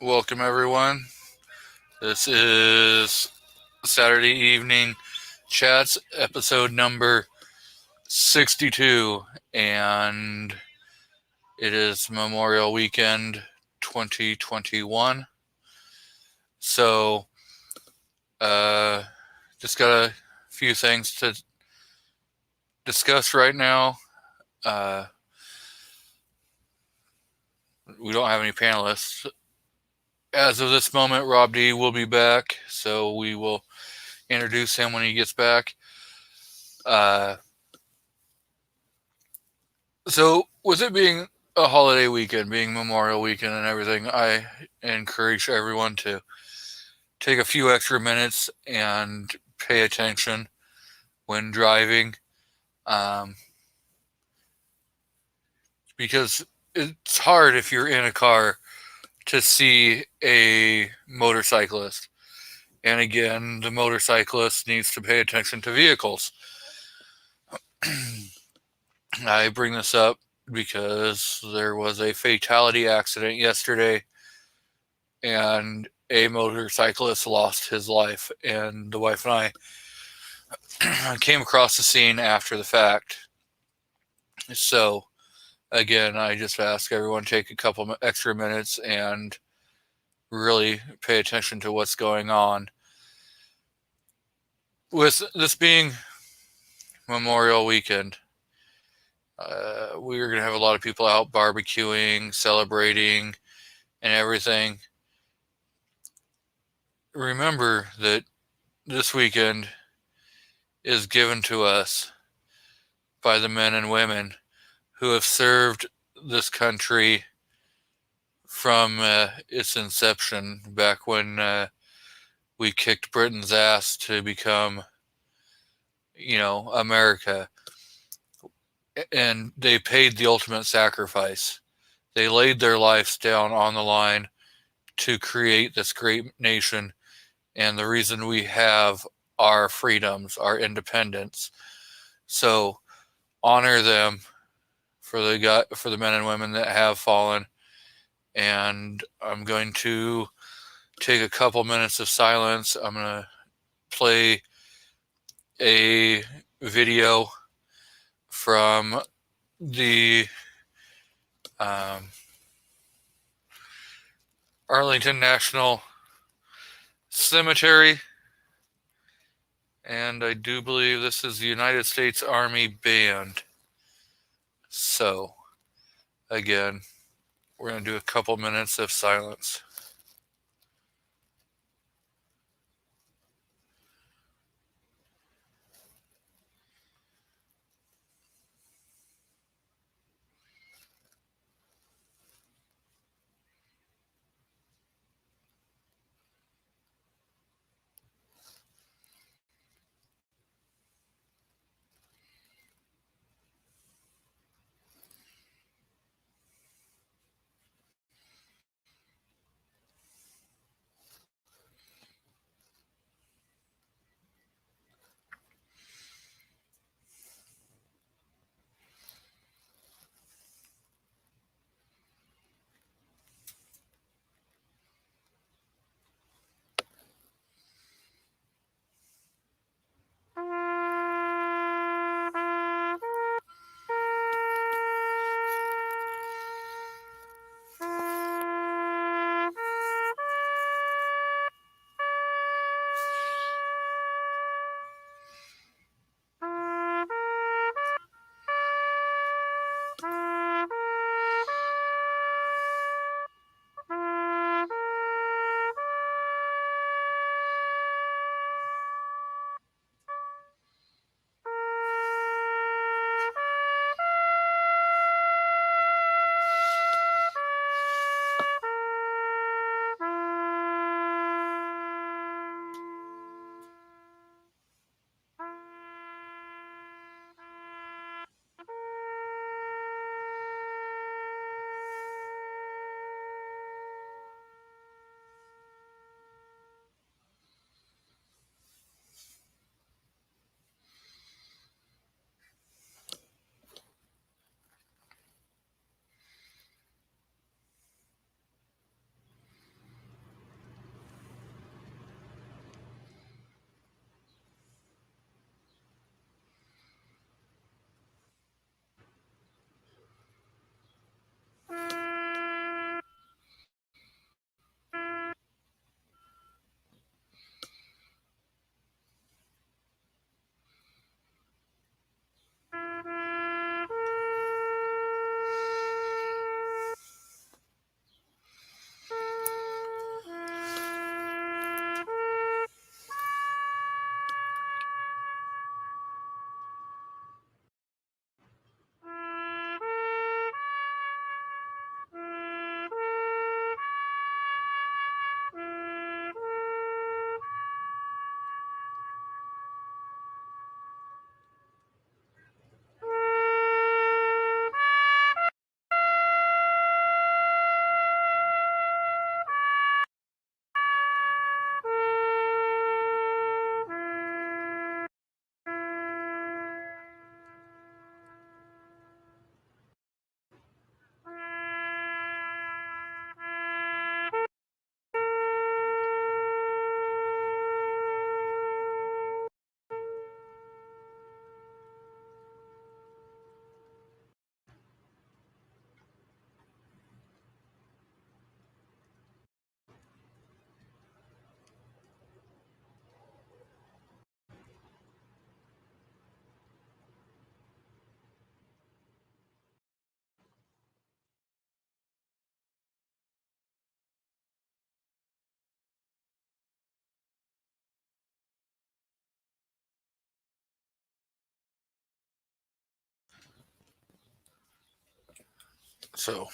Welcome, everyone. This is Saturday Evening Chats, episode number 62, and it is Memorial Weekend 2021. So, uh, just got a few things to discuss right now. Uh, we don't have any panelists. As of this moment, Rob D will be back, so we will introduce him when he gets back. Uh, So, with it being a holiday weekend, being Memorial Weekend and everything, I encourage everyone to take a few extra minutes and pay attention when driving, um, because it's hard if you're in a car to see a motorcyclist. And again, the motorcyclist needs to pay attention to vehicles. I bring this up because there was a fatality accident yesterday and a motorcyclist lost his life. And the wife and I came across the scene after the fact. So, again, I just ask everyone to take a couple extra minutes and really pay attention to what's going on. With this being Memorial Weekend, we're going to have a lot of people out barbecuing, celebrating, and everything. Remember that this weekend is given to us by the men and women who have served this country from its inception, back when we kicked Britain's ass to become, America. And they paid the ultimate sacrifice. They laid their lives down on the line to create this great nation and the reason we have our freedoms, our independence. So honor them for the men and women that have fallen. And I'm going to take a couple minutes of silence. I'm going to play a video from the um, Arlington National Cemetery. And I do believe this is the United States Army Band. So, again, we're going to do a couple minutes of silence. So,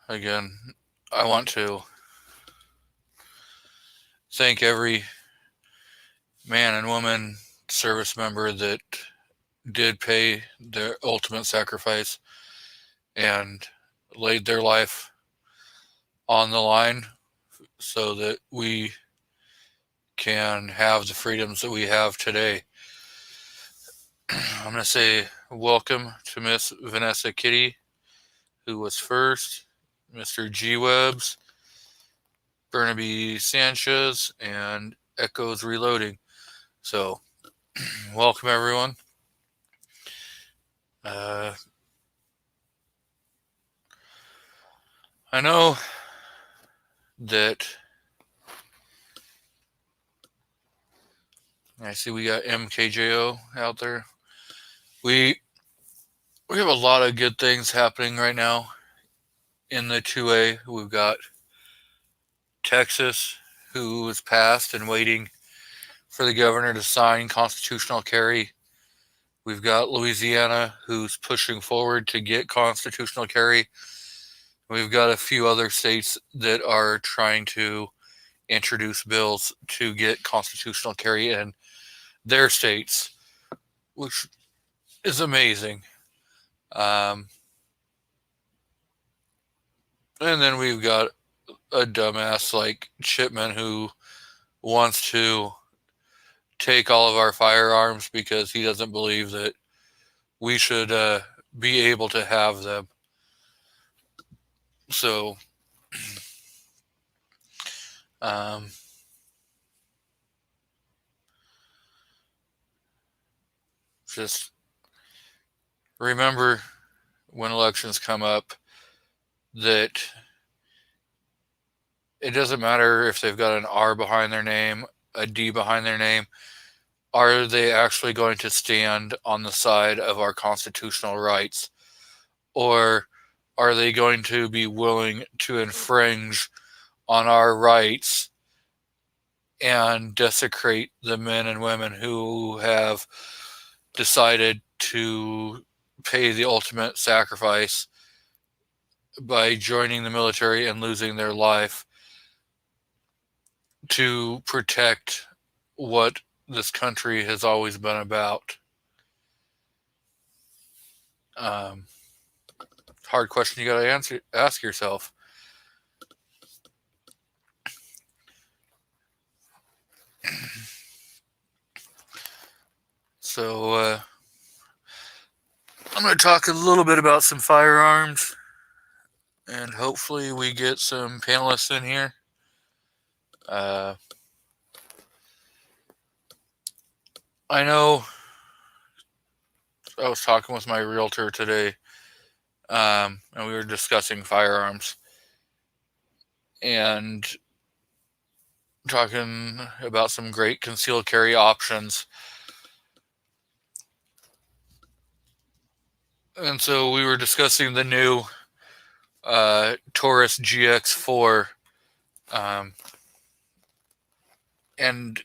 again, I want to thank every man and woman service member that did pay their ultimate sacrifice and laid their life on the line so that we can have the freedoms that we have today. I'm going to say welcome to Miss Vanessa Kitty, who was first, Mr. G Webs, Burnaby Sanchez, and Echoes Reloading. So, welcome everyone. I know that I see we got MKJO out there. We have a lot of good things happening right now in the 2A. We've got Texas, who is passed and waiting for the governor to sign constitutional carry. We've got Louisiana, who's pushing forward to get constitutional carry. We've got a few other states that are trying to introduce bills to get constitutional carry in their states, which is amazing. And then we've got a dumbass like Chipman who wants to take all of our firearms because he doesn't believe that we should be able to have them. So, just remember when elections come up that it doesn't matter if they've got an R behind their name, a D behind their name. Are they actually going to stand on the side of our constitutional rights? Or are they going to be willing to infringe on our rights and desecrate the men and women who have decided to pay the ultimate sacrifice by joining the military and losing their life to protect what this country has always been about? Hard question you got to ask yourself. So I'm going to talk a little bit about some firearms, and hopefully we get some panelists in here. I know I was talking with my realtor today, and we were discussing firearms and talking about some great concealed carry options. And so we were discussing the new Taurus GX4, and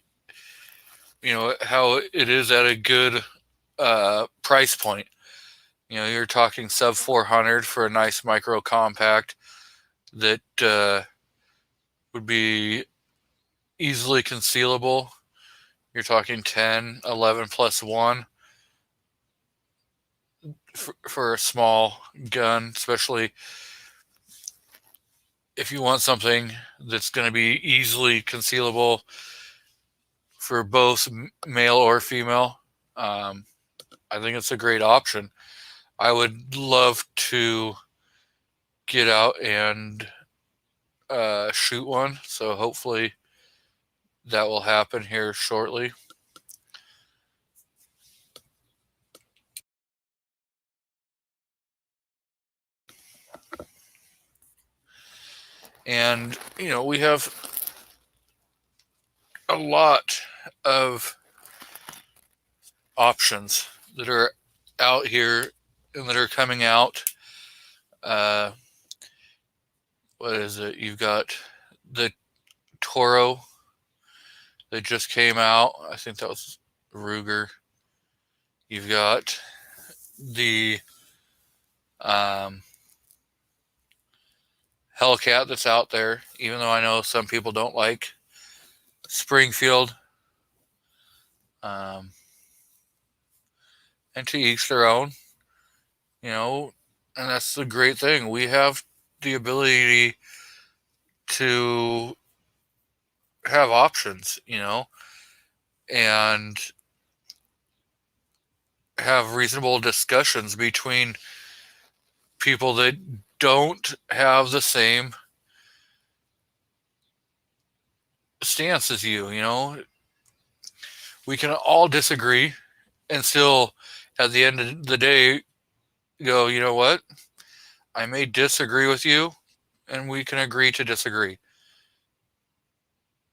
you know how it is at a good price point. You know, you're talking sub 400 for a nice micro compact that would be easily concealable. You're talking 10, 11 plus 1 for a small gun, especially if you want something that's going to be easily concealable for both male or female. I think it's a great option. I would love to get out and shoot one, so hopefully that will happen here shortly. And, you know, we have a lot of options that are out here and that are coming out. What is it? You've got the Toro that just came out. I think that was Ruger. You've got the um, Hellcat that's out there, even though I know some people don't like Springfield. Um, and to each their own, you know, and that's the great thing. We have the ability to have options, and have reasonable discussions between people that don't have the same stance as you. We can all disagree and still, at the end of the day, go, you know what? I may disagree with you, and we can agree to disagree.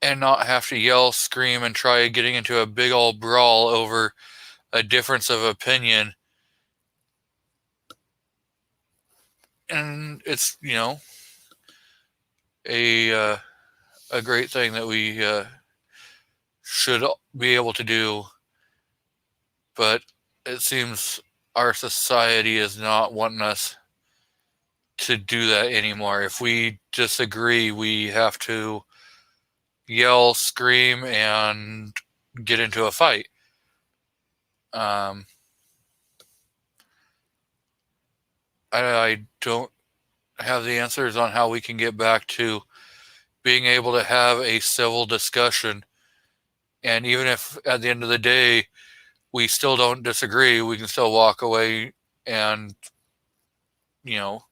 And not have to yell, scream, and try getting into a big old brawl over a difference of opinion. And it's, a a great thing that we should be able to do, but it seems our society is not wanting us to do that anymore. If we disagree, we have to yell, scream, and get into a fight. Um, I don't have the answers on how we can get back to being able to have a civil discussion. And even if at the end of the day we still don't disagree, we can still walk away and, you know,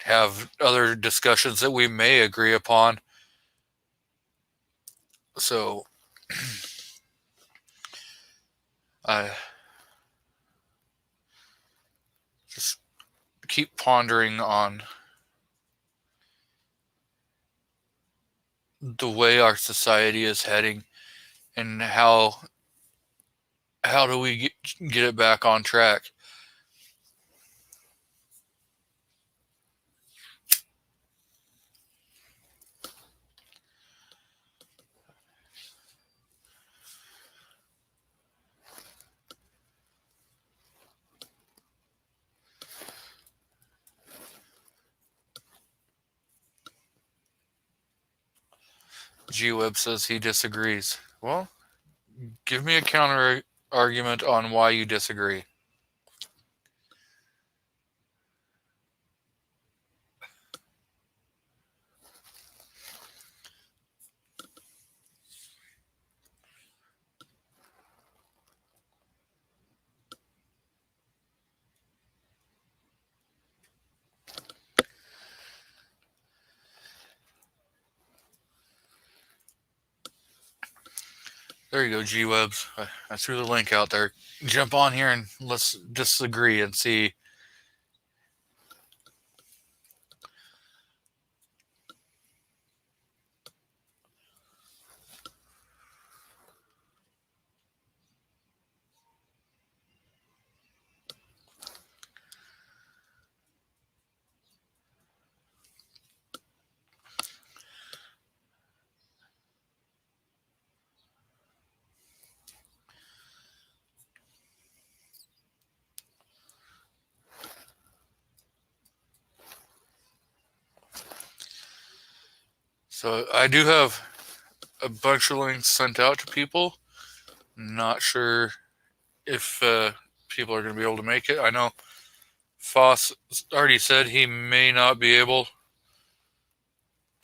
have other discussions that we may agree upon. So I just keep pondering on the way our society is heading and how do we get it back on track. G-Web says he disagrees. Well, give me a counter argument on why you disagree. There you go, G-Webs. I threw the link out there. Jump on here and let's disagree and see. So I do have a bunch of links sent out to people. Not sure if people are going to be able to make it. I know Foss already said he may not be able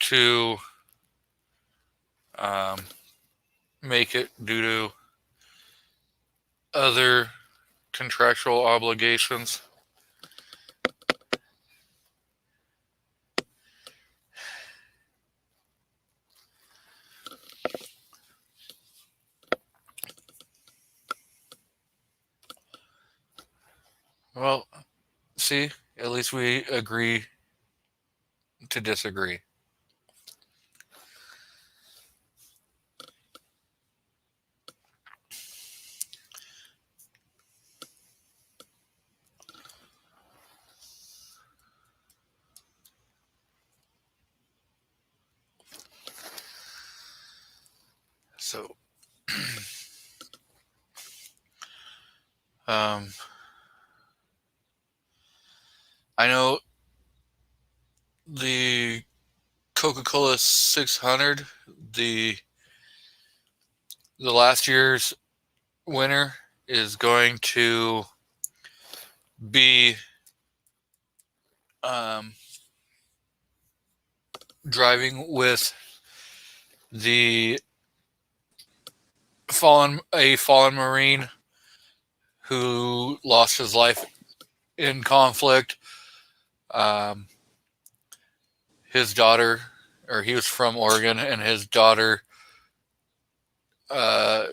to um, make it due to other contractual obligations. Well, see, at least we agree to disagree. So, um, I know the Coca-Cola 600, the last year's winner is going to be um, driving with the fallen Marine who lost his life in conflict. Um, his daughter, or he was from Oregon, and his daughter uh,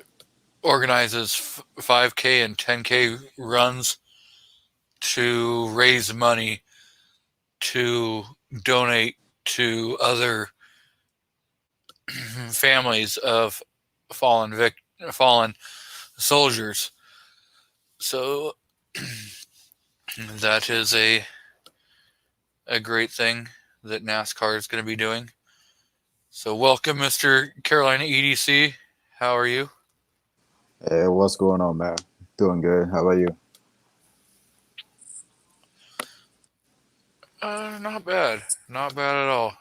organizes 5K and 10K runs to raise money to donate to other families of fallen soldiers. So that is a great thing that NASCAR is going to be doing. So welcome, Mr. Carolina EDC. How are you? Hey, what's going on, man? Doing good. How about you? Not bad. Not bad at all.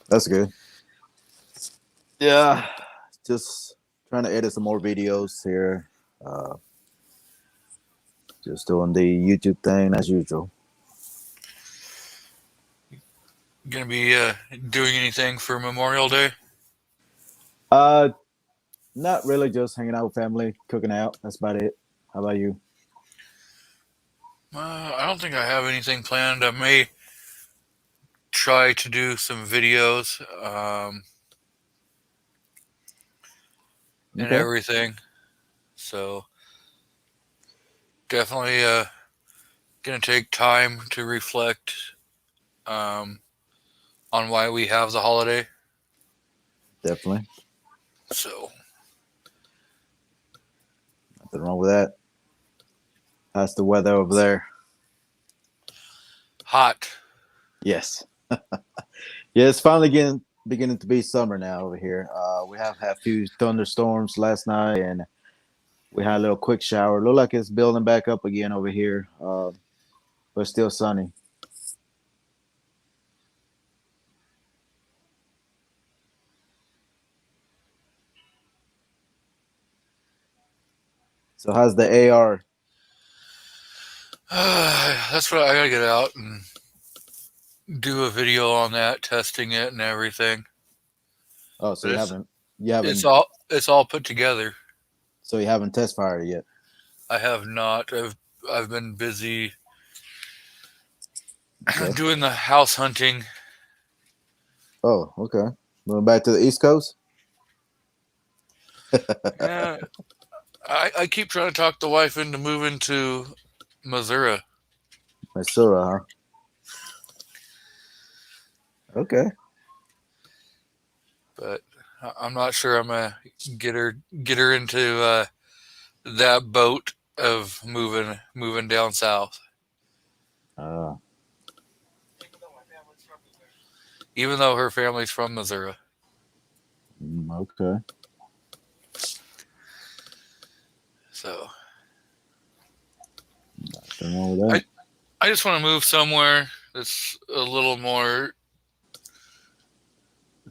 That's good. Yeah, just trying to edit some more videos here. Uh, just doing the YouTube thing as usual. Going to be doing anything for Memorial Day? Uh, Not really. Just hanging out with family, cooking out. That's about it. How about you? I don't think I have anything planned. I may try to do some videos and Okay, everything. So definitely going to take time to reflect um, on why we have the holiday. definitely. So Nothing wrong with that. How's the weather over there? hot. Yes. Yeah, it's finally getting beginning to be summer now over here. We have had a few thunderstorms last night, and we had a little quick shower. Look like it's building back up again over here, but still sunny. So how's the AR? That's what I got to get out and do a video on that, testing it and everything. Oh, so But you it's haven't you it's haven't all it's all put together. so you haven't test fired it yet. I have not. I've been busy Okay. doing the house hunting. Oh, okay. Moving back to the East Coast. Yeah, I keep trying to talk the wife into moving to Missouri, Missouri, huh? Okay. but I'm not sure I'm gonna get her into that boat of moving down south. Uh, Even though her family's from Missouri. okay. So Nothing wrong with I that. I just want to move somewhere that's a little more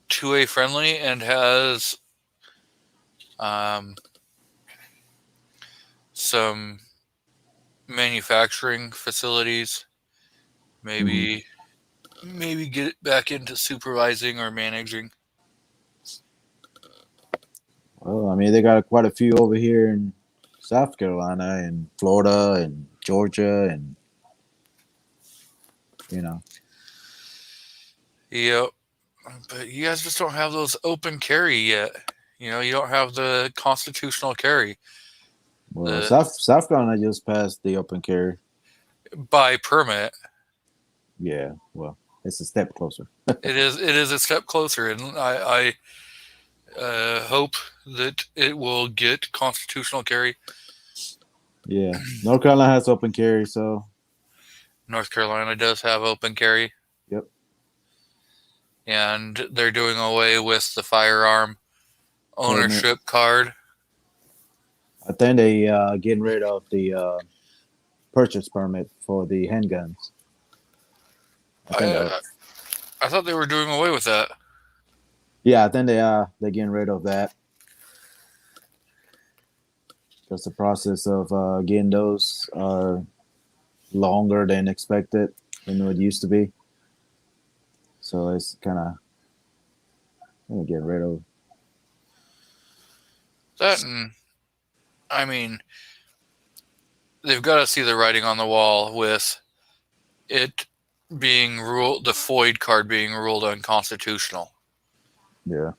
two-way friendly and has um, some manufacturing facilities. Hmm. Maybe get back into supervising or managing. Well, I mean, they got quite a few over here in South Carolina and Florida and Georgia, and you know. Yep, but you guys just don't have those open carry yet. You know, you don't have the constitutional carry. Well, The South Carolina just passed the open carry. by permit. Yeah. Well, it's a step closer. It is a step closer, and I hope that it will get constitutional carry. Yeah. North Carolina has open carry, so North Carolina does have open carry, yep. and they're doing away with the firearm Permit. ownership card. I think they getting rid of the purchase permit for the handguns. I think that. I thought they were doing away with that. Yeah, I think they're getting rid of that. Because the process of getting those are longer than expected than it used to be. So it's kind of getting rid of that. And I mean, they've got to see the writing on the wall with it being ruled, the FOID card being ruled unconstitutional. Yeah.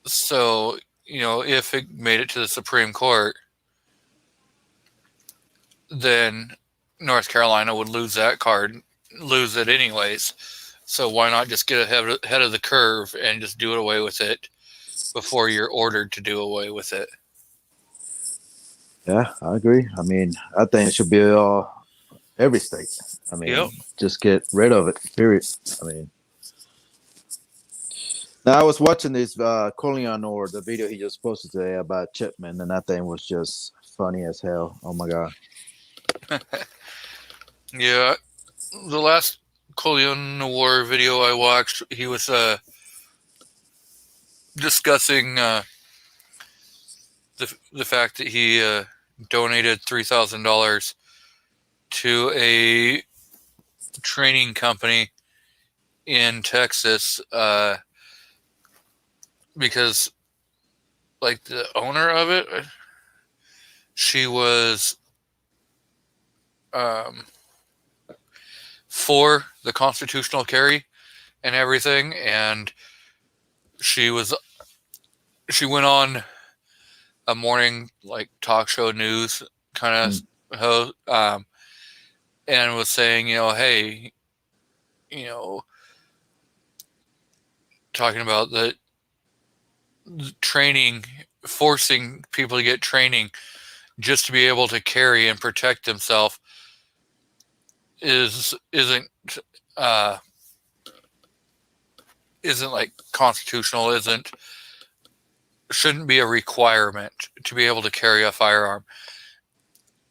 So, if it made it to the Supreme Court, then North Carolina would lose that card, lose it anyways. So why not just get ahead of the curve and just do it away with it before you're ordered to do away with it? Yeah, I agree. I mean, I think it should be every state. I mean, just get rid of it, period. I mean, now I was watching this Corleone or the video he just posted today about Chipman, and that thing was just funny as hell. Oh my God. Yeah. The last Corleone War video I watched, he was discussing the fact that he donated $3,000 to a training company in Texas because, like, the owner of it, she was for the constitutional carry and everything, and she went on a morning like talk show news kind of host, and was saying, hey, talking about the training, forcing people to get training just to be able to carry and protect themselves isn't like constitutional, shouldn't be a requirement to be able to carry a firearm.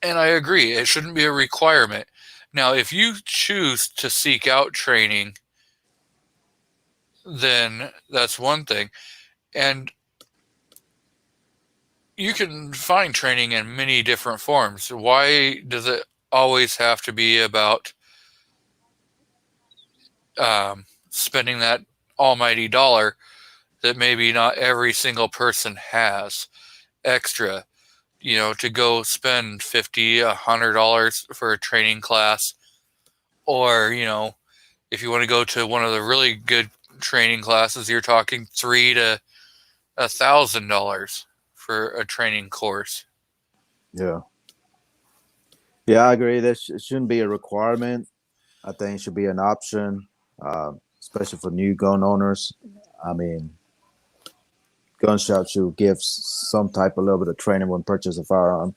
And I agree, it shouldn't be a requirement. Now, if you choose to seek out training, then that's one thing. And you can find training in many different forms. Why does it always have to be about spending that almighty dollar that maybe not every single person has extra, to go spend $50, $100 for a training class? Or, if you want to go to one of the really good training classes, you're talking $3,000 to $1,000 for a training course. Yeah. Yeah, I agree. It shouldn't be a requirement. I think it should be an option, especially for new gun owners. I mean, gun shops should give some type of little bit of training when purchasing a firearm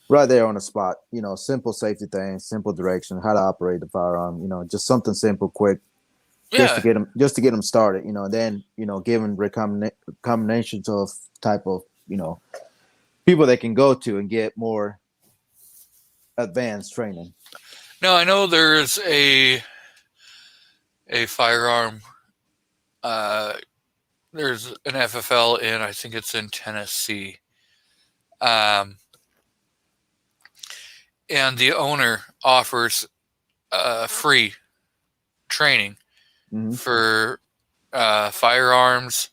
right there on the spot. Simple safety things, simple direction, how to operate the firearm. Just something simple, quick, just to get them started. And then given combinations of type of people they can go to and get more advanced training. Now, I know there's a firearm. There's an FFL I think it's in Tennessee. And the owner offers free training for firearms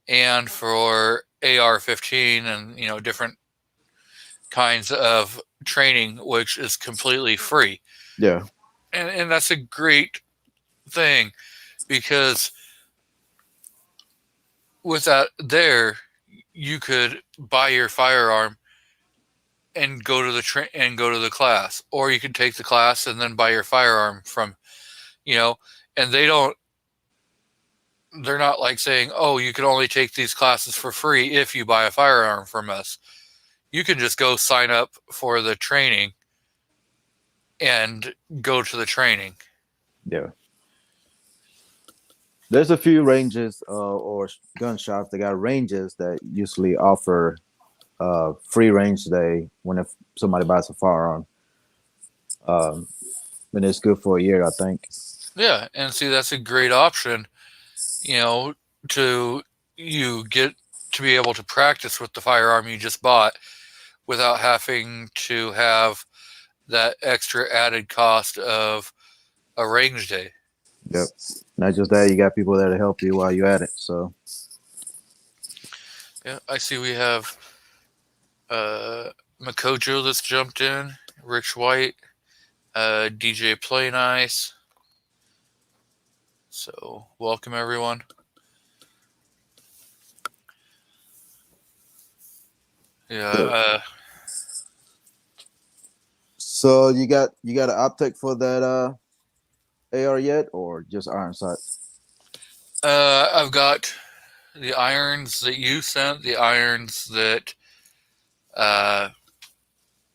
and for AR-15 and different kinds of training, which is completely free. Yeah. And that's a great thing, because with that there, you could buy your firearm and go to the class, or you could take the class and then buy your firearm from, and they're not like saying, oh, you can only take these classes for free if you buy a firearm from us. You can just go sign up for the training and go to the training. Yeah. There's a few ranges or gun shops that got ranges that usually offer free range day if somebody buys a firearm. Um, and it's good for a year, I think. Yeah, and see, that's a great option, you know, to you get to be able to practice with the firearm you just bought without having to have that extra added cost of a range day. Yep. Not just that, you got people there to help you while you're at it. So Yeah, I see we have Makojo that's jumped in, Rich White, DJ Play Nice. So welcome everyone. Yeah, good. So you got an optic for that AR yet, or just iron sight? I've got the irons that you sent, the irons that uh,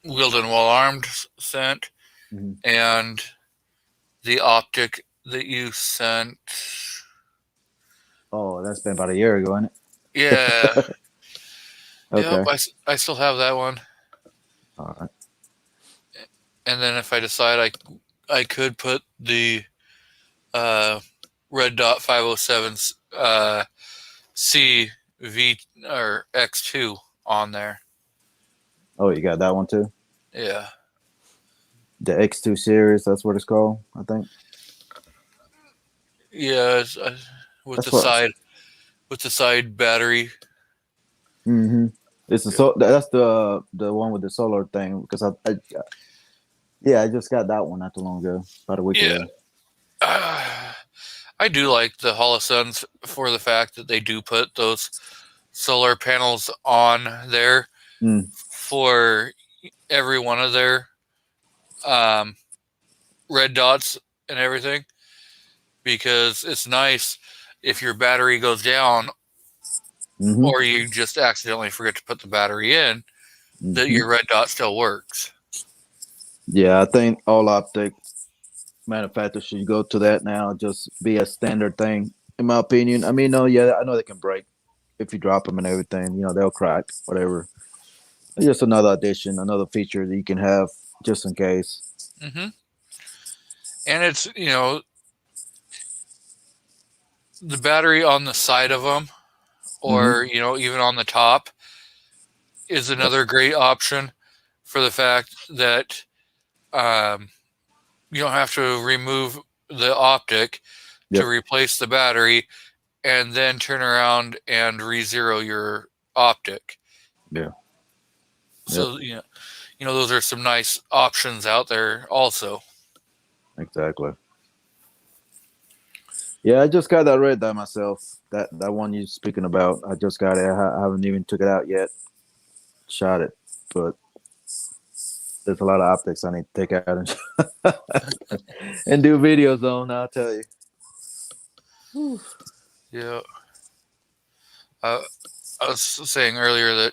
Wielden While Armed sent, Mm-hmm. and the optic that you sent. Oh, that's been about a year ago, isn't it? Yeah, yep, Okay. I still have that one. All right. And then if I decide I could put the Red Dot 507 C V or X2 on there. Oh, you got that one too. Yeah. The X2 series, that's what it's called, I think. Yeah, with That's the what. side battery. Mm-hmm. It's the Yeah. so that's the one with the solar thing because yeah, I just got that one not too long ago, about a week Yeah. ago. I do like the Holosuns for the fact that they do put those solar panels on there Mm. for every one of their um, red dots and everything, because it's nice if your battery goes down Mm-hmm. or you just accidentally forget to put the battery in, that Mm-hmm. your red dot still works. Yeah, I think all optic manufacturers should go to that now. Just be a standard thing, in my opinion. I mean, no, yeah, I know they can break if you drop them and everything. You know, they'll crack, whatever. It's just another addition, another feature that you can have just in case. Hmm. And it's, the battery on the side of them, Mm-hmm. or, even on the top, is Yep. another great option for the fact that um, you don't have to remove the optic to Yep. replace the battery and then turn around and re-zero your optic. Yeah. Yep. So, those are some nice options out there also. Exactly. Yeah, I just got that red dye myself. That one you speaking about, I just got it. I haven't even took it out yet. Shot it, but there's a lot of optics I need to take out and, and do videos on. I'll tell you. Whew. Yeah. I was saying earlier that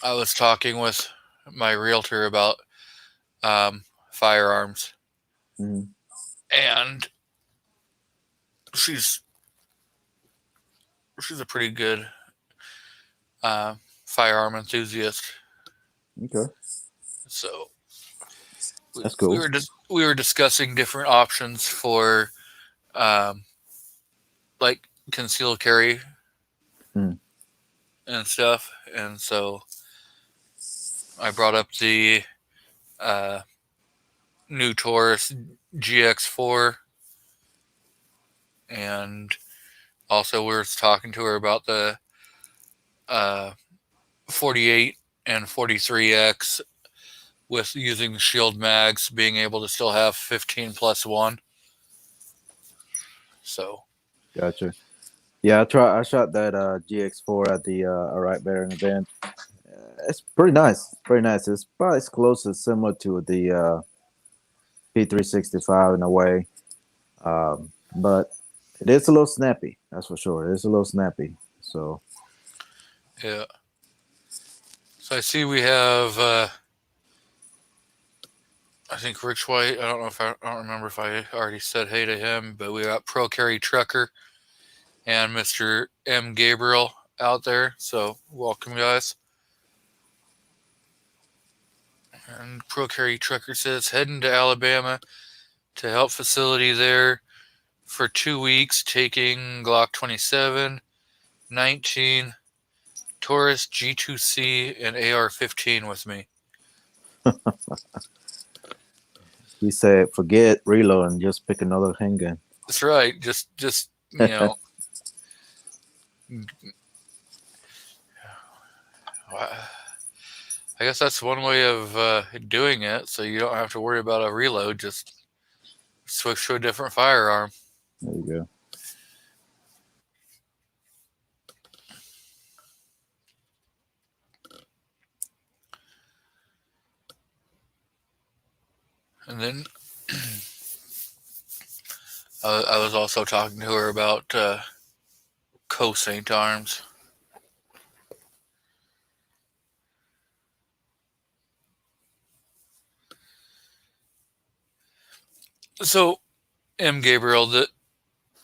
I was talking with my realtor about firearms, Mhm. and she's she's a pretty good uh, firearm enthusiast. Okay, So we, that's we cool. were just we were discussing different options for um, like concealed carry Mm. and stuff, and so I brought up the uh, new Taurus GX4, and also we were talking to her about the uh, 48 and 43X with using shield mags, being able to still have 15 plus 1. So, Gotcha. Yeah, I shot that GX4 at the Alright Bearing event. It's pretty nice. Pretty nice. It's probably as close as similar to the P365 in a way, but it is a little snappy. That's for sure. It is a little snappy. So yeah. So I see we have, I think Rich White. I don't remember if I already said hey to him, but we got Pro Carry Trucker and Mr. M. Gabriel out there. So welcome, guys. And Pro Carry Trucker says heading to Alabama to help facility there for 2 weeks, taking Glock 27, 19, Taurus G2C, and AR-15 with me. He said, "Forget reload and just pick another handgun." That's right. Just you know. I guess that's one way of doing it, so you don't have to worry about a reload. Just switch to a different firearm. There you go. And then I was also talking to her about Co Saint Arms. So, M. Gabriel,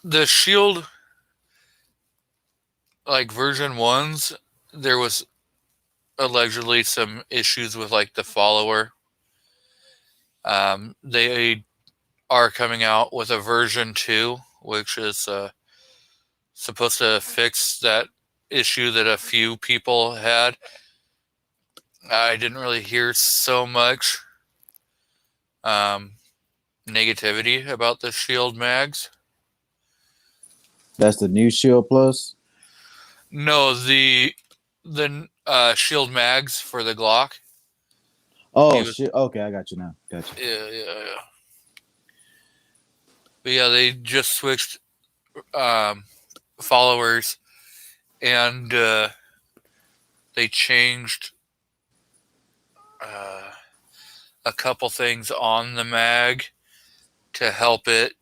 the Shield, like version 1s, there was allegedly some issues with like the follower. They are coming out with a version 2, which is supposed to fix that issue that a few people had. I didn't really hear so much negativity about the Shield mags. That's the new Shield Plus. No, the Shield mags for the Glock. Oh shit! Okay, I got you now. Gotcha. Yeah. But yeah, they just switched followers, and they changed a couple things on the mag to help it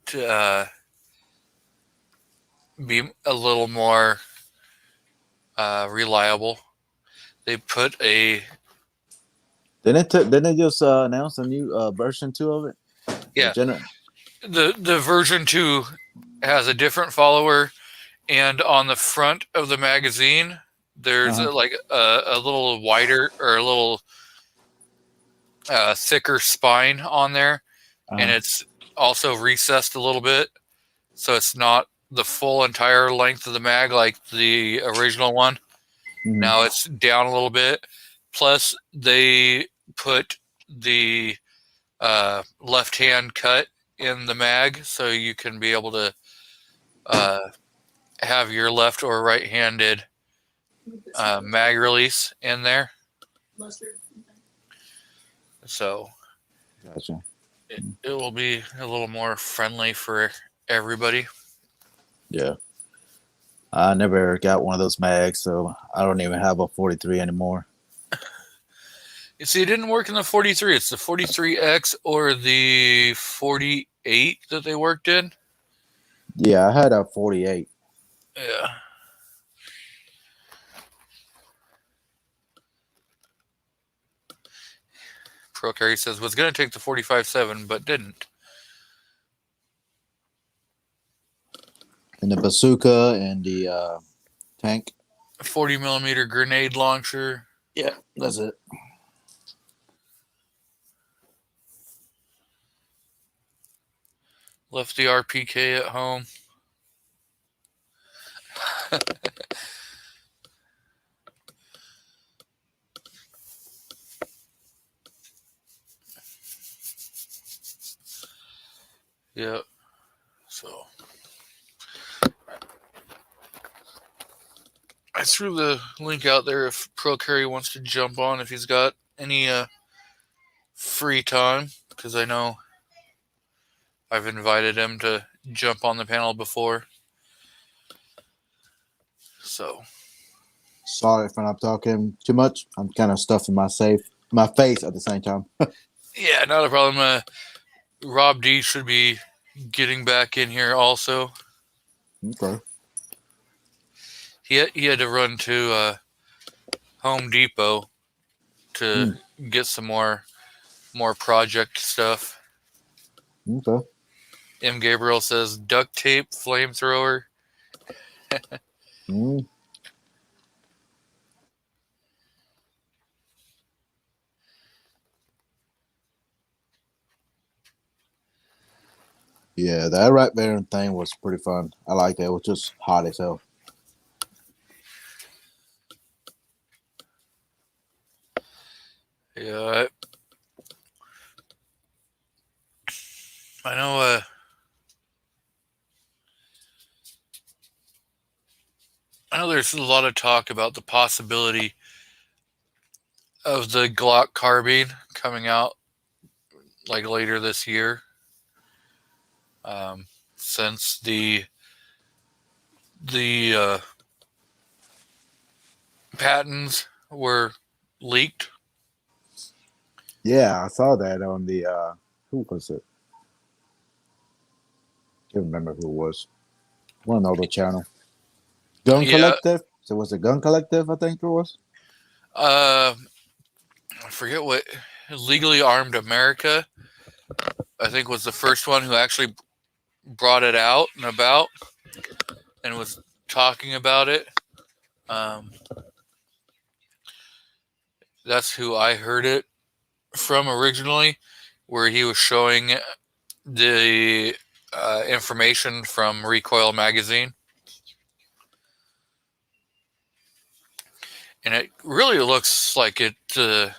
be a little more reliable. They put a Didn't they just announce a new version 2 of it? yeah. The version 2 has a different follower, and on the front of the magazine there's a little wider or a little thicker spine on there, and it's also recessed a little bit, so it's not the full entire length of the mag like the original one. Mm-hmm. Now it's down a little bit. Plus, they put the left-hand cut in the mag, so you can be able to have your left or right-handed mag release in there. So gotcha. It will be a little more friendly for everybody. Yeah. I never got one of those mags, so I don't even have a 43 anymore. You see, it didn't work in the 43. It's the 43X or the 48 that they worked in. Yeah, I had a 48. Yeah. Pro Carry says was going to take the 45-7, but didn't. And the bazooka and the tank. 40 millimeter grenade launcher. Yeah, that's it. Left the RPK at home. Yeah. So I threw the link out there if Pro Carry wants to jump on, if he's got any free time, because I know I've invited him to jump on the panel before. So sorry if I'm talking too much. I'm kind of stuffing my face at the same time. Yeah, not a problem. Rob D should be getting back in here also. Okay. He had to run to Home Depot to get some more project stuff. Okay. M. Gabriel says duct tape, flamethrower. Yeah, that Rat Baron thing was pretty fun. I liked it. It was just hot as hell. Yeah, I know. I know there's a lot of talk about the possibility of the Glock carbine coming out like later this year. Since the patents were leaked. Yeah, I saw that on the who was it? Can't remember who it was. One other channel. Gun Yeah, Collective. So it was a Gun Collective, I think it was. I forget what Legally Armed America, I think, was the first one who actually brought it out and about and was talking about it. Um, that's who I heard it from originally, where he was showing the information from Recoil magazine. And it really looks like it. I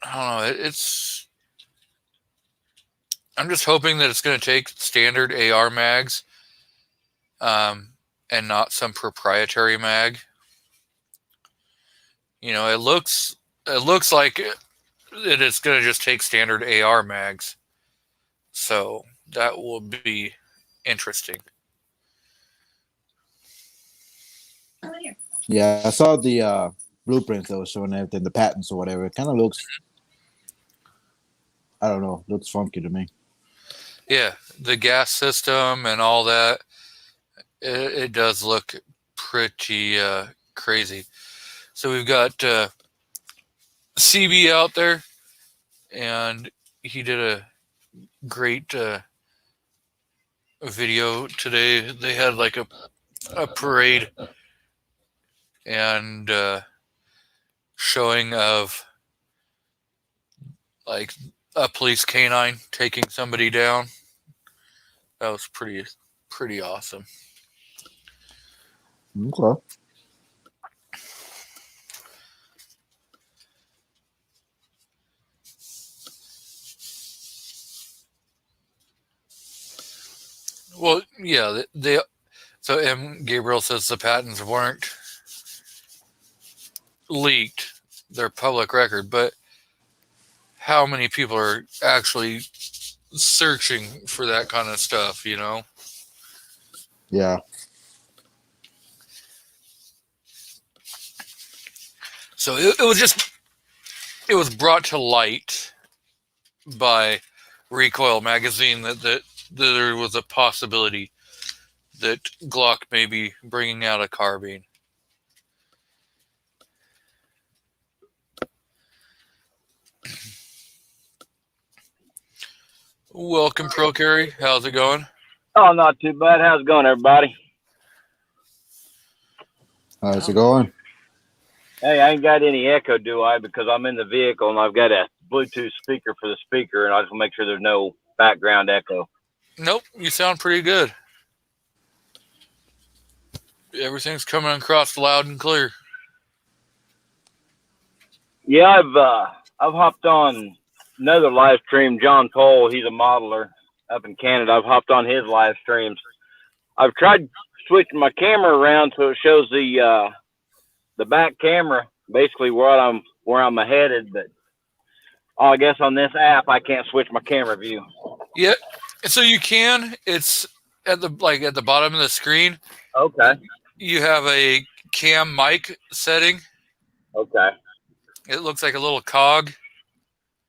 don't know. It's. I'm just hoping that it's going to take standard AR mags, and not some proprietary mag. You know, it looks like it's going to just take standard AR mags. So that will be interesting. Yeah, I saw the blueprints that was showing everything, the patents or whatever. It kind of looks, I don't know, looks funky to me. Yeah, the gas system and all that. It does look pretty crazy. So we've got CB out there, and he did a great video today. They had like a parade and showing of like a police canine taking somebody down. That was pretty awesome. Okay. Well, yeah, they so M. Gabriel says the patents weren't leaked; they're public record. But how many people are actually searching for that kind of stuff? You know. Yeah. So it was brought to light by Recoil magazine that there was a possibility that Glock may be bringing out a carbine. Welcome, Pro Carry. How's it going? Oh, not too bad. How's it going, everybody? How's it going? Hey, I ain't got any echo, do I? Because I'm in the vehicle and I've got a Bluetooth speaker for the speaker, and I just want to make sure there's no background echo. Nope, you sound pretty good. Everything's coming across loud and clear. Yeah, I've hopped on another live stream. John Cole, he's a modeler up in Canada. I've hopped on his live streams. I've tried switching my camera around so it shows the back camera, basically where I'm headed, but I guess on this app I can't switch my camera view. Yeah, so you can. It's at the bottom of the screen. Okay. You have a cam mic setting. Okay. It looks like a little cog.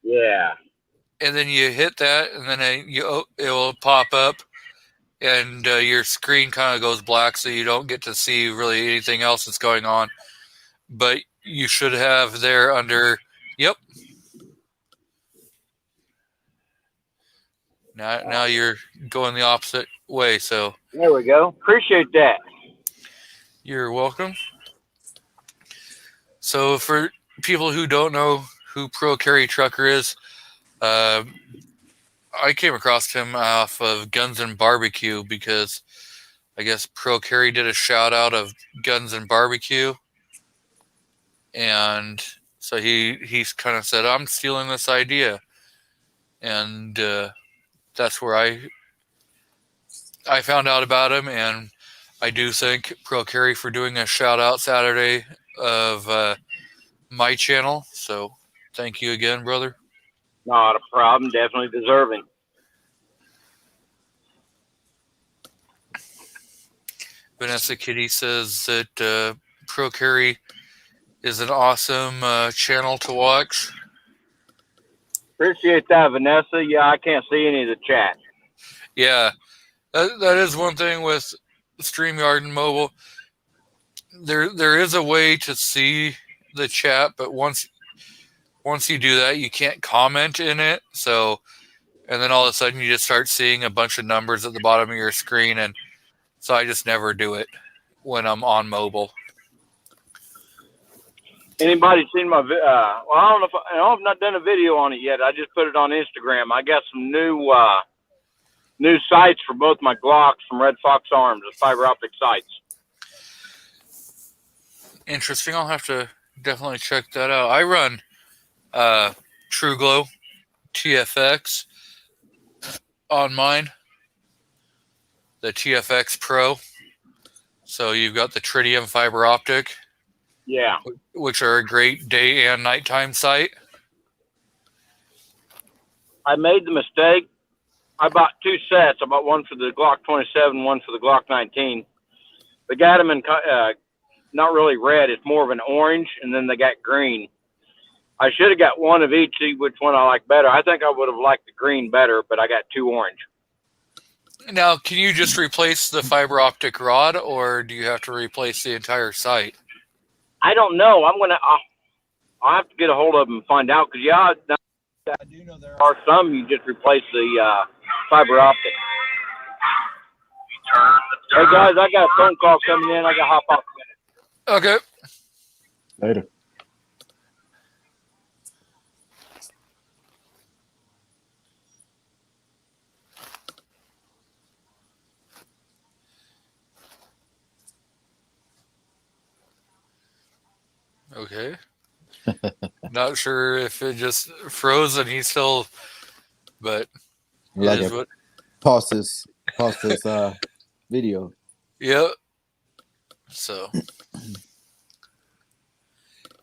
Yeah. And then you hit that, and then it will pop up, and your screen kind of goes black, so you don't get to see really anything else that's going on. But you should have there under. Yep. Now you're going the opposite way, so There we go. Appreciate that. you're welcome. So for people who don't know who Pro Carry Trucker is, I came across him off of Guns and Barbecue because I guess Pro Carry did a shout out of Guns and Barbecue, and so he's kind of said, I'm stealing this idea, and that's where I found out about him, and I do thank Pro Carry for doing a shout out Saturday of my channel. So thank you again, brother. Not a problem. Definitely deserving. Vanessa Kitty says that Pro Carry is an awesome channel to watch. Appreciate that, Vanessa. Yeah, I can't see any of the chat. Yeah, that is one thing with StreamYard and mobile. There is a way to see the chat, but once you do that, you can't comment in it. So, and then all of a sudden you just start seeing a bunch of numbers at the bottom of your screen, and so I just never do it when I'm on mobile. Anybody seen my? Well, I don't know if I've not done a video on it yet. I just put it on Instagram. I got some new sights for both my Glocks from Red Fox Arms, the fiber optic sights. Interesting. I'll have to definitely check that out. I run TrueGlow TFX on mine, the TFX Pro. So you've got the tritium fiber optic, Yeah. which are a great day and nighttime sight. I made the mistake. I bought two sets. I bought one for the Glock 27, one for the Glock 19. They got them in not really red. It's more of an orange, and then they got green. I should have got one of each, see which one I like better. I think I would have liked the green better, but I got two orange. Now, can you just replace the fiber optic rod, or do you have to replace the entire sight? I don't know. I'll have to get a hold of them and find out, because I do know there are some you just replace the fiber optic. Hey guys, I got a phone call coming in. I got to hop off a minute. Okay. Later. Okay. Not sure if it just froze and he's still, but it Like is a what. pause this video. Yep. So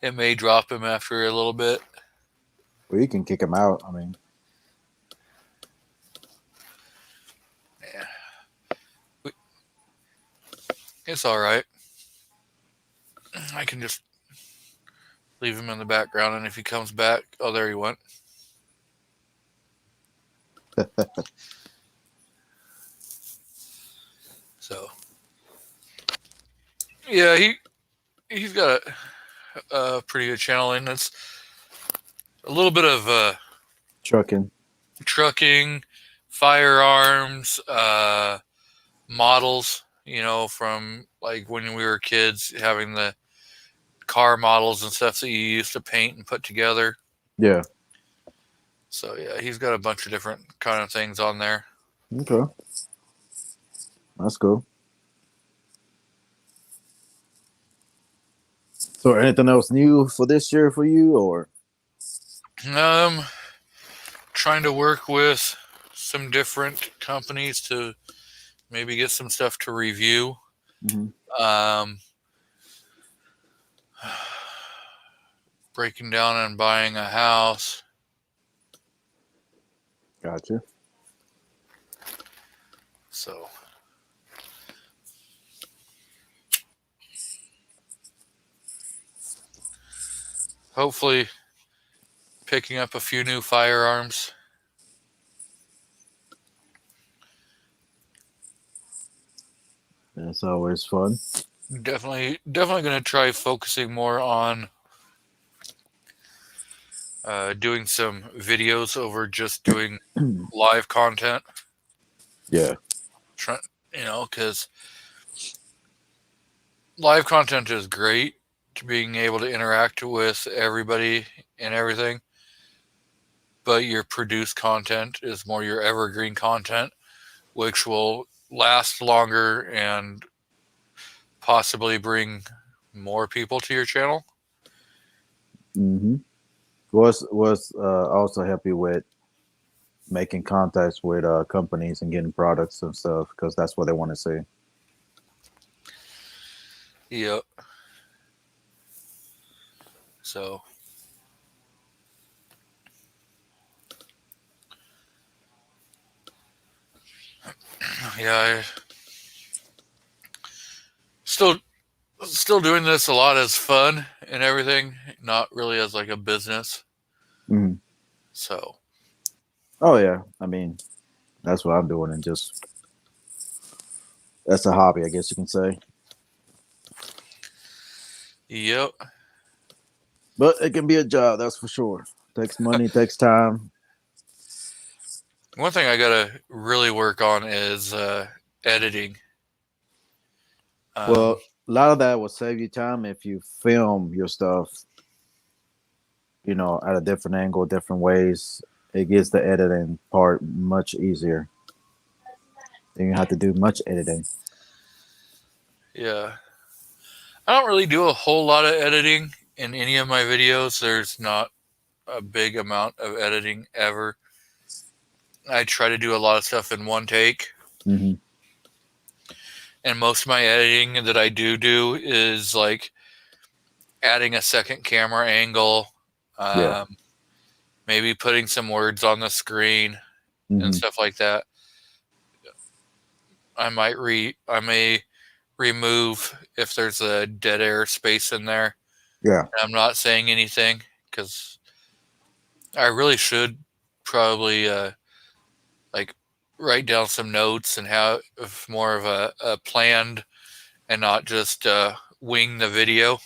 it may drop him after a little bit. Well, you can kick him out. I mean, Yeah. It's all right. I can just leave him in the background, and if he comes back, oh, there he went. So, yeah, he's got a pretty good channel, and it's a little bit of trucking. trucking, firearms, models, from like when we were kids, having the car models and stuff that you used to paint and put together. Yeah. So yeah, he's got a bunch of different kind of things on there. Okay. That's cool. So anything else new for this year for you, or? Trying to work with some different companies to maybe get some stuff to review. Mm-hmm. Breaking down and buying a house. Gotcha. So hopefully picking up a few new firearms. That's always fun. Definitely going to try focusing more on doing some videos over just doing live content. Yeah. Because live content is great to being able to interact with everybody and everything. but your produced content is more your evergreen content, which will last longer and possibly bring more people to your channel. Mm-hmm. Was also help you with making contacts with companies and getting products and stuff because that's what they want to see. Yep. So yeah, I still doing this a lot as fun and everything, not really as like a business. Mm-hmm. So Oh yeah, I mean that's what I'm doing, and just that's a hobby, I guess you can say. yep. But it can be a job, that's for sure. Takes money, takes time. One thing I gotta really work on is editing. Well, a lot of that will save you time if you film your stuff, at a different angle, different ways. It gets the editing part much easier. Then you have to do much editing. Yeah. I don't really do a whole lot of editing in any of my videos. There's not a big amount of editing ever. I try to do a lot of stuff in one take. Mm-hmm. And most of my editing that I do is like adding a second camera angle, Yeah. maybe putting some words on the screen Mm-hmm. and stuff like that. I may remove if there's a dead air space in there. Yeah. And I'm not saying anything because I really should probably like write down some notes and have more of a planned and not just wing the video.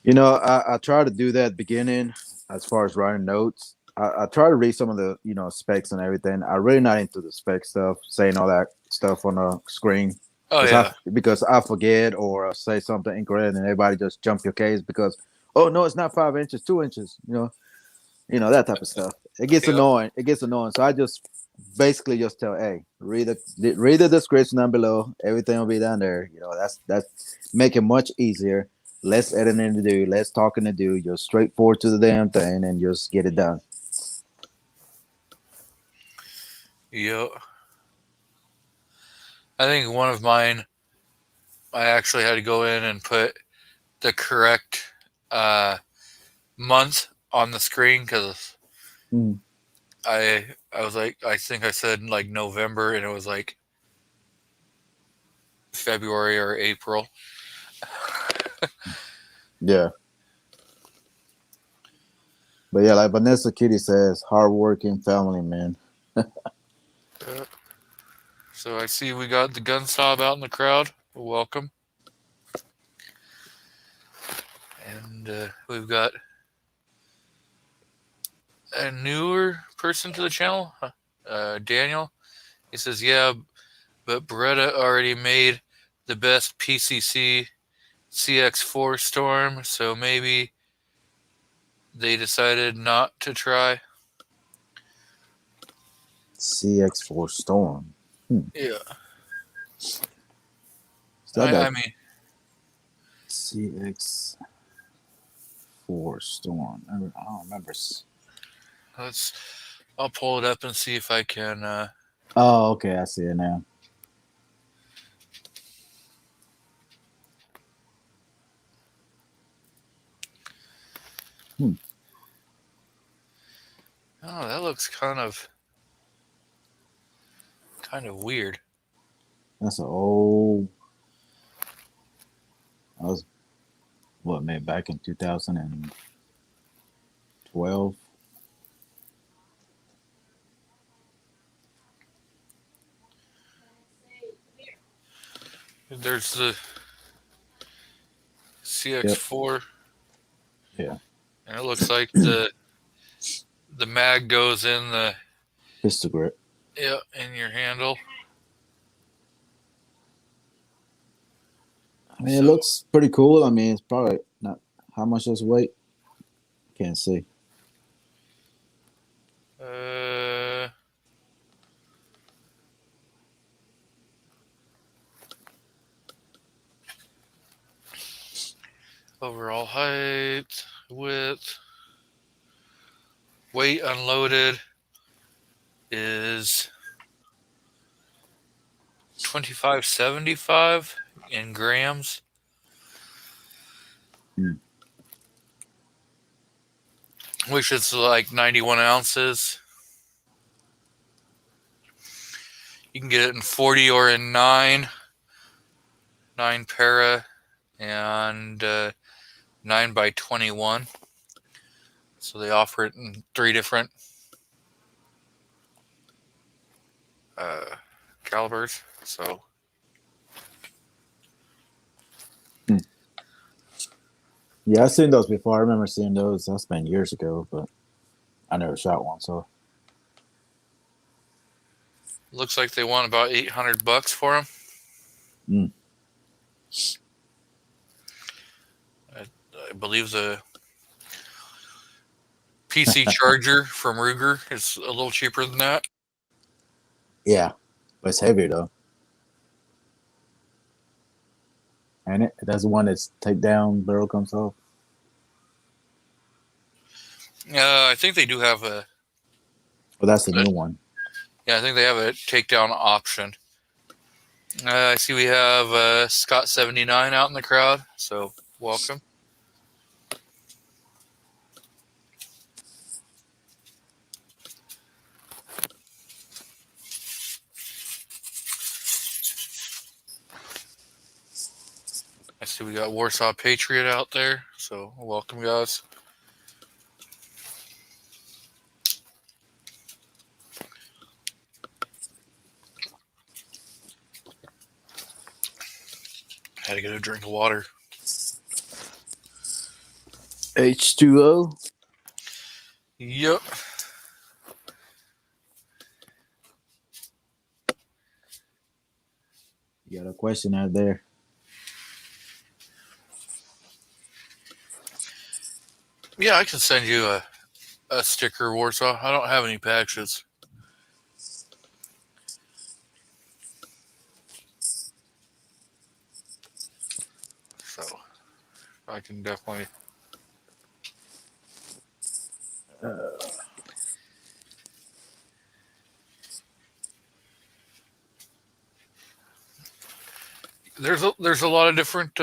I try to do that at the beginning as far as writing notes. I try to read some of the, specs and everything. I'm really not into the spec stuff, saying all that stuff on the screen. Oh yeah, Because I forget or say something incorrect and everybody just jump your case because, oh no, it's not 5 inches, 2 inches, that type of stuff. It gets Yep. annoying. It gets annoying. So I just basically just tell, hey, read the description down below. Everything will be down there. That's make it much easier. Less editing to do, less talking to do. Just straightforward to the damn thing and just get it done. Yep. I think one of mine, I actually had to go in and put the correct month on the screen because Mm. I was like, I think I said like November and it was like February or April. Yeah. But yeah, like Vanessa Kitty says, hardworking family man. So I see we got the gun sob out in the crowd. Welcome. And we've got a newer person to the channel, Daniel. He says, yeah, but Beretta already made the best PCC CX4 Storm, so maybe they decided not to try. CX4 Storm. Yeah. I mean, CX4 Storm. I don't remember. I'll pull it up and see if I can. Oh, okay. I see it now. Oh, that looks kind of weird. That's an old. I was made back in 2012. There's the CX4. Yeah. And it looks like the mag goes in the Pistol grip. in your handle. I mean, it looks pretty cool. I mean, it's probably not how much does it weight. Can't see. Overall height, width, weight unloaded is 2575 in grams. Which is like 91 ounces. You can get it in 40 or in 9 para, and 9 by 21. So they offer it in 3 different calibers. So Yeah, I've seen those before. I remember seeing those. That's been years ago, but I never shot one. So looks like they want about $800 for them. I believe the PC charger from Ruger is a little cheaper than that. yeah, but it's heavier though. And that's the one that's takedown barrel comes off. I think they do have a. Well, that's the new one. Yeah, I think they have a takedown option. I see we have Scott 79 out in the crowd, so welcome. I see we got Warsaw Patriot out there, so welcome, guys. Had to get a drink of water. H2O. Yep. You got a question out there? Yeah, I can send you a sticker, Warsaw. I don't have any patches. So I can definitely. There's a lot of different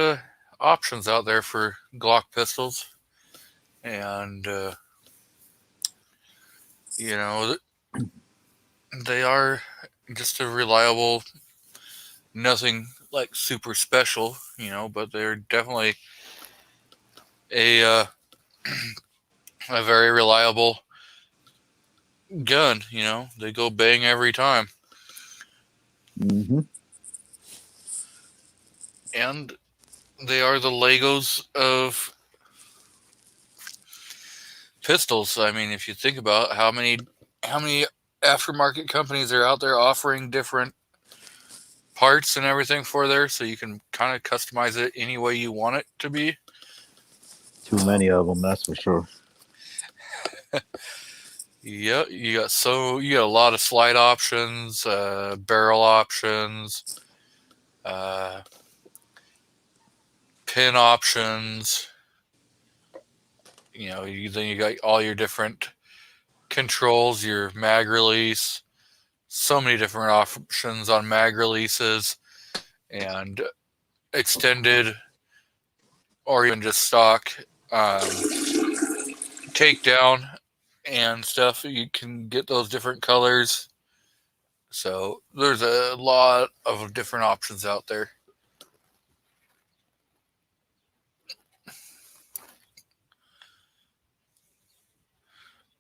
options out there for Glock pistols, and you know, they are just a reliable, nothing like super special, you know, but they're definitely a a very reliable gun. You know, they go bang every time. Mm-hmm. And they are the Legos of pistols. I mean, if you think about how many aftermarket companies are out there offering different parts and everything for there, so you can kind of customize it any way you want it to be. Too many of them, that's for sure. Yeah, you got a lot of slide options, barrel options, pin options. You know, then you got all your different controls, your mag release, so many different options on mag releases, and extended or even just stock takedown and stuff. You can get those different colors. So there's a lot of different options out there.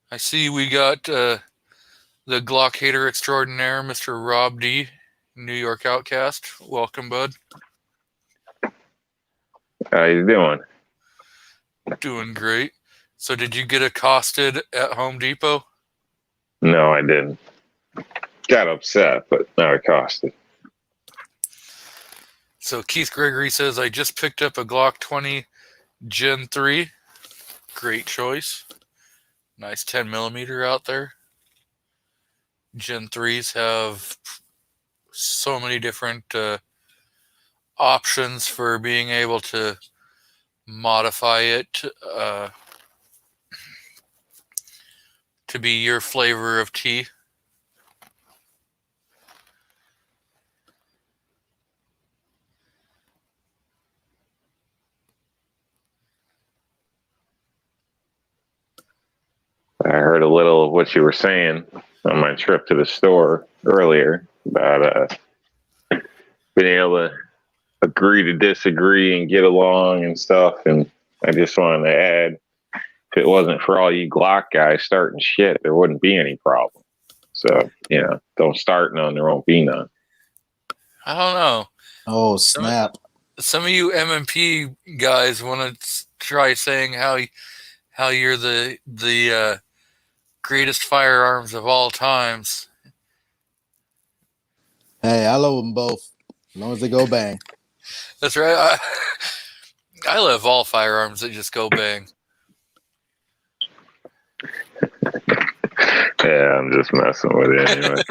I see we got the Glock hater extraordinaire, Mr. Rob D, New York Outcast. Welcome, bud. How you doing? Doing great. So did you get accosted at Home Depot? No, I didn't. Got upset, but not accosted. So Keith Gregory says, I just picked up a Glock 20 Gen 3. Great choice. Nice 10 millimeter out there. Gen 3s have so many different options for being able to modify it to be your flavor of tea? I heard a little of what you were saying on my trip to the store earlier about being able to agree to disagree and get along and stuff. And I just wanted to add, if it wasn't for all you Glock guys starting shit, there wouldn't be any problem. So, don't start none, there won't be none. I don't know. Oh, snap. Some of you MMP guys want to try saying how you're the greatest firearms of all times. Hey, I love them both, as long as they go bang. That's right. I love all firearms that just go bang. Yeah, I'm just messing with it anyway.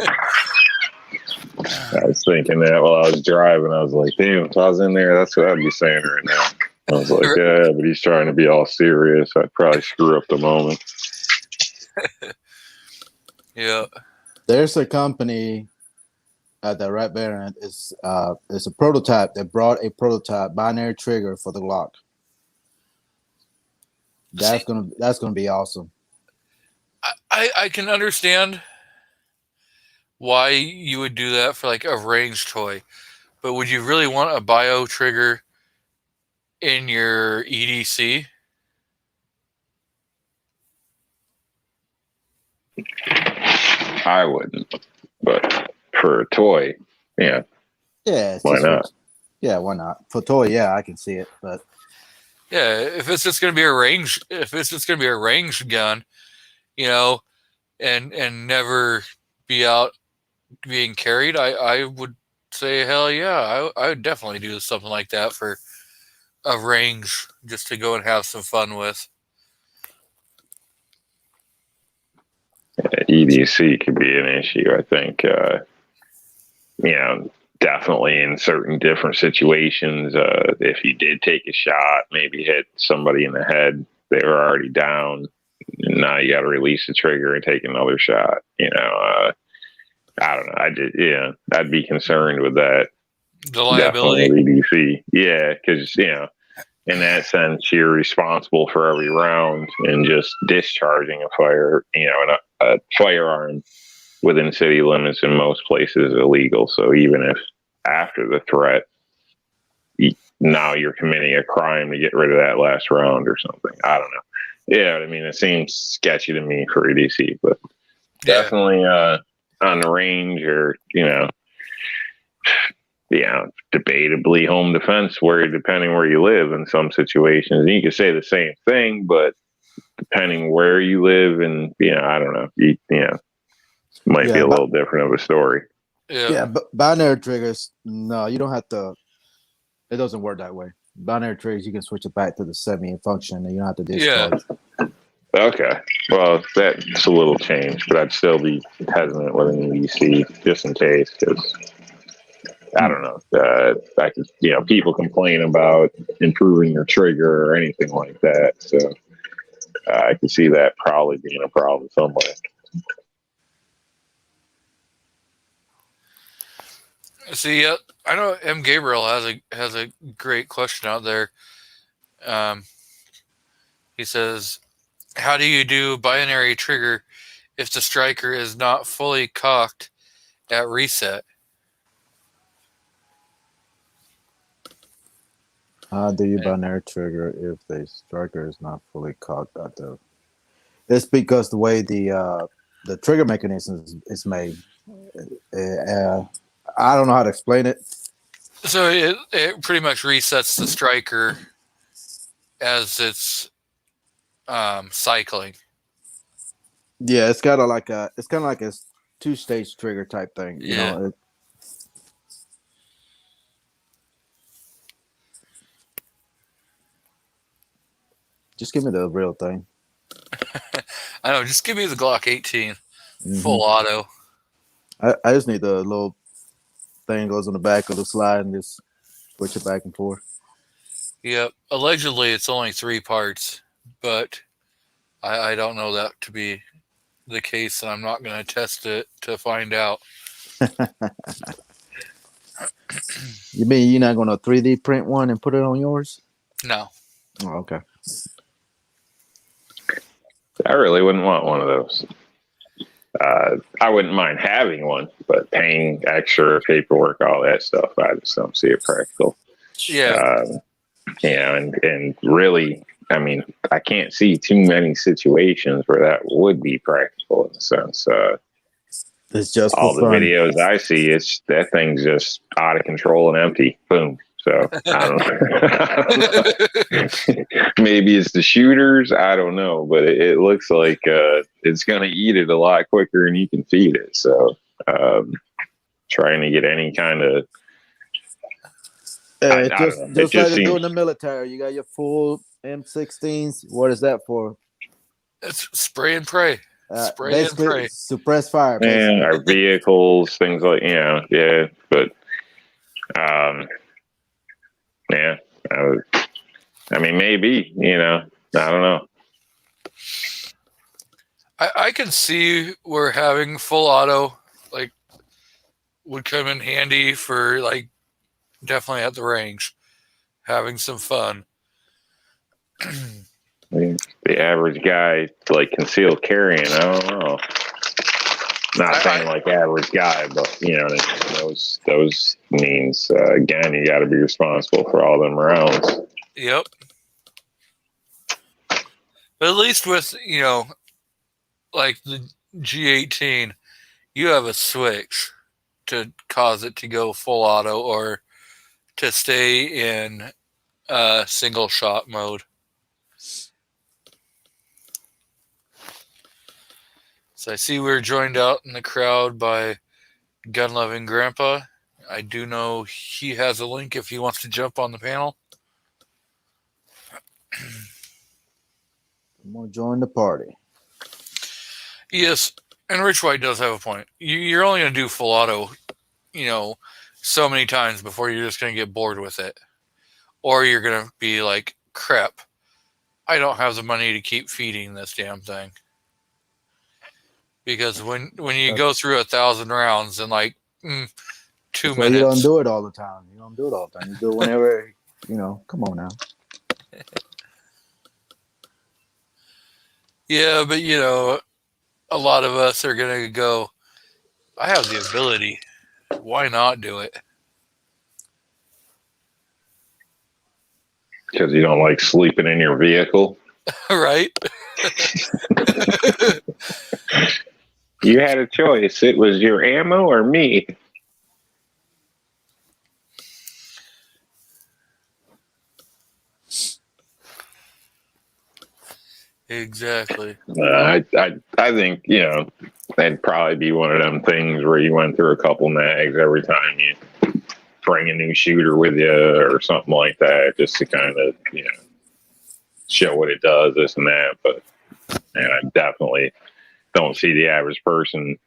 I was thinking that while I was driving. I was like, damn, if I was in there, that's what I'd be saying right now. I was like, yeah, but he's trying to be all serious. I'd probably screw up the moment. Yeah. There's a company that Red Baron is a prototype that brought a prototype binary trigger for the Glock. That's gonna be awesome. I can understand why you would do that for like a range toy, but would you really want a bio trigger in your EDC? I wouldn't, but for a toy, yeah. Yeah, Why not? Yeah, why not? For toy, yeah, I can see it, but Yeah, if it's just gonna be a range gun, and never be out being carried, I would say hell yeah, I would definitely do something like that for a range just to go and have some fun with. EDC could be an issue, I think. Definitely in certain different situations. If you did take a shot, maybe hit somebody in the head, they were already down, and now you got to release the trigger and take another shot. I don't know. I'd be concerned with that. The liability. Definitely EDC. Yeah, because in that sense, you're responsible for every round, and just discharging a firearm within city limits in most places is illegal. So even if after the threat, now you're committing a crime to get rid of that last round or something. I don't know. Yeah, I mean, it seems sketchy to me for EDC, but definitely on the range or, debatably home defense, where depending where you live in some situations. And you can say the same thing, but depending where you live and, I don't know, might be a little different of a story. Yeah, but binary triggers, no, you don't have to. It doesn't work that way. Binary triggers, you can switch it back to the semi function, and you don't have to discharge. Yeah. Okay. Well, that's a little change, but I'd still be hesitant with an EDC just in case, because I don't know. I could, people complain about improving your trigger or anything like that. So I could see that probably being a problem somewhere. See, I know M. Gabriel has a great question out there. He says, "How do you do binary trigger if the striker is not fully cocked at reset?" How do you binary trigger if the striker is not fully cocked at the? It's because the way the trigger mechanism is made. I don't know how to explain it. So it pretty much resets the striker as it's cycling. Yeah, it's kind of like a 2-stage trigger type thing. Yeah. Just give me the real thing. I know. Just give me the Glock 18 full auto. I just need the little thing goes on the back of the slide and just switch it back and forth. Yep. Allegedly, it's only 3 parts, but I don't know that to be the case, and I'm not going to test it to find out. You mean you're not gonna 3D print one and put it on yours? No. Oh, okay. I really wouldn't want one of those. I wouldn't mind having one, but paying extra paperwork, all that stuff, I just don't see it practical. Yeah. And really, I mean, I can't see too many situations where that would be practical in a sense. It's just All for the fun. videos I see, it's that thing's just out of control and empty. Boom. So I don't know. Maybe it's the shooters. I don't know, but it looks like it's going to eat it a lot quicker than you can feed it. So trying to get any kind of I don't Just know. It like just they do seems in the military. You got your full M16s. What is that for? It's spray and pray. Spray and Basically, pray. suppress fire. Basically. our vehicles, things like yeah. But yeah, I mean maybe I don't know. I can see where having full auto like would come in handy for like definitely at the range, having some fun. The average guy like concealed carrying. I don't know. Not saying like average guy, but those means again you got to be responsible for all them rounds. Yep. But at least with like the G18, you have a switch to cause it to go full auto or to stay in single shot mode. So I see we're joined out in the crowd by Gun Loving Grandpa. I do know he has a link if he wants to jump on the panel. I'm gonna join the party. Yes, and Rich White does have a point. You're only going to do full auto, so many times before you're just going to get bored with it. Or you're going to be like, crap, I don't have the money to keep feeding this damn thing. Because when you go through 1,000 rounds in like 2 minutes. You don't do it all the time. You do it whenever, come on now. Yeah, but a lot of us are going to go, I have the ability. Why not do it? Because you don't like sleeping in your vehicle. Right? You had a choice. It was your ammo or me. Exactly. I think that'd probably be one of them things where you went through a couple mags every time you bring a new shooter with you or something like that, just to kind of show what it does, this and that. But I definitely don't see the average person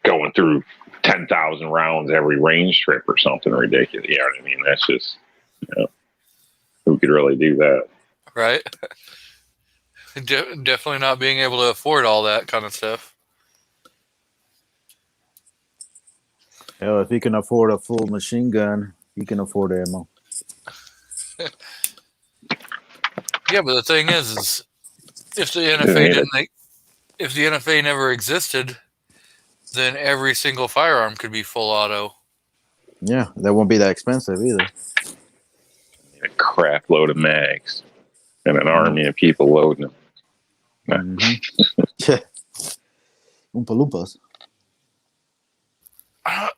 going through 10,000 rounds every range trip or something ridiculous. You know what I mean? That's just who could really do that? Right? Definitely not being able to afford all that kind of stuff. Hell, if he can afford a full machine gun, he can afford ammo. Yeah, but the thing is if the NFA never existed, then every single firearm could be full auto. Yeah, that won't be that expensive either. A crap load of mags and an army of people loading them. Mm-hmm. Oompa Loompas. I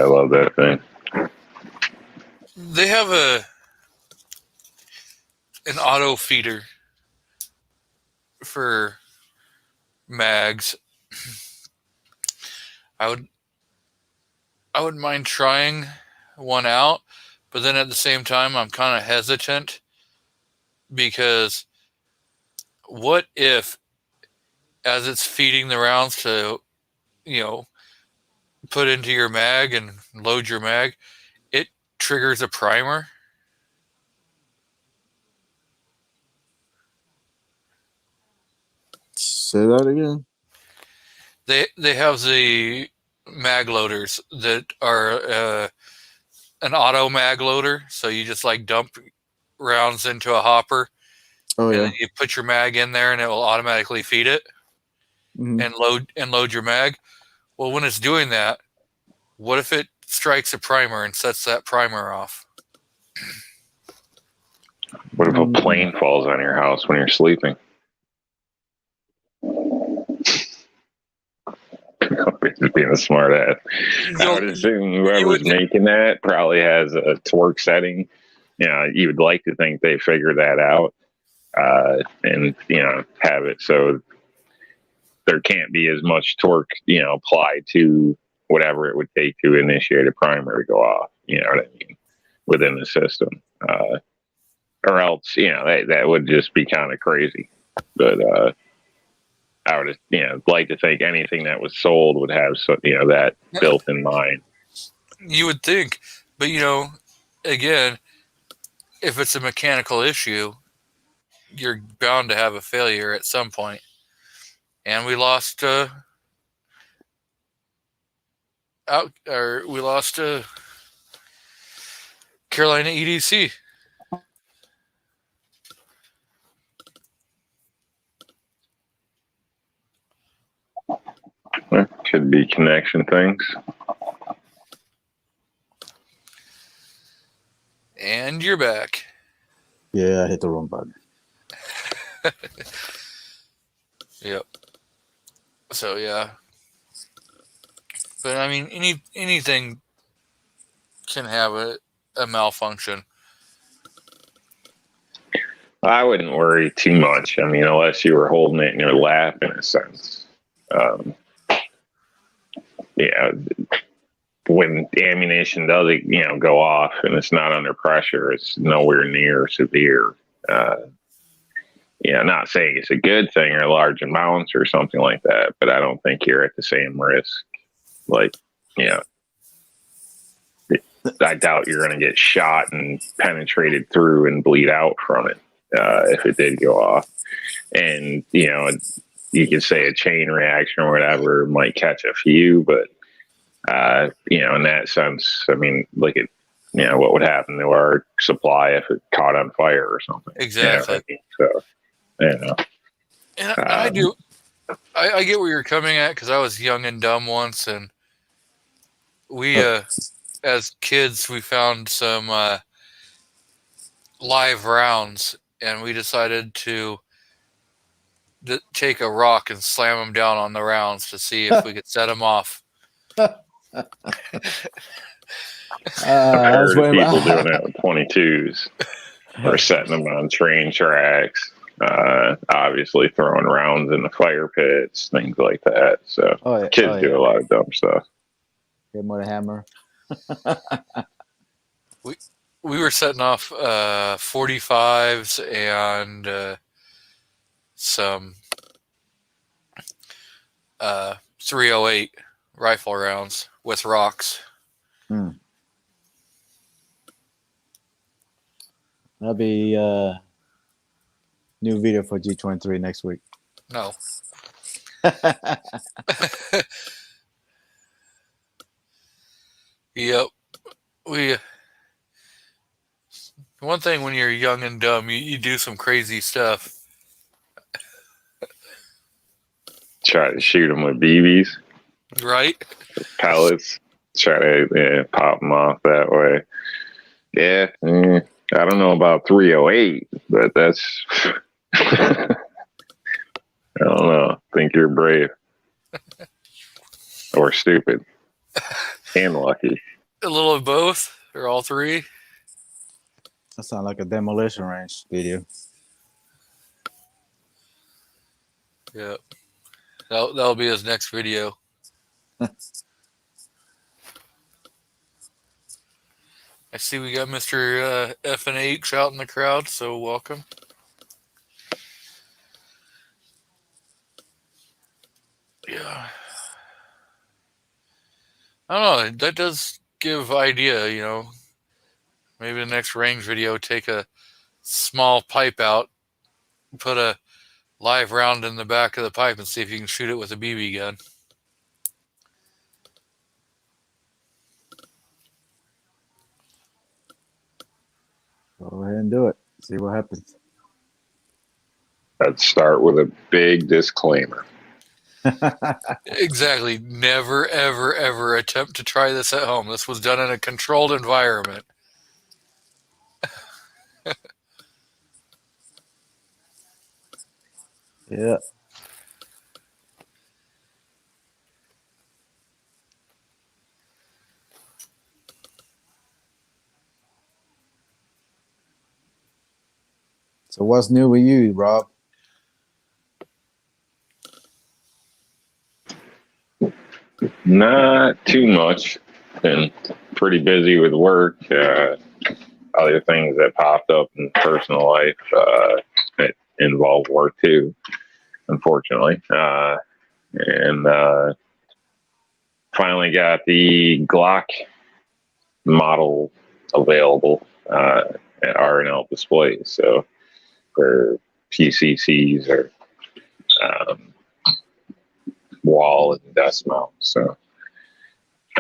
love that thing. They have an auto feeder for mags. I wouldn't mind trying one out, but then at the same time I'm kind of hesitant because what if as it's feeding the rounds to put into your mag and load your mag, it triggers a primer Say that again. They have the mag loaders that are an auto mag loader, so you just like dump rounds into a hopper, Oh and yeah. then you put your mag in there, and it will automatically feed it Mhm. and load your mag. Well, when it's doing that, what if it strikes a primer and sets that primer off? What if a plane falls on your house when you're sleeping? Just being a smart ass. I would assume whoever's making that probably has a torque setting. You know, you would like to think they figured that out, and have it so there can't be as much torque, applied to whatever it would take to initiate a primer to go off. You know what I mean? Within the system, or else, that would just be kind of crazy. But I would, like to think anything that was sold would have that built in mind. You would think, but again, if it's a mechanical issue, you're bound to have a failure at some point. And we lost Carolina EDC. Could be connection things. And you're back. Yeah, I hit the wrong button. Yep. So yeah. But I mean, anything can have a malfunction. I wouldn't worry too much. I mean, unless you were holding it in your lap, in a sense. When ammunition does, go off and it's not under pressure, it's nowhere near severe. Not saying it's a good thing or large amounts or something like that, but I don't think you're at the same risk. Like, I doubt you're going to get shot and penetrated through and bleed out from it if it did go off. And, you could say a chain reaction or whatever might catch a few, but, in that sense, I mean, look at, what would happen to our supply if it caught on fire or something. Exactly. So, And I do. I get where you're coming at, because I was young and dumb once, and we, as kids, we found some live rounds, and we decided to take a rock and slam them down on the rounds to see if we could set them off. I've heard of people doing that with 22s or setting them on train tracks. Obviously throwing rounds in the fire pits, things like that. So kids do a lot of dumb stuff. Hit him with a hammer. We were setting off 45s and some 308 rifle rounds with rocks. That'll be new video for G23 next week. No. Yep. One thing when you're young and dumb, you do some crazy stuff. Try to shoot them with BBs. Right? Pellets. Try to pop them off that way. Yeah. I don't know about 308, but that's... I don't know. I think you're brave. Or stupid. And lucky. A little of both, or all three. That sounds like a demolition range video. Yeah. That'll be his next video. I see we got Mr. F and H out in the crowd, so welcome. Yeah. I don't know. That does give idea, Maybe the next range video, take a small pipe out, put a live round in the back of the pipe and see if you can shoot it with a BB gun. Go ahead and do it. See what happens. I'd start with a big disclaimer. Exactly. Never, ever, ever attempt to try this at home. This was done in a controlled environment. Yeah. So what's new with you, Rob? Not too much. Been pretty busy with work. Other things that popped up in personal life that involve work too, unfortunately. And finally got the Glock model available at R&L displays. So for PCCs or wall and desk mount. So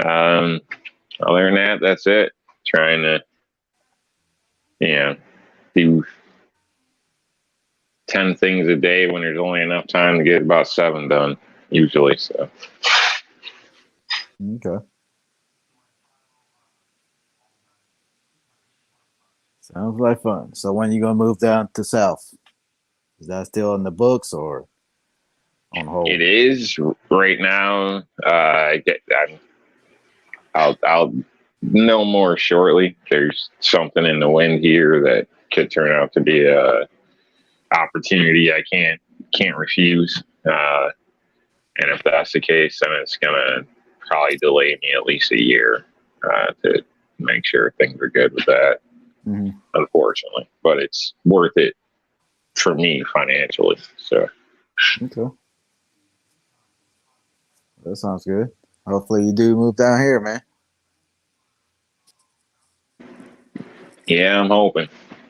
other than that, that's it. Trying to, do 10 things a day when there's only enough time to get about 7 done usually. So Okay. Sounds like fun. So when you gonna move down to South? Is that still in the books or on hold? it is right now. I'll know more shortly. There's something in the wind here that could turn out to be a opportunity I can't refuse. And if that's the case, then it's gonna probably delay me at least a year to make sure things are good with that. Mm-hmm. Unfortunately, but it's worth it for me financially. So Okay. That sounds good. Hopefully you do move down here, man. yeah, I'm hoping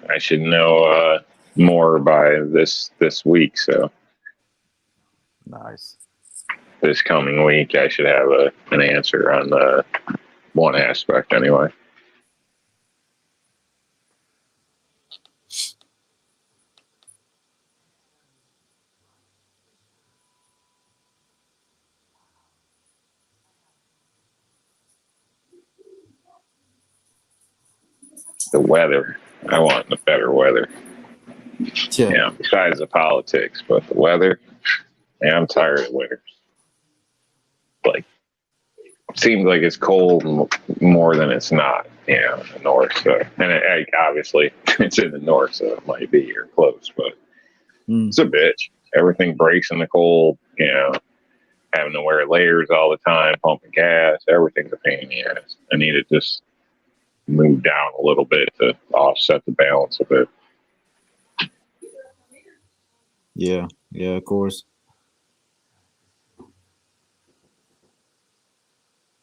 I should know more by this week. So Nice. this coming week, I should have an answer on one aspect anyway. The weather. I want the better weather. Yeah. Besides the politics, but the weather. Yeah, I'm tired of winter. Like, seems like it's cold more than it's not. In the north. So, and obviously it's in the north, so it might be here close, but it's a bitch. Everything breaks in the cold. Having to wear layers all the time, pumping gas, everything's a pain in the ass. I need to just move down a little bit to offset the balance of it. Yeah, of course.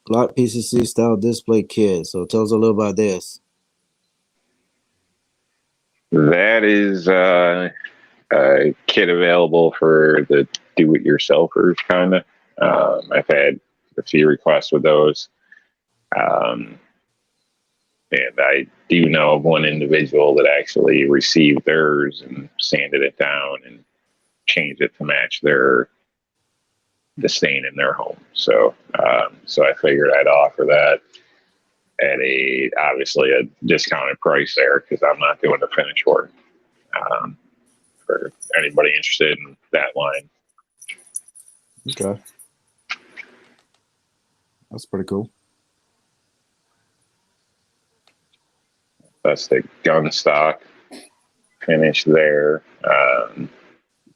Glock PCC style display kit. So tell us a little about this. That is a kit available for the do-it-yourselfers, kind of. I've had a few requests with those. And I do know of one individual that actually received theirs and sanded it down and changed it to match the stain in their home. So I figured I'd offer that at obviously a discounted price there, because I'm not doing the finish work. For anybody interested in that line. Okay. That's pretty cool. That's the gun stock finish there.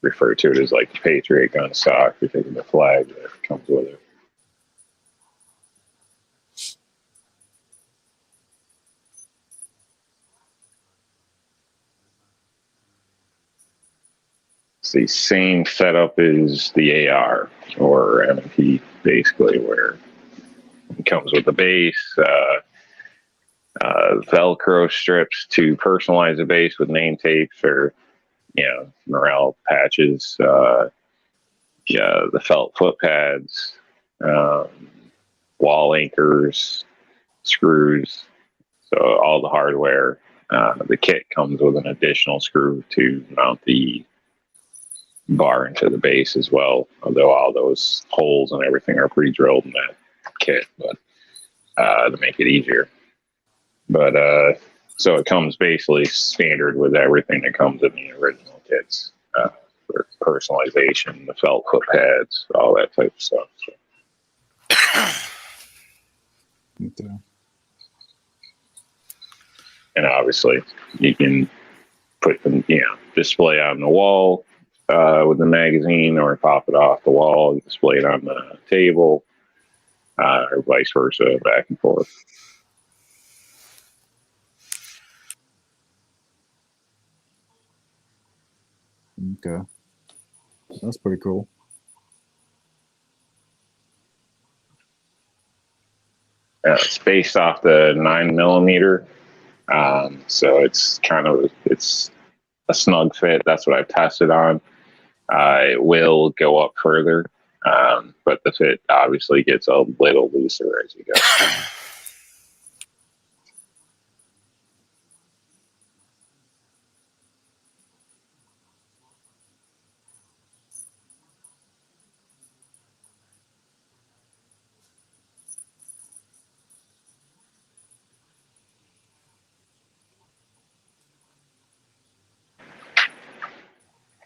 Refer to it as like the Patriot gun stock because of the flag that comes with it. It's the same setup as the AR or M&P, basically, where it comes with the base, Velcro strips to personalize the base with name tapes or, morale patches, the felt foot pads, wall anchors, screws. So all the hardware. The kit comes with an additional screw to mount the bar into the base as well, although all those holes and everything are pre-drilled in that kit, but to make it easier. But so it comes basically standard with everything that comes in the original kits, for personalization, the felt foot pads, all that type of stuff. So. Okay. And obviously you can put them, display on the wall with the magazine, or pop it off the wall and display it on the table, or vice versa, back and forth. Okay. That's pretty cool. It's based off the 9mm. So it's a snug fit. That's what I've tested on. It will go up further, but the fit obviously gets a little looser as you go.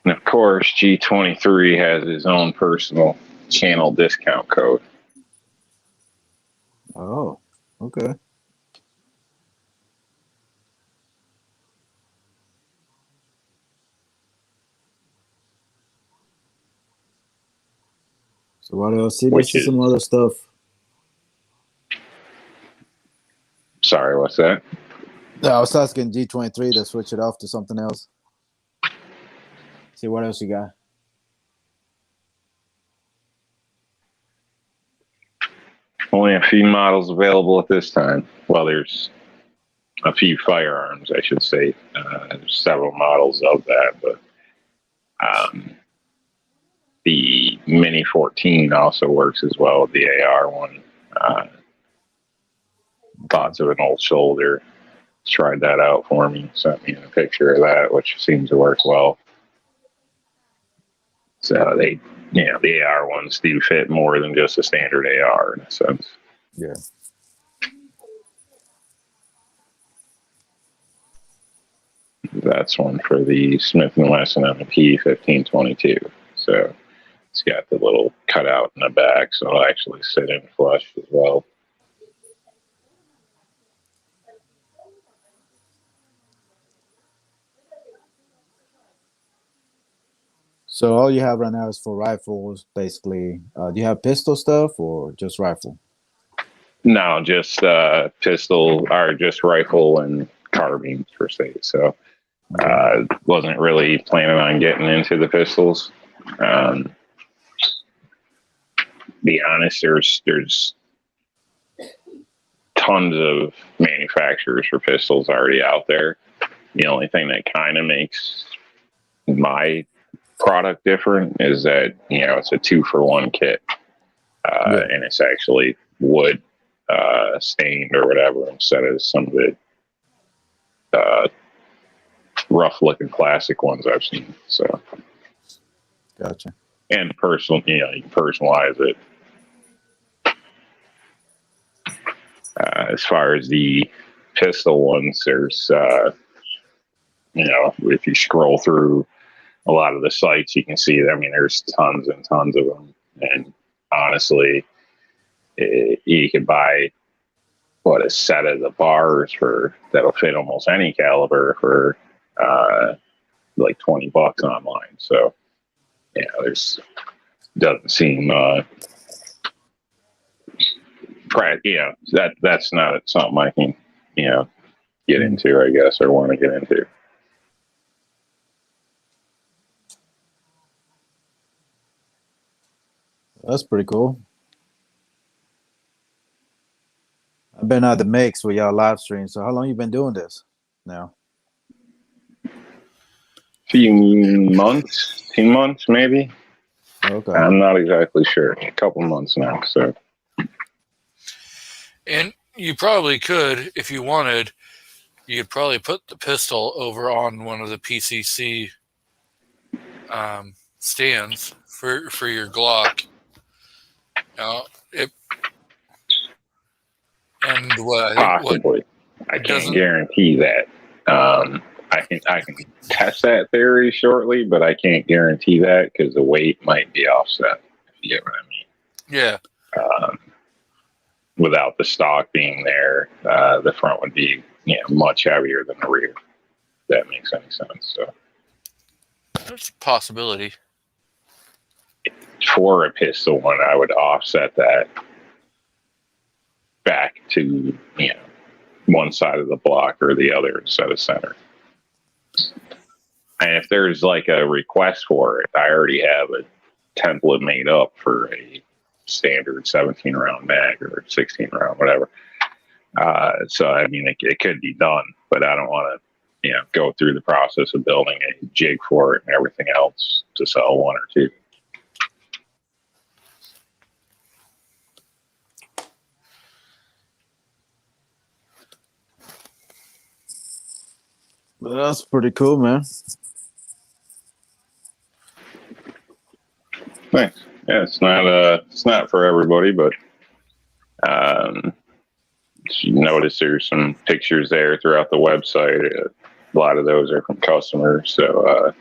And of course, G23 has his own personal channel discount code. Oh, okay. So what else? See, Which this is is- some other stuff. Sorry, what's that? Yeah, I was asking G23 to switch it off to something else. See what else you got. Only a few models available at this time. Well, there's a few firearms, I should say. There's several models of that, but the Mini 14 also works as well with the AR one. Thoughts of an old shoulder. Tried that out for me. Sent me a picture of that, which seems to work well. So they, the AR ones do fit more than just a standard AR in a sense. Yeah. That's one for the Smith & Wesson M&P 1522. So it's got the little cutout in the back, so it'll actually sit in flush as well. So all you have right now is for rifles, basically. Do you have pistol stuff or just rifle? No, just pistol, or just rifle and carbine per se. So wasn't really planning on getting into the pistols. Be honest, there's tons of manufacturers for pistols already out there. The only thing that kind of makes my product different is that it's a 2-for-1 kit, and it's actually wood stained or whatever instead of some of the rough looking plastic ones I've seen. So Gotcha. and personal, you can personalize it. As far as the pistol ones, there's if you scroll through a lot of the sites, you can see that. I mean, there's tons and tons of them, and honestly, you could buy a set of the bars that'll fit almost any caliber for like $20 online. So there's doesn't seem that's not something I can get into, I guess, or want to get into. That's pretty cool. I've been at the mix with y'all live stream. So how long you been doing this now? few months, 2 months maybe. Okay. I'm not exactly sure. A couple months now. So And you probably could, if you wanted, you could probably put the pistol over on one of the PCC stands for your Glock. It and what I think what possibly, I it can't doesn't. guarantee that. I can test that theory shortly, but I can't guarantee that because the weight might be offset. If you get what I mean. Yeah, Without the stock being there, the front would be much heavier than the rear. If that makes any sense. So there's a possibility. for a pistol one, I would offset that back to one side of the block or the other instead of center. And if there's like a request for it, I already have a template made up for a standard 17 round mag or 16 round, whatever. So I mean, it could be done, but I don't want to, go through the process of building a jig for it and everything else to sell one or two. Well, that's pretty cool, man. Thanks. Yeah, it's not for everybody, but you notice there's some pictures there throughout the website. A lot of those are from customers, so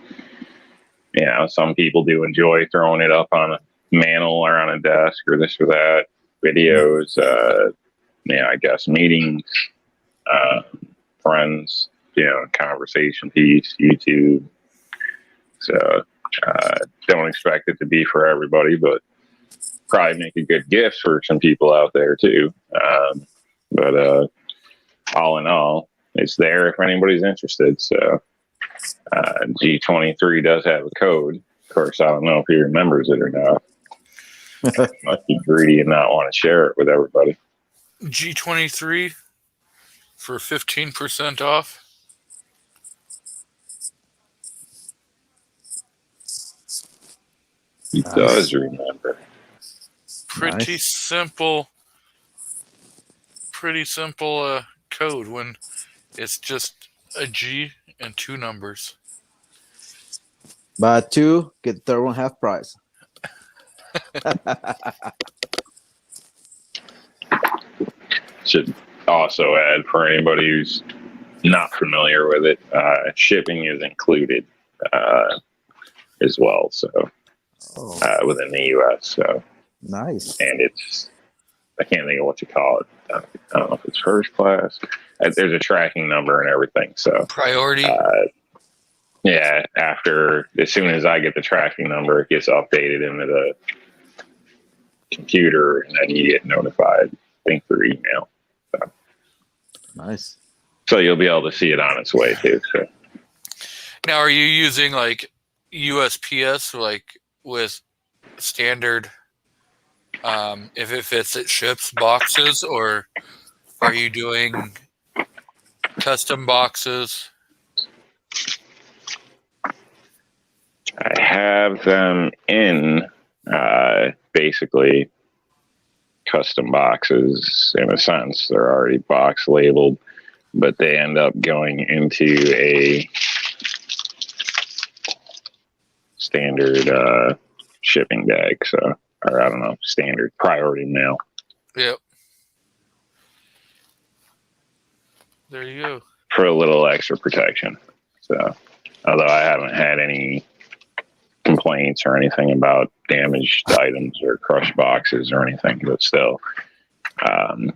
some people do enjoy throwing it up on a mantle or on a desk or this or that. Videos, I guess meetings, friends, conversation piece, YouTube. So don't expect it to be for everybody, but probably make a good gift for some people out there too. But all in all, it's there if anybody's interested. So G23 does have a code. Of course, I don't know if he remembers it or not. Must be greedy and not want to share it with everybody. G23 for 15% off. He does remember. Pretty Nice. simple. Pretty simple code when it's just a G and 2 numbers. Buy two, get the third one half price. Should also add for anybody who's not familiar with it, shipping is included as well. So within the U.S. So Nice. and I can't think of what you call it. I don't know if it's first class. There's a tracking number and everything. So Priority. yeah, as soon as I get the tracking number, it gets updated into the computer, and then you get notified, I think, through email. So. Nice. So you'll be able to see it on its way too. So. Now, are you using like USPS, like with standard? If it fits, it ships boxes, or are you doing custom boxes? I have them in basically custom boxes in a sense. They're already box labeled, but they end up going into a standard shipping bag. So, or I don't know, standard priority mail. Yep. There you go. For a little extra protection. So, although I haven't had any complaints or anything about damaged items or crushed boxes or anything, but still, I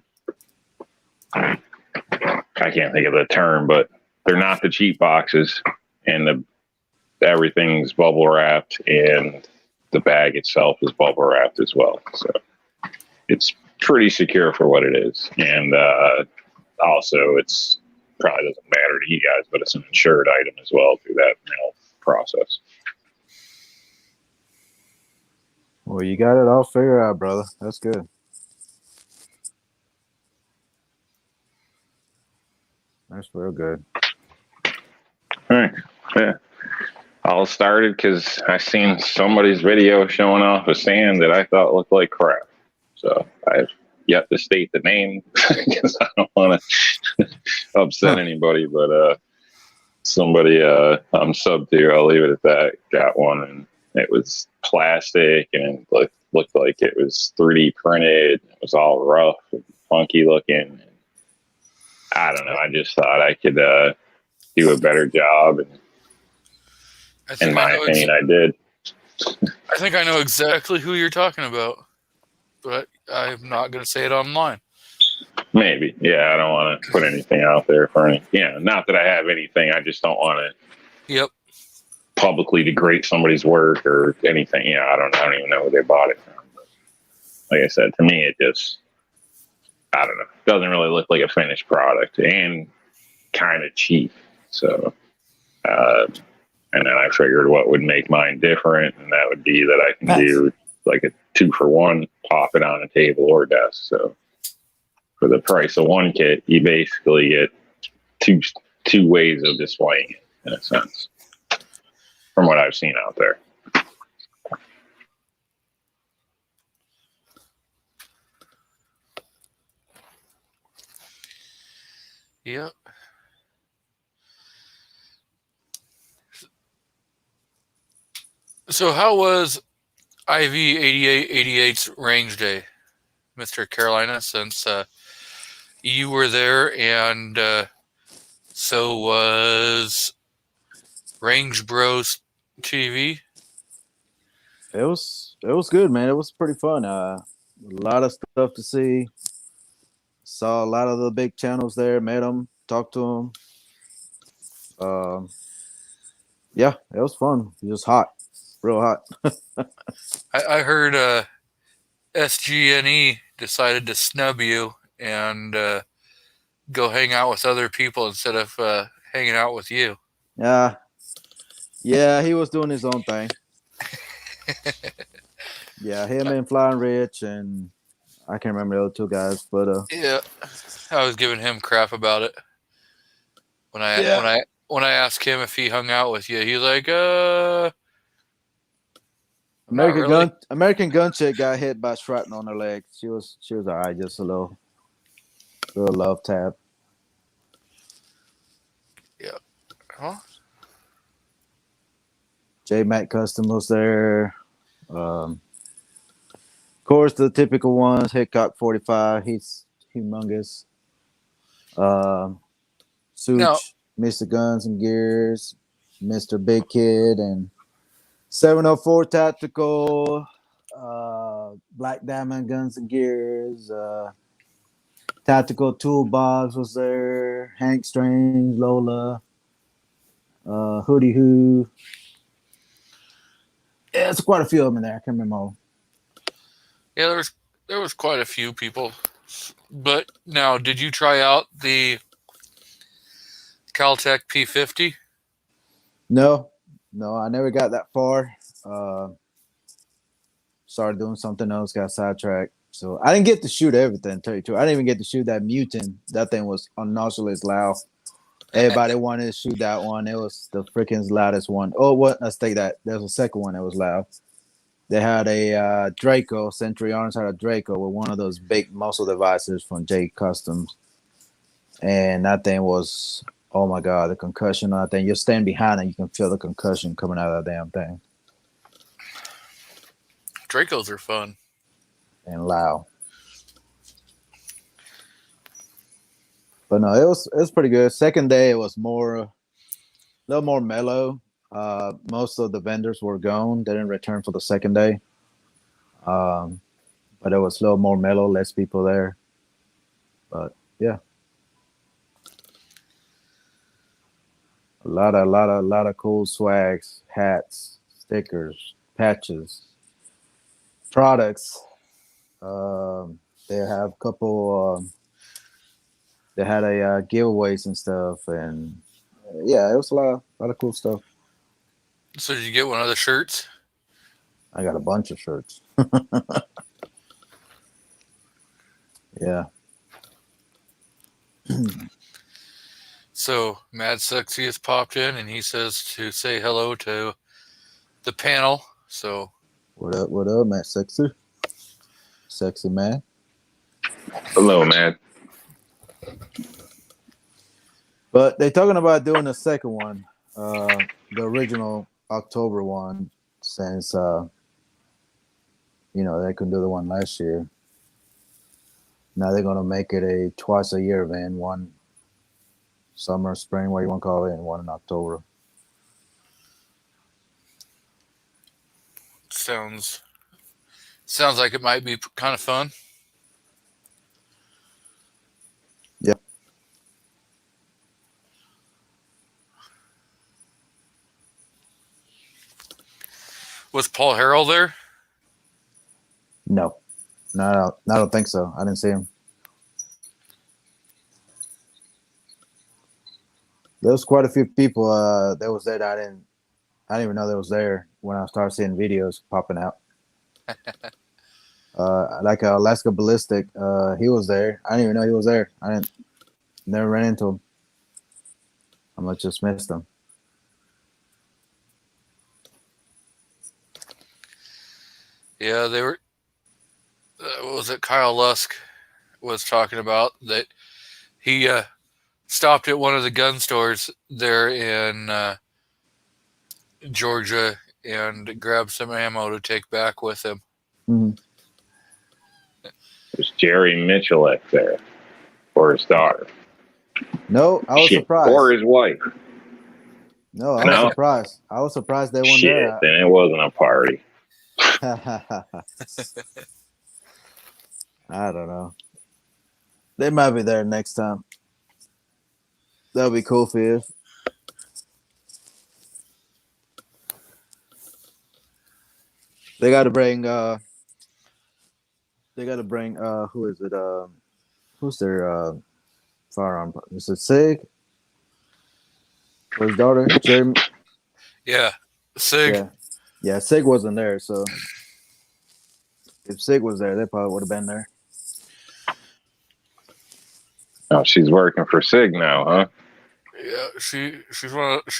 can't think of the term, but they're not the cheap boxes, and everything's bubble wrapped, and the bag itself is bubble wrapped as well. So it's pretty secure for what it is, and also it's probably doesn't matter to you guys, but it's an insured item as well through that mail process. Well, you got it all figured out, brother. That's good. That's real good. All right. Yeah. All started because I seen somebody's video showing off a stand that I thought looked like crap. So I've yet to state the name because I don't want to upset anybody. But somebody I'm sub to, I'll leave it at that, got one, and it was plastic and it looked like it was 3D printed. It was all rough and funky looking. I don't know. I just thought I could do a better job, and in my opinion, I did. I think I know exactly who you're talking about, but I'm not going to say it online. Maybe. Yeah, I don't want to put anything out there for any. Yeah, not that I have anything. I just don't want to. Yep. Publicly degrade somebody's work or anything. Yeah, I don't even know where they bought it from. But like I said, to me, it just, I don't know, doesn't really look like a finished product and kind of cheap. So, and then I figured what would make mine different, and that would be that I can do like a 2-for-1, pop it on a table or desk. So for the price of one kit, you basically get two ways of displaying it, in a sense, from what I've seen out there. Yep. So how was IV 8888's range day, Mr. Carolina, since you were there, and so was Range Bros TV? It was good, man. It was pretty fun. A lot of stuff to see. Saw a lot of the big channels there. Met them, talked to them. Yeah, it was fun. It was hot, real hot. I heard SGNE decided to snub you and go hang out with other people instead of hanging out with you. Yeah, he was doing his own thing. Yeah, him and Flying Rich, and I can't remember the other two guys, but yeah, I was giving him crap about it when I asked him if he hung out with you. He's like, American Gun Chick got hit by shrapnel on her leg. She was all right, just a little love tap. Yeah. Huh? J Mac Custom was there. Of course, the typical ones. Hickok 45. He's humongous. Such, No. Mr. Guns and Gears, Mr. Big Kid, and 704 Tactical, Black Diamond Guns and Gears, Tactical Toolbox was there, Hank Strange, Lola, Hoodie Who. Yeah, it's quite a few of them in there. I can't remember all. Yeah, there was quite a few people. But now, did you try out the Caltech P50? No, I never got that far. Started doing something else, got sidetracked. So I didn't get to shoot everything, tell you the truth. I didn't even get to shoot that Mutant. That thing was obnoxiously loud. Everybody wanted to shoot that one. It was the freaking loudest one. Oh, what? Let's take that. There's a second one that was loud. They had a Draco. Century Arms had a Draco with one of those big muscle devices from J Customs. And that thing was, oh my God, the concussion on that thing. You stand behind it, you can feel the concussion coming out of that damn thing. Dracos are fun. And loud. But no, it was pretty good. Second day, it was a little more mellow. Most of the vendors were gone. They didn't return for the second day. But it was a little more mellow, less people there. But yeah. A lot of cool swags, hats, stickers, patches, products. They have a couple. They had a giveaways and stuff, and yeah, it was a lot of cool stuff. So did you get one of the shirts? I got a bunch of shirts. Yeah. So Mad Sexy has popped in, and he says to say hello to the panel. So, What up, man? Sexy man. Hello, man. But they're talking about doing a second one, the original October one, since they couldn't do the one last year. Now they're gonna make it a twice a year event, one summer, spring, what you want to call it, and one in October. sounds like it might be kind of fun. Yep. Was Paul Harrell there? No, I don't think so. I didn't see him. There was quite a few people that was there that I didn't even know they was there when I started seeing videos popping out. Like Alaska Ballistic, he was there. I didn't even know he was there. I never ran into him. I must just missed him. Yeah, they were. What was it? Kyle Lusk was talking about that he stopped at one of the gun stores there in Georgia and grabbed some ammo to take back with him. Mm-hmm. Was Jerry Miculek there, or his daughter? No, I was surprised. Or his wife? No, I was surprised. I was surprised they weren't there. Then it wasn't a party. I don't know. They might be there next time. That'll be cool for you. They got to bring. Who is it? Who's their firearm? Is it Sig? Or his daughter, Jeremy? Yeah, Sig. Yeah, Sig wasn't there, so if Sig was there, they probably would have been there. Oh, she's working for Sig now, huh? Yeah, she's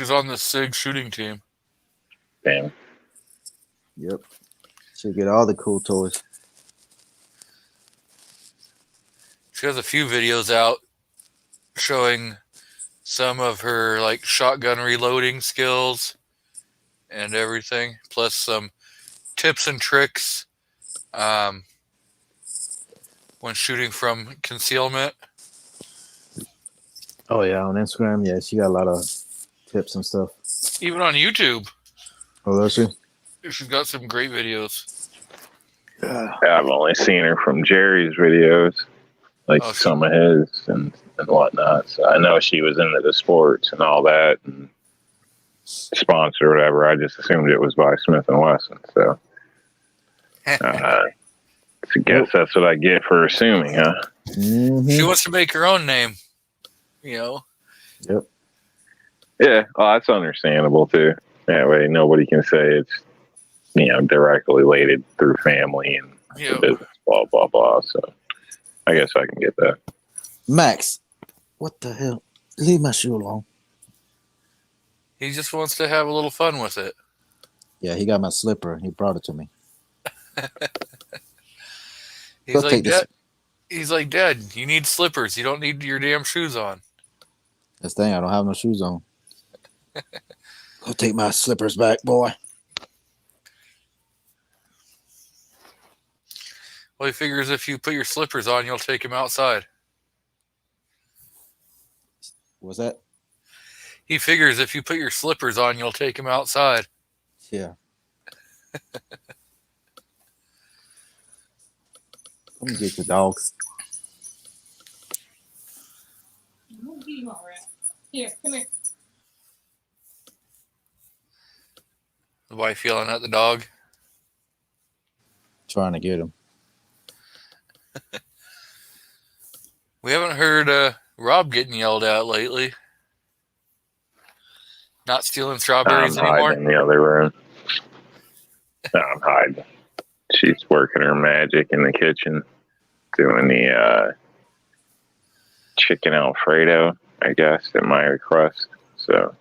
on the Sig shooting team. Damn. Yep. She get all the cool toys. She has a few videos out showing some of her like shotgun reloading skills and everything, plus some tips and tricks when shooting from concealment. Oh yeah, on Instagram, yeah, she got a lot of tips and stuff. Even on YouTube. Oh, does she? She's got some great videos. I've only seen her from Jerry's videos, like some of his and whatnot. So I know she was into the sports and all that, and sponsor or whatever. I just assumed it was by Smith and Wesson. So I guess that's what I get for assuming, huh? Mm-hmm. She wants to make her own name. Yep. Yeah, well, that's understandable too. That way, nobody can say it's directly related through family and the business, blah blah blah. So, I guess I can get that. Max, what the hell? Leave my shoe alone. He just wants to have a little fun with it. Yeah, he got my slipper. He brought it to me. He's like, Dad, you need slippers. You don't need your damn shoes on. This thing, I don't have no shoes on. Go take my slippers back, boy. Well, he figures if you put your slippers on, you'll take him outside. What's that? He figures if you put your slippers on, you'll take him outside. Yeah. Let me get the dog. Here, come here. The wife yelling at the dog. Trying to get him. We haven't heard Rob getting yelled at lately. Not stealing strawberries I'm anymore. hiding in the other room. No, I'm hiding. She's working her magic in the kitchen, doing the chicken Alfredo, I guess, at my request. so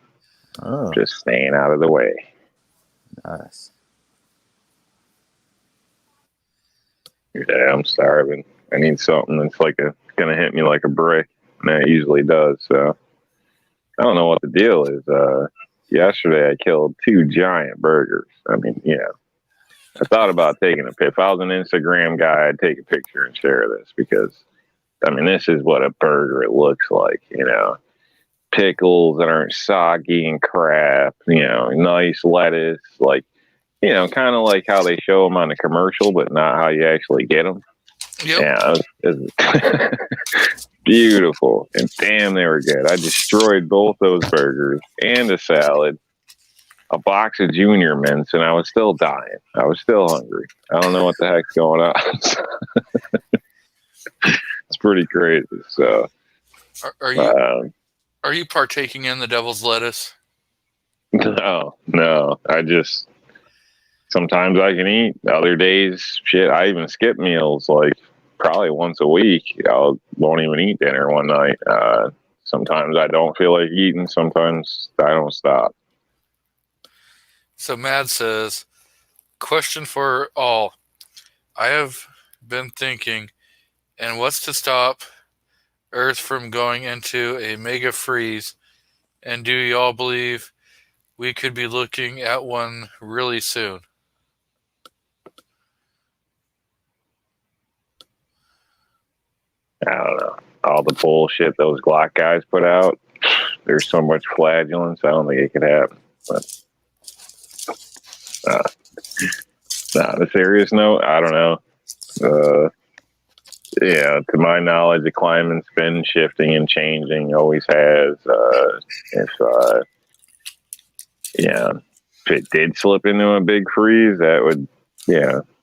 Oh, just staying out of the way. nice. Yeah, I'm starving. I need something that's gonna hit me like a brick, and that usually does. So I don't know what the deal is. Yesterday I killed 2 giant burgers. I mean, I thought about taking a pic. If I was an Instagram guy, I'd take a picture and share this because, I mean, this is what a burger it looks like. Pickles that aren't soggy and crap. Nice lettuce, kind of like how they show them on the commercial, but not how you actually get them. Yep. Yeah, it's beautiful, and damn, they were good. I destroyed both those burgers and a salad, a box of Junior Mints, and I was still dying. I was still hungry. I don't know what the heck's going on. It's pretty crazy. So, Are you partaking in the devil's lettuce? no. Sometimes I can eat. Other days, shit, I even skip meals probably once a week. I won't even eat dinner one night. Sometimes I don't feel like eating. Sometimes I don't stop. So Mad says, question for all. I have been thinking, and what's to stop Earth from going into a mega freeze? And do y'all believe we could be looking at one really soon? I don't know. All the bullshit those Glock guys put out. There's so much flagellance. I don't think it could happen. But on a serious note, I don't know. To my knowledge, the climate's been shifting and changing. Always has. If it did slip into a big freeze, that would,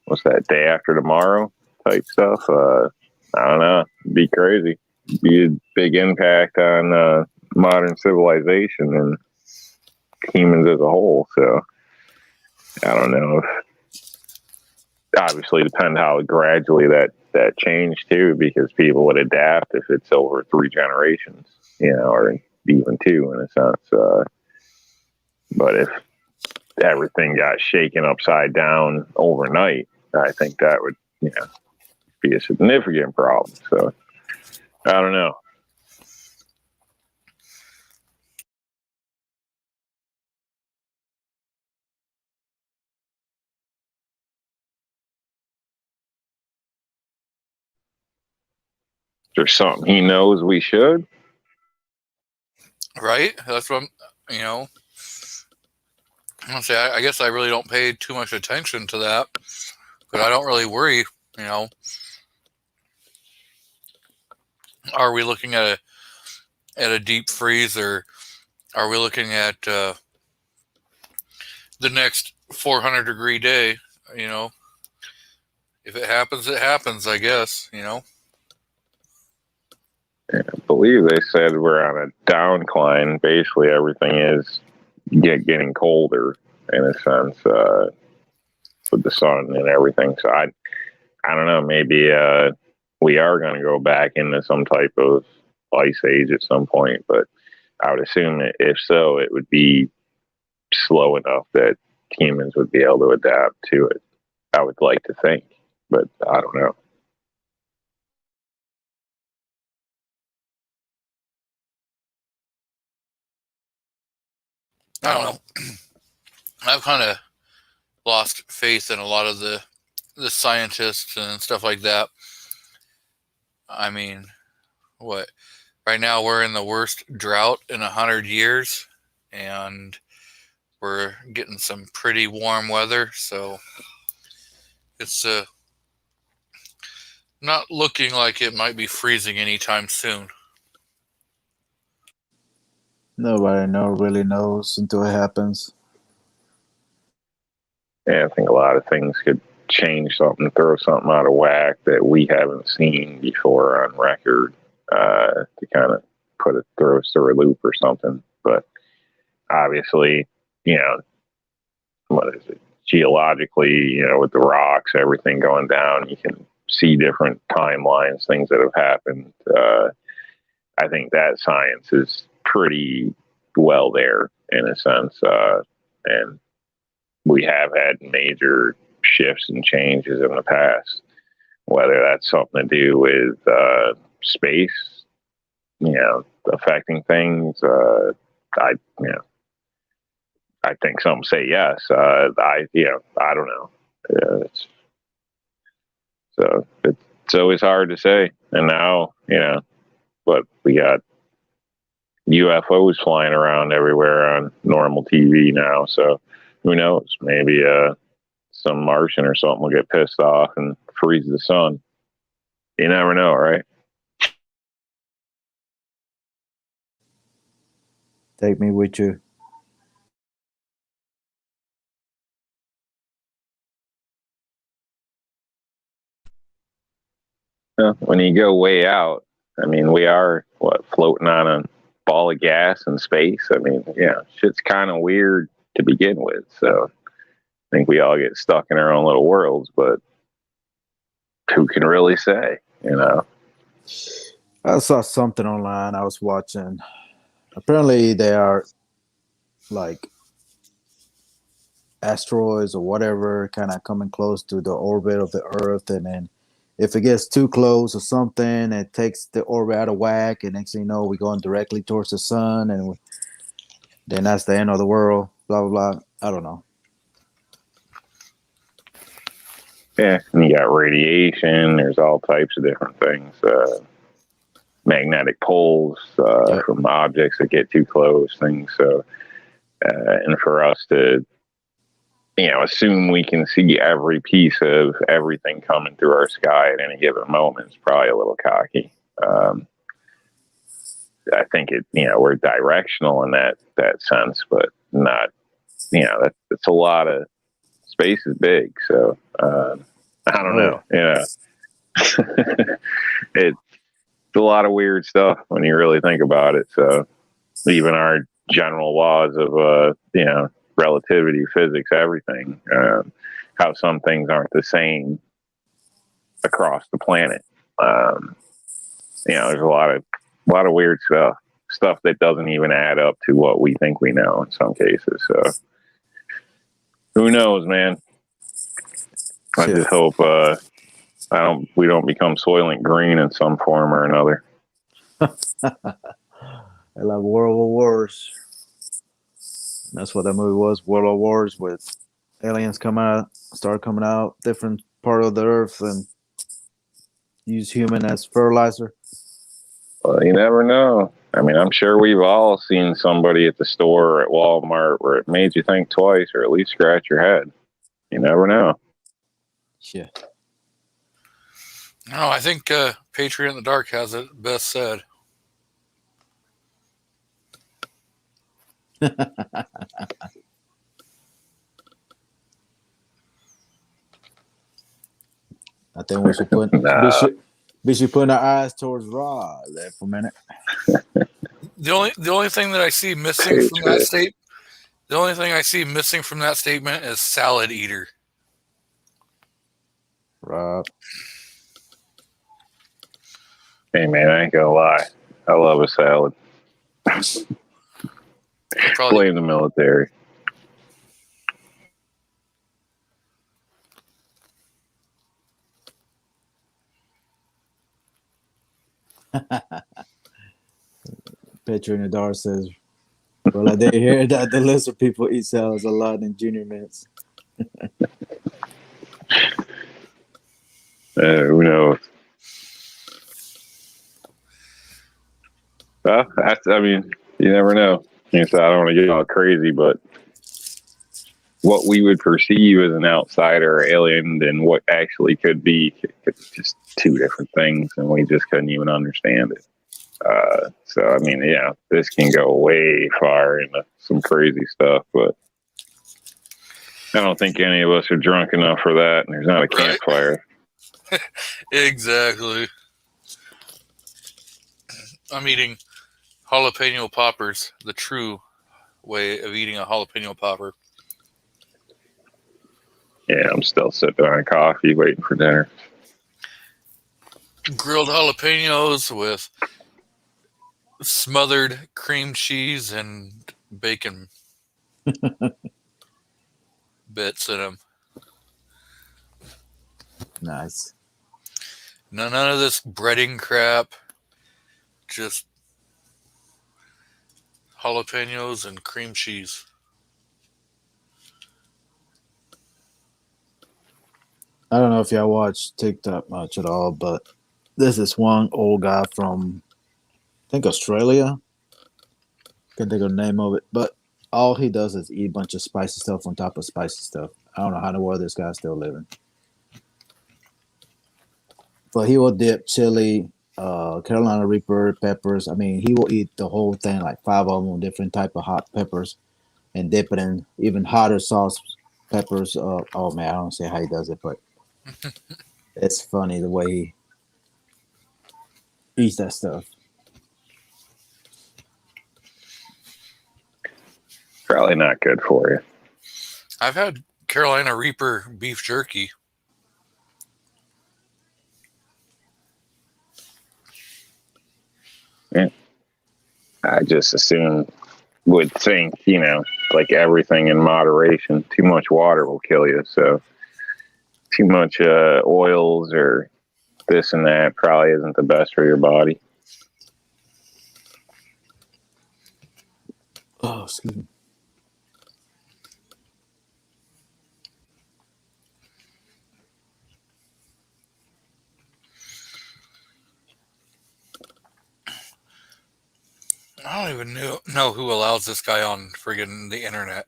what's that, day after tomorrow type stuff? I don't know. It'd be crazy. It'd be a big impact on modern civilization and humans as a whole. So I don't know. Obviously, depend how gradually that changed too, because people would adapt if it's over 3 generations, or even 2 in a sense. But if everything got shaken upside down overnight, I think that would, be a significant problem. So I don't know. There's something he knows we should. Right? That's what I'm say. I guess I really don't pay too much attention to that, but I don't really worry. Are we looking at a deep freeze, or are we looking at the next 400-degree day? If it happens, it happens. I guess. I believe they said we're on a downcline. Basically, everything is getting colder in a sense with the sun and everything. So I don't know. Maybe we are going to go back into some type of ice age at some point. But I would assume that if so, it would be slow enough that humans would be able to adapt to it. I would like to think, but I don't know. I don't know. I've kind of lost faith in a lot of the scientists and stuff like that. I mean, what? Right now we're in the worst drought in 100 years, and we're getting some pretty warm weather, so it's not looking like it might be freezing anytime soon. Nobody really knows until it happens. Yeah, I think a lot of things could change something, throw something out of whack that we haven't seen before on record to kind of throw us through a loop or something. But obviously, what is it? Geologically, with the rocks, everything going down, you can see different timelines, things that have happened. I think that science is pretty well there in a sense, and we have had major shifts and changes in the past. Whether that's something to do with space, affecting things, I think some say yes. I don't know. So it's always hard to say. And now, but we got UFOs flying around everywhere on normal TV now. So who knows? Maybe some Martian or something will get pissed off and freeze the sun. You never know, right? Take me with you. When you go way out, I mean, we are floating on a ball of gas in space. I mean, shit's kind of weird to begin with. So I think we all get stuck in our own little worlds, but who can really say, I saw something online I was watching. Apparently they are like asteroids or whatever kind of coming close to the orbit of the Earth, and then if it gets too close or something, it takes the orbit out of whack, and next thing you know, we're going directly towards the sun, and then that's the end of the world. Blah blah blah. I don't know. Yeah, and you got radiation. There's all types of different things. Magnetic poles from objects that get too close. Things. So, and for us to assume we can see every piece of everything coming through our sky at any given moment is probably a little cocky. I think we're directional in that sense, but not, that's a lot of space is big. So, I don't know. It's a lot of weird stuff when you really think about it. So even our general laws of, relativity, physics, everything, how some things aren't the same across the planet. There's a lot of weird stuff that doesn't even add up to what we think we know in some cases. So who knows, man? I just hope we don't become Soylent Green in some form or another. I love World of Wars. That's what that movie was, World of Wars, with aliens start coming out, different part of the earth, and use human as fertilizer. Well, you never know. I mean, I'm sure we've all seen somebody at the store or at Walmart where it made you think twice or at least scratch your head. You never know. Yeah. No, I think Patriot in the Dark has it best said. I think we should we should put our eyes towards Raw there for a minute. The only thing that I see missing from that statement, the only thing I see missing from that statement is salad eater. Rob. Hey man, I ain't gonna lie. I love a salad. Blame the military. Patriot in the Dark says, well, I did hear that the lizard people eat salads a lot in junior mints. Who knows? Well, you never know. I don't want to get all crazy, but what we would perceive as an outsider or alien and what actually could be just two different things, and we just couldn't even understand it. So, this can go way far into some crazy stuff, but I don't think any of us are drunk enough for that, and there's not a campfire. Exactly. I'm eating jalapeno poppers, the true way of eating a jalapeno popper. Yeah, I'm still sipping on coffee, waiting for dinner. Grilled jalapenos with smothered cream cheese and bacon bits in them. Nice. None of this breading crap. Just jalapenos and cream cheese. I don't know if y'all watch TikTok much at all, but there's this one old guy from, I think, Australia. Can't think of the name of it, but all he does is eat a bunch of spicy stuff on top of spicy stuff. I don't know how in the world this guy's still living. But he will dip chili, Carolina Reaper peppers. I mean, he will eat the whole thing, like 5 of them, different type of hot peppers, and dip it in even hotter sauce peppers. Oh man, I don't see how he does it, but it's funny the way he eats that stuff. Probably not good for you. I've had Carolina Reaper beef jerky. I just would think, like everything in moderation. Too much water will kill you. So too much oils or this and that probably isn't the best for your body. Oh, excuse me. I don't even know who allows this guy on friggin' the internet.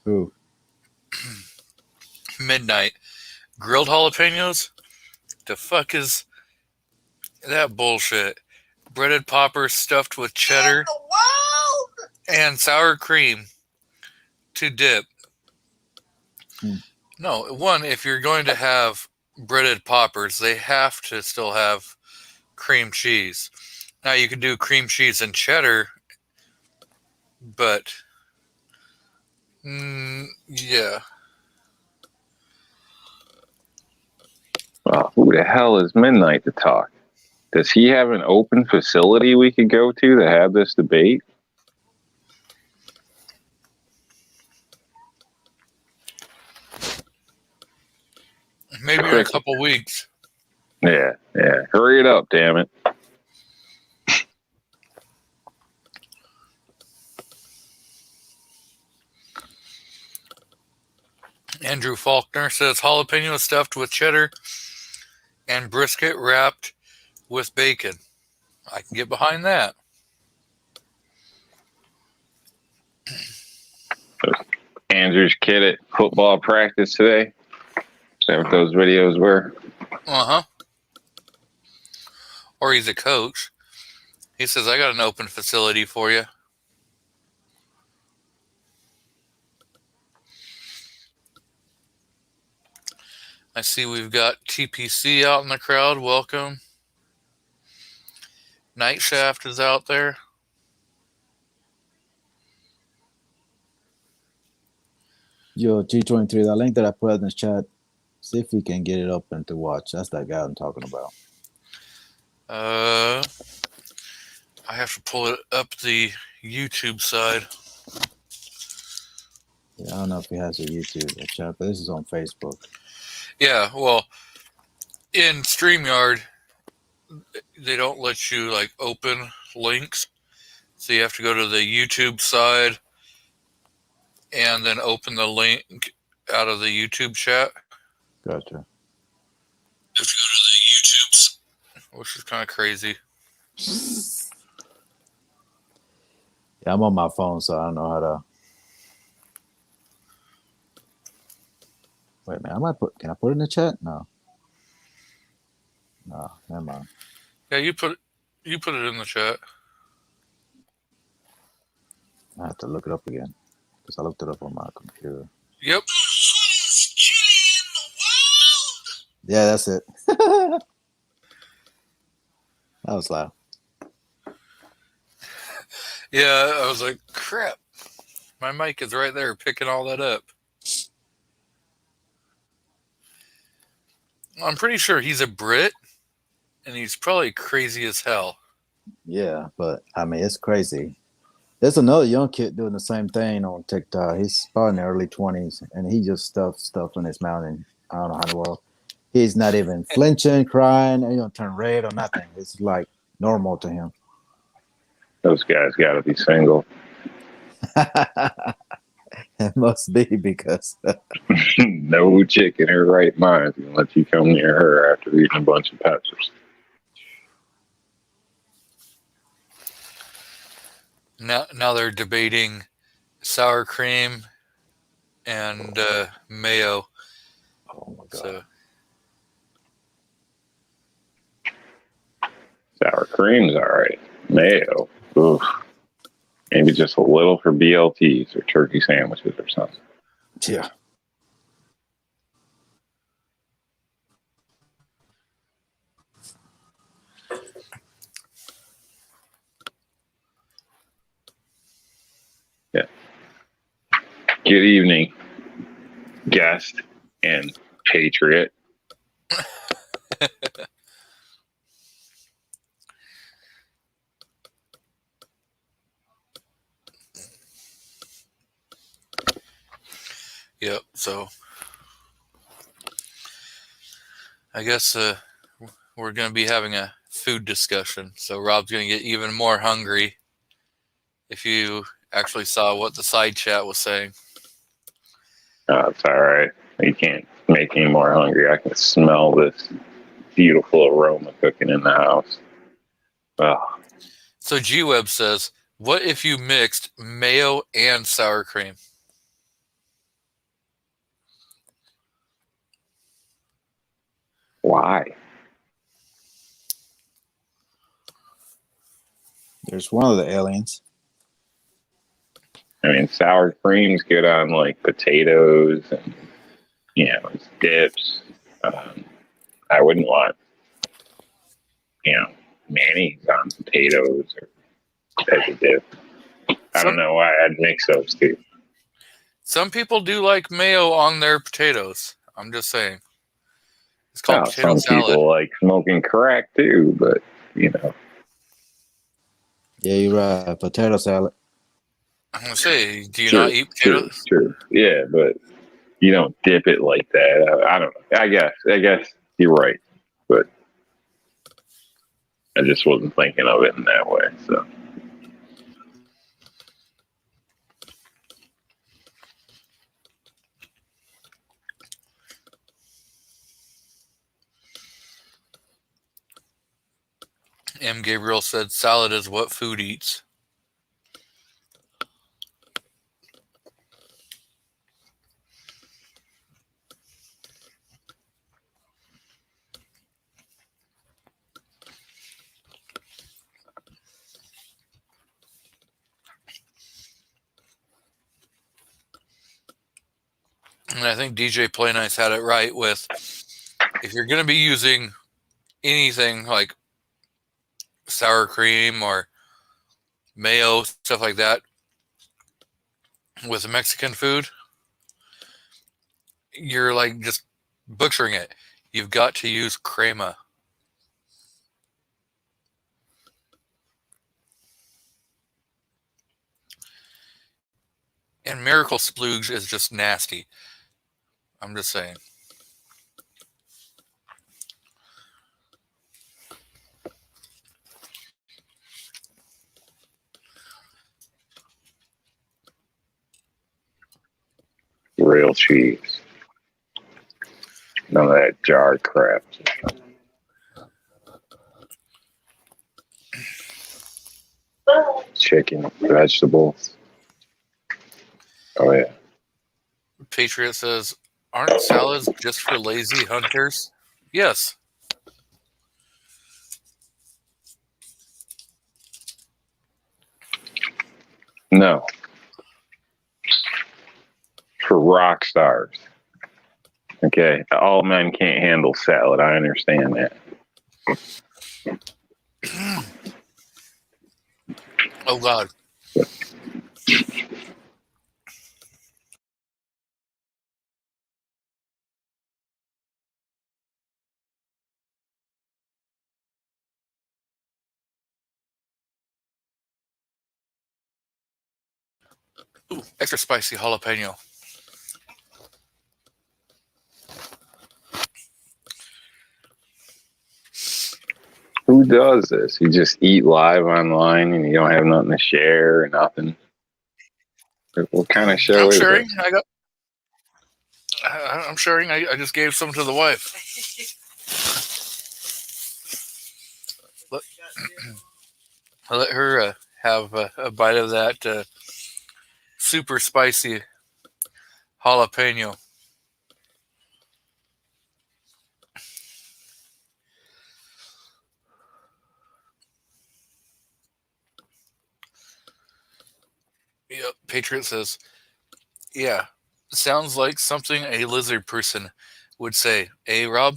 Ooh. Midnight. Grilled jalapenos? The fuck is that bullshit? Breaded poppers stuffed with cheddar and sour cream to dip. No, one, if you're going to have breaded poppers, they have to still have cream cheese. Now you can do cream cheese and cheddar, but yeah. Well, who the hell is Midnight to talk? Does he have an open facility we could go to have this debate? Maybe in a couple weeks. Yeah. Hurry it up, damn it. Andrew Faulkner says jalapeno stuffed with cheddar and brisket wrapped with bacon. I can get behind that. Andrew's kid at football practice today. Is that what those videos were? Uh-huh. Or he's a coach. He says, I got an open facility for you. I see we've got TPC out in the crowd. Welcome. Night Shaft is out there. Yo, G23, that link that I put in the chat, see if we can get it open to watch. That's that guy I'm talking about. I have to pull it up the YouTube side. Yeah, I don't know if he has a YouTube chat, but this is on Facebook. Yeah, well, in StreamYard, they don't let you like open links. So you have to go to the YouTube side and then open the link out of the YouTube chat. Gotcha. You have to go to the YouTubes, which is kind of crazy. Yeah, I'm on my phone, so I don't know how to. Wait, man, can I put it in the chat? No, never mind. Yeah, you put it in the chat. I have to look it up again because I looked it up on my computer. Yep. Yeah, that's it. That was loud. Yeah, I was like, crap. My mic is right there picking all that up. I'm pretty sure he's a Brit, and he's probably crazy as hell. Yeah, but I mean, it's crazy. There's another young kid doing the same thing on TikTok. He's probably in the early 20s, and he just stuffs stuff in his mouth. And I don't know how in the world. He's not even flinching, crying, and he don't turn red or nothing. It's like normal to him. Those guys got to be single. It must be because No chick in her right mind is gonna let you come near her after eating a bunch of peppers. Now they're debating sour cream and mayo. oh my god. So Sour cream's all right. Mayo, oof. Maybe just a little for BLTs or turkey sandwiches or something. Yeah. Good evening, guest and patriot. yep. So I guess we're going to be having a food discussion. So Rob's going to get even more hungry if you actually saw what the side chat was saying. It's all right. You can't make me more hungry. I can smell this beautiful aroma cooking in the house. Oh, So G-Web says, what if you mixed mayo and sour cream? why? There's one of the aliens. I mean, sour cream's good on like potatoes and it's dips. I wouldn't want mayonnaise on potatoes or as a dip. I don't know why I'd mix those two. Some people do like mayo on their potatoes. I'm just saying. It's called potato Some salad. people like smoking crack too, but Yeah, you're right. Potato salad. I'm gonna say, do you True, not eat potatoes? True. Yeah, but you don't dip it like that. I don't know. I guess you're right, but I just wasn't thinking of it in that way. So M. Gabriel said salad is what food eats. And I think DJ Play Nice had it right with, if you're going to be using anything like sour cream or mayo, stuff like that, with Mexican food, you're like just butchering it. You've got to use crema. And Miracle Splooge is just nasty. I'm just saying. real cheese, none of that jarred crap. Chicken, vegetables. Oh yeah. Patriot says, aren't salads just for lazy hunters? Yes. No. For rock stars. Okay. All men can't handle salad. I understand that. Oh, God. Ooh, extra spicy jalapeno. Who does this? You just eat live online and you don't have nothing to share or nothing. What kind of show I'm is sharing. this? I'm sharing. I just gave some to the wife. I let her have a bite of that super spicy jalapeno. Yep. Patriot says, yeah, sounds like something a lizard person would say. Eh, Rob?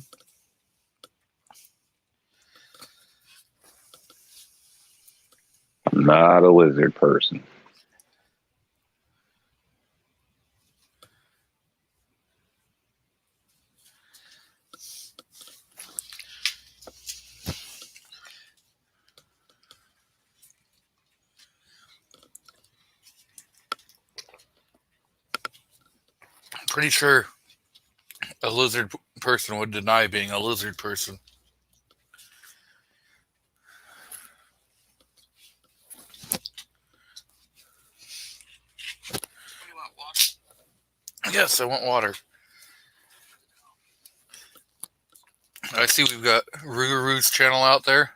Not a lizard person. I'm pretty sure a lizard person would deny being a lizard person. Yes, I want water. I see we've got Rougaroo's channel out there.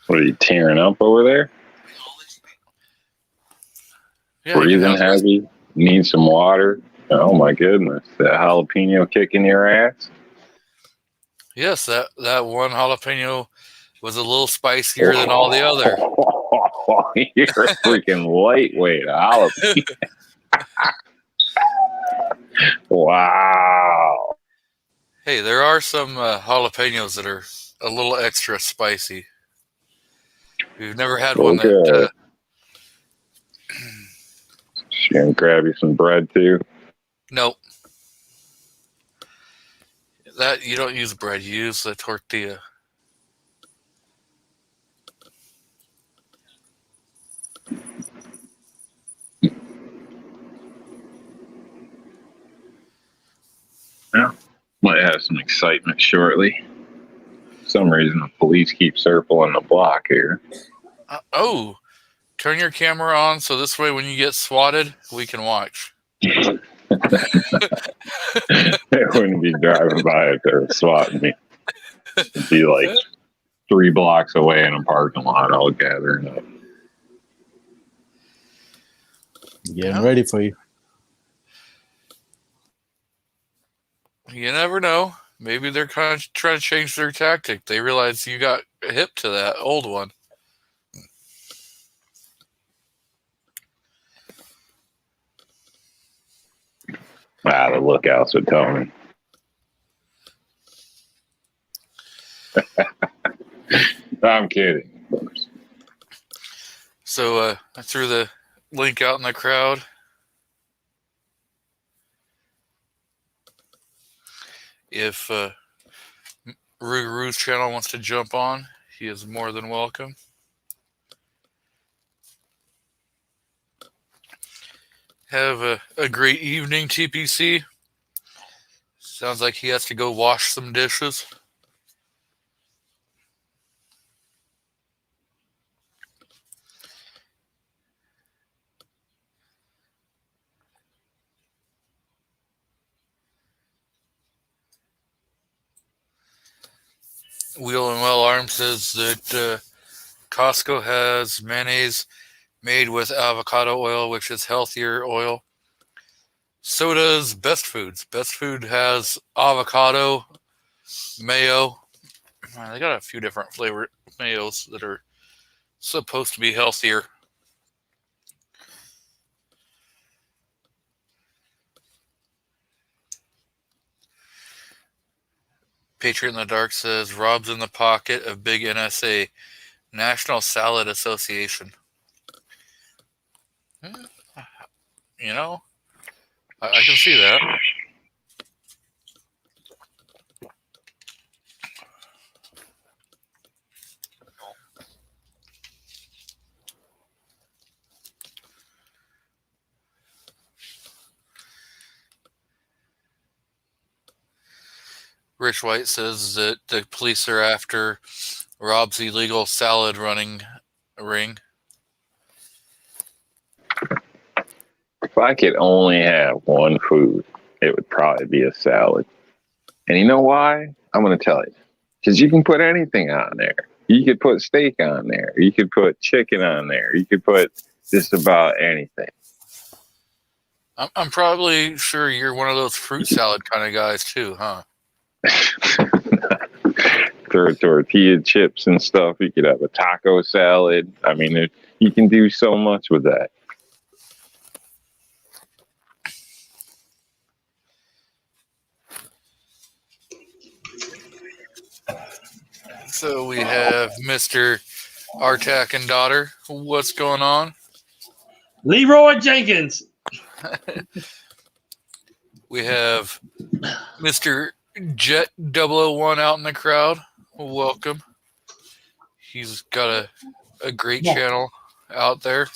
What are you tearing up over there? Yeah, you can Breathing have heavy? Need some water? Oh my goodness. That jalapeno kicking your ass? Yes, that one jalapeno was a little spicier than all the other. You're a freaking lightweight jalapeno. Wow. Hey, there are some jalapenos that are a little extra spicy. We've never had one that. Okay. She gonna grab you some bread too? Nope. That you don't use bread. You use the tortilla. Yeah. Might have some excitement shortly. For some reason the police keep circling the block here. Oh, turn your camera on so this way when you get swatted, we can watch. They wouldn't be driving by if they were swatting me. It'd be like 3 blocks away in a parking lot all gathering up. Getting ready for you. You never know. Maybe they're kind of trying to change their tactic. They realize you got hip to that old one. The lookouts would tell me. I'm kidding, of course. So I threw the link out in the crowd. If Rougaroo's channel wants to jump on, he is more than welcome. Have a great evening, TPC. Sounds like he has to go wash some dishes. Wheel and Well Arms says that Costco has mayonnaise made with avocado oil, which is healthier oil. So does Best Foods. Best Food has avocado, mayo. They got a few different flavored mayos that are supposed to be healthier. Patriot in the Dark says Rob's in the pocket of big NSA, National Salad Association. You know, I can see that. Rich White says that the police are after Rob's illegal salad running ring. If I could only have one food, it would probably be a salad. And you know why? I'm going to tell you. Because you can put anything on there. You could put steak on there. You could put chicken on there. You could put just about anything. I'm probably sure you're one of those fruit salad kind of guys too, huh? Tortilla chips and stuff. You could have a taco salad. I mean, you can do so much with that. So we have Mr. Artak and daughter. What's going on? Leroy Jenkins. We have Mr. Jet 001 out in the crowd. Welcome. He's got a great channel out there.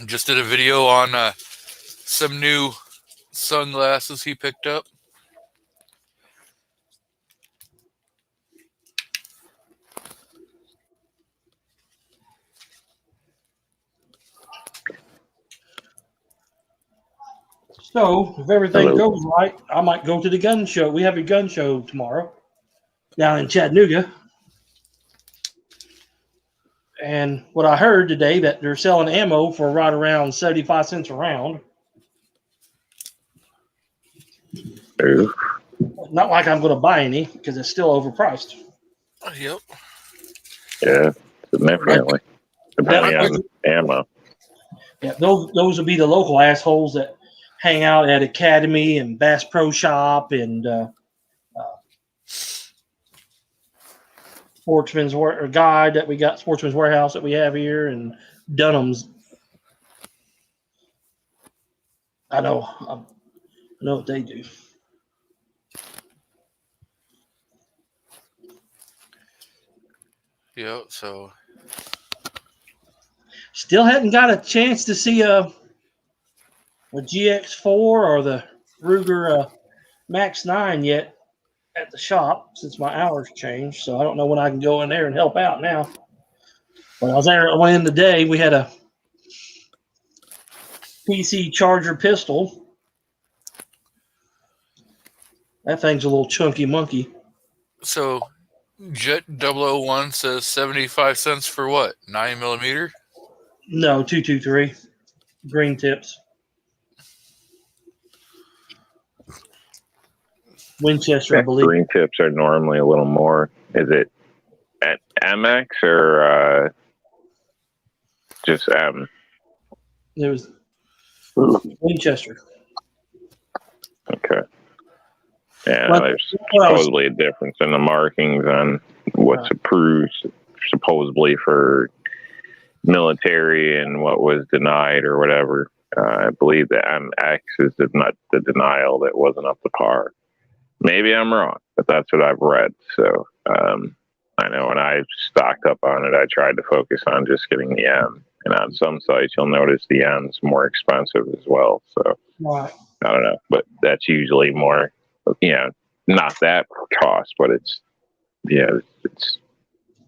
Just did a video on some new sunglasses he picked up. So, if everything goes right, I might go to the gun show. We have a gun show tomorrow down in Chattanooga. And what I heard today, that they're selling ammo for right around 75 cents a round. Ooh. Not like I'm going to buy any because it's still overpriced. Yep. Yeah, definitely. Depending on ammo. Yeah, those would be the local assholes that hang out at Academy and Bass Pro Shop and Sportsman's Guide that we got, Sportsman's Warehouse that we have here, and Dunham's. I know what they do. Yep. So still hadn't got a chance to see a GX4 or the Ruger Max 9 yet at the shop since my hours changed. So I don't know when I can go in there and help out now. When I was there, I went in today. We had a PC Charger pistol. That thing's a little chunky monkey. So Jet 001 says 75 cents for what? 9mm? No, 223 green tips. Winchester, I believe. Green tips are normally a little more. Is it at MX or just M? It was Winchester. Okay. Yeah, Well, there's supposedly a difference in the markings on what's approved supposedly for military and what was denied or whatever. I believe the MX is not the denial that wasn't up to par. Maybe I'm wrong, but that's what I've read. So I know when I stocked up on it, I tried to focus on just getting the M. And on some sites, you'll notice the M's more expensive as well. So Right. I don't know, but that's usually more, not that cost, but it's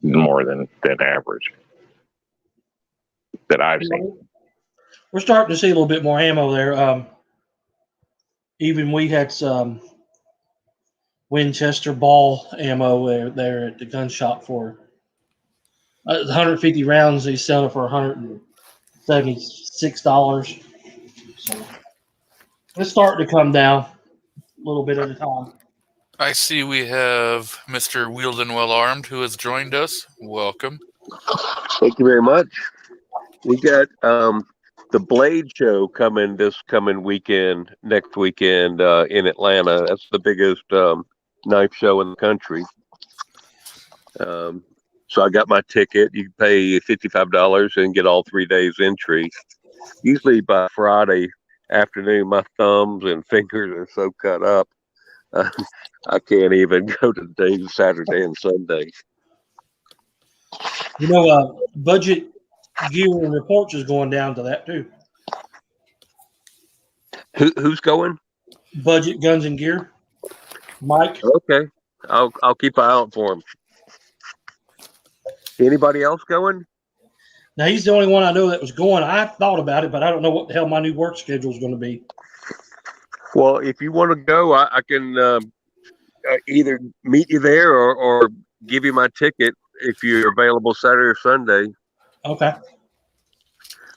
more than average that I've seen. We're starting to see a little bit more ammo there. Even we had some Winchester ball ammo there at the gun shop for 150 rounds. They sell it for $176. So it's starting to come down a little bit at a time. I see we have Mr. Wielden Well Armed who has joined us. Welcome. Thank you very much. We got the Blade Show coming this coming weekend, next weekend in Atlanta. That's the biggest knife show in the country. So I got my ticket. You pay $55 and get all 3 days entry. Usually by Friday afternoon, my thumbs and fingers are so cut up, I can't even go to the days Saturday and Sunday. Budget Gear and Reports is going down to that too. Who's going? Budget Guns and Gear. Mike. Okay, I'll keep an eye out for him. Anybody else going? Now he's the only one I know that was going. I thought about it, but I don't know what the hell my new work schedule is going to be. Well, if you want to go, I can either meet you there or give you my ticket if you're available Saturday or Sunday. Okay.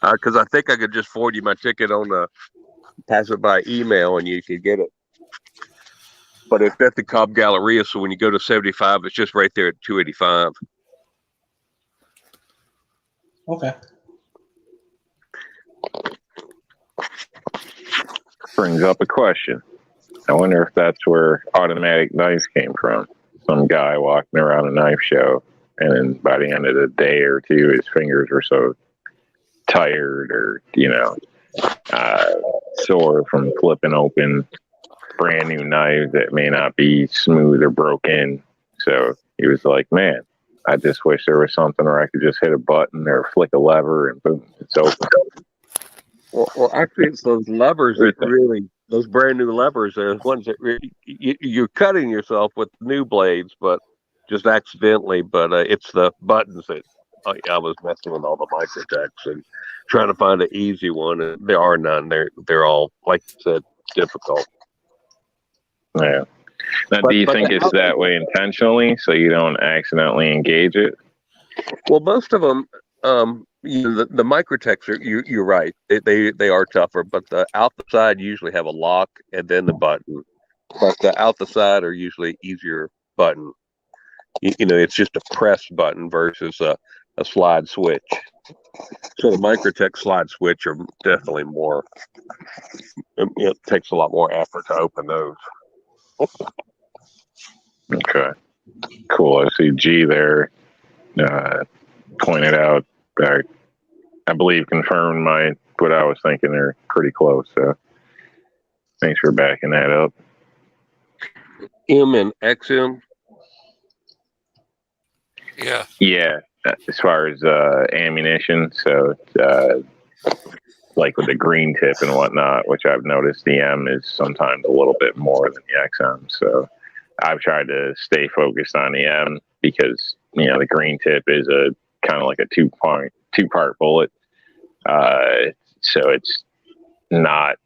Because I think I could just forward you my ticket pass it by email and you could get it. But it's at the Cobb Galleria, so when you go to 75, it's just right there at 285. Okay. Brings up a question. I wonder if that's where automatic knives came from. Some guy walking around a knife show, and then by the end of the day or two, his fingers were so tired or, sore from flipping open brand new knives that may not be smooth or broken. So he was like, man, I just wish there was something where I could just hit a button or flick a lever and boom, it's open. Well, actually, it's those levers that really, those brand new levers are the ones that really, you're cutting yourself with new blades, but just accidentally. But it's the buttons that I was messing with all the Microtechs and trying to find an easy one. And there are none. They're all, like you said, difficult. Yeah. Now, do you think it's that way intentionally so you don't accidentally engage it? Well, most of them, the Microtechs are. You're right. They are tougher, but the out the side usually have a lock and then the button. But the out the side are usually easier button. It's just a press button versus a slide switch. So the Microtech slide switch are definitely more. It takes a lot more effort to open those. Okay, cool. I see G there pointed out, I believe confirmed what I was thinking. They're pretty close. So thanks for backing that up. M and XM. Yeah. As far as ammunition, so like with the green tip and whatnot, which I've noticed the M is sometimes a little bit more than the XM. So I've tried to stay focused on the M because, the green tip is a kind of like a two-part bullet. So it's not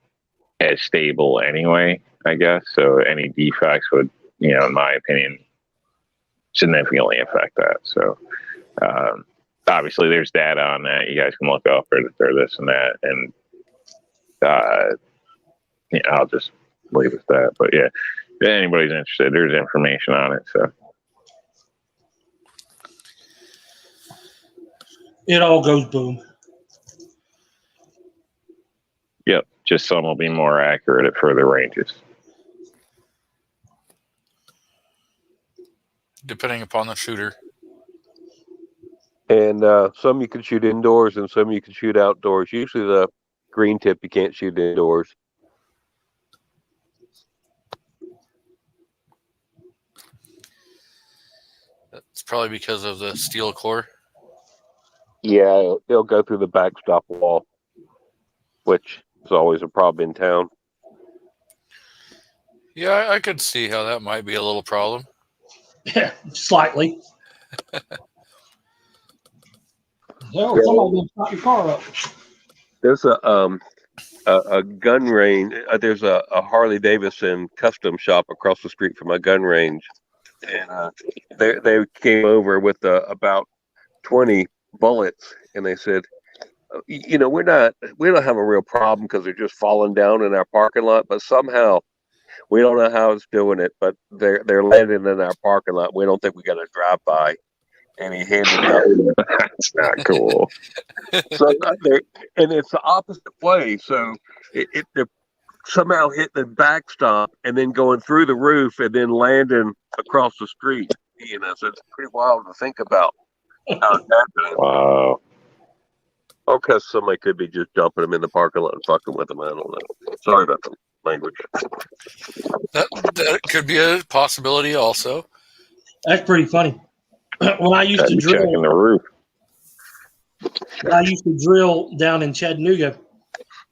as stable anyway, I guess. So any defects would, in my opinion, significantly affect that. So obviously there's data on that. You guys can look up or this and that. And I'll just leave it at that. But yeah, if anybody's interested, there's information on it. So It all goes boom. yep, just some will be more accurate at further ranges. Depending upon the shooter. And some you can shoot indoors and some you can shoot outdoors. Usually the green tip you can't shoot indoors. It's probably because of the steel core. Yeah, it'll go through the backstop wall, which is always a problem in town. Yeah, I could see how that might be a little problem. Yeah, slightly. Oh, somebody gonna stop your car up. There's a gun range. There's a Harley Davidson custom shop across the street from my gun range, and they came over with about 20 bullets, and they said, we don't have a real problem because they're just falling down in our parking lot, but somehow we don't know how it's doing it, but they're landing in our parking lot. We don't think we got to drive by. And he handed it up. That's not cool. So and it's the opposite way. So they're somehow hit the backstop and then going through the roof and then landing across the street. So it's pretty wild to think about how it's happening. Wow. Or because somebody could be just dumping them in the parking lot and fucking with them. I don't know. Sorry about the language. That could be a possibility also. That's pretty funny. When I used to Checking drill, the roof. I used to drill down in Chattanooga.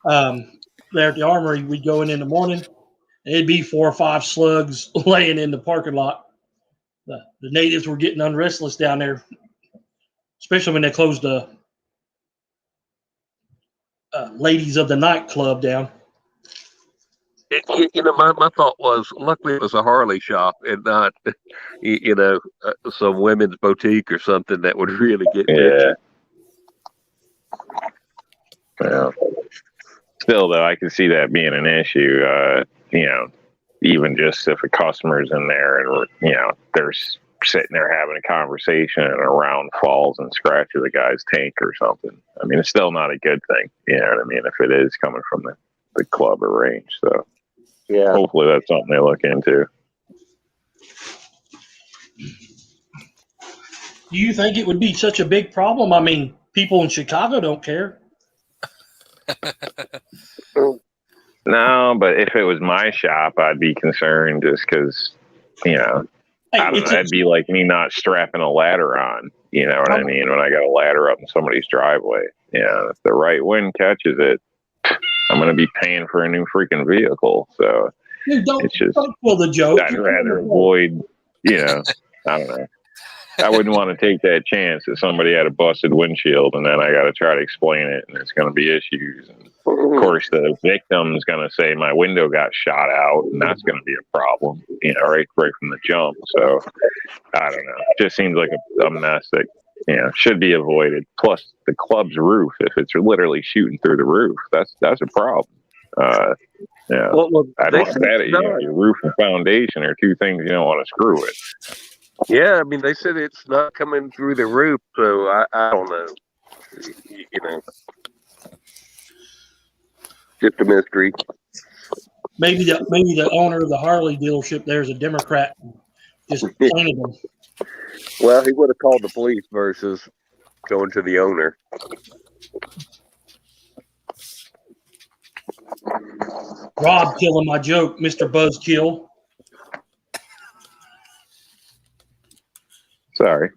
There at the armory, we'd go in the morning. It'd be 4 or 5 slugs laying in the parking lot. The natives were getting unrestless down there, especially when they closed the Ladies of the Night Club down. My thought was, luckily it was a Harley shop and not, some women's boutique or something that would really get Yeah. Well, still though, I can see that being an issue. Even just if a customer's in there and they're sitting there having a conversation and a round falls and scratches the guy's tank or something. I mean, it's still not a good thing. You know what I mean? If it is coming from the club or range, so Yeah. hopefully that's something they look into. Do you think it would be such a big problem? I mean, people in Chicago don't care. No, but if it was my shop, I'd be concerned just because, Hey, I don't know. That'd be like me not strapping a ladder on. You know what I mean? When I got a ladder up in somebody's driveway. Yeah, if the right wind catches it, I'm going to be paying for a new freaking vehicle. So dude, don't pull the joke. I'd rather avoid, I don't know. I wouldn't want to take that chance that somebody had a busted windshield and then I got to try to explain it and there's going to be issues. And of course, the victim's going to say my window got shot out and that's going to be a problem, right from the jump. So I don't know. It just seems like a mess that, should be avoided. Plus the club's roof, if it's literally shooting through the roof, that's a problem. Yeah. Well, I don't want that. Your roof and foundation are two things you don't want to screw with. Yeah, I mean, they said it's not coming through the roof, so I don't know. Just a mystery. Maybe the owner of the Harley dealership there is a Democrat. Just painted them. Well, he would have called the police versus going to the owner. Rob killing my joke, Mr. Buzzkill. Sorry.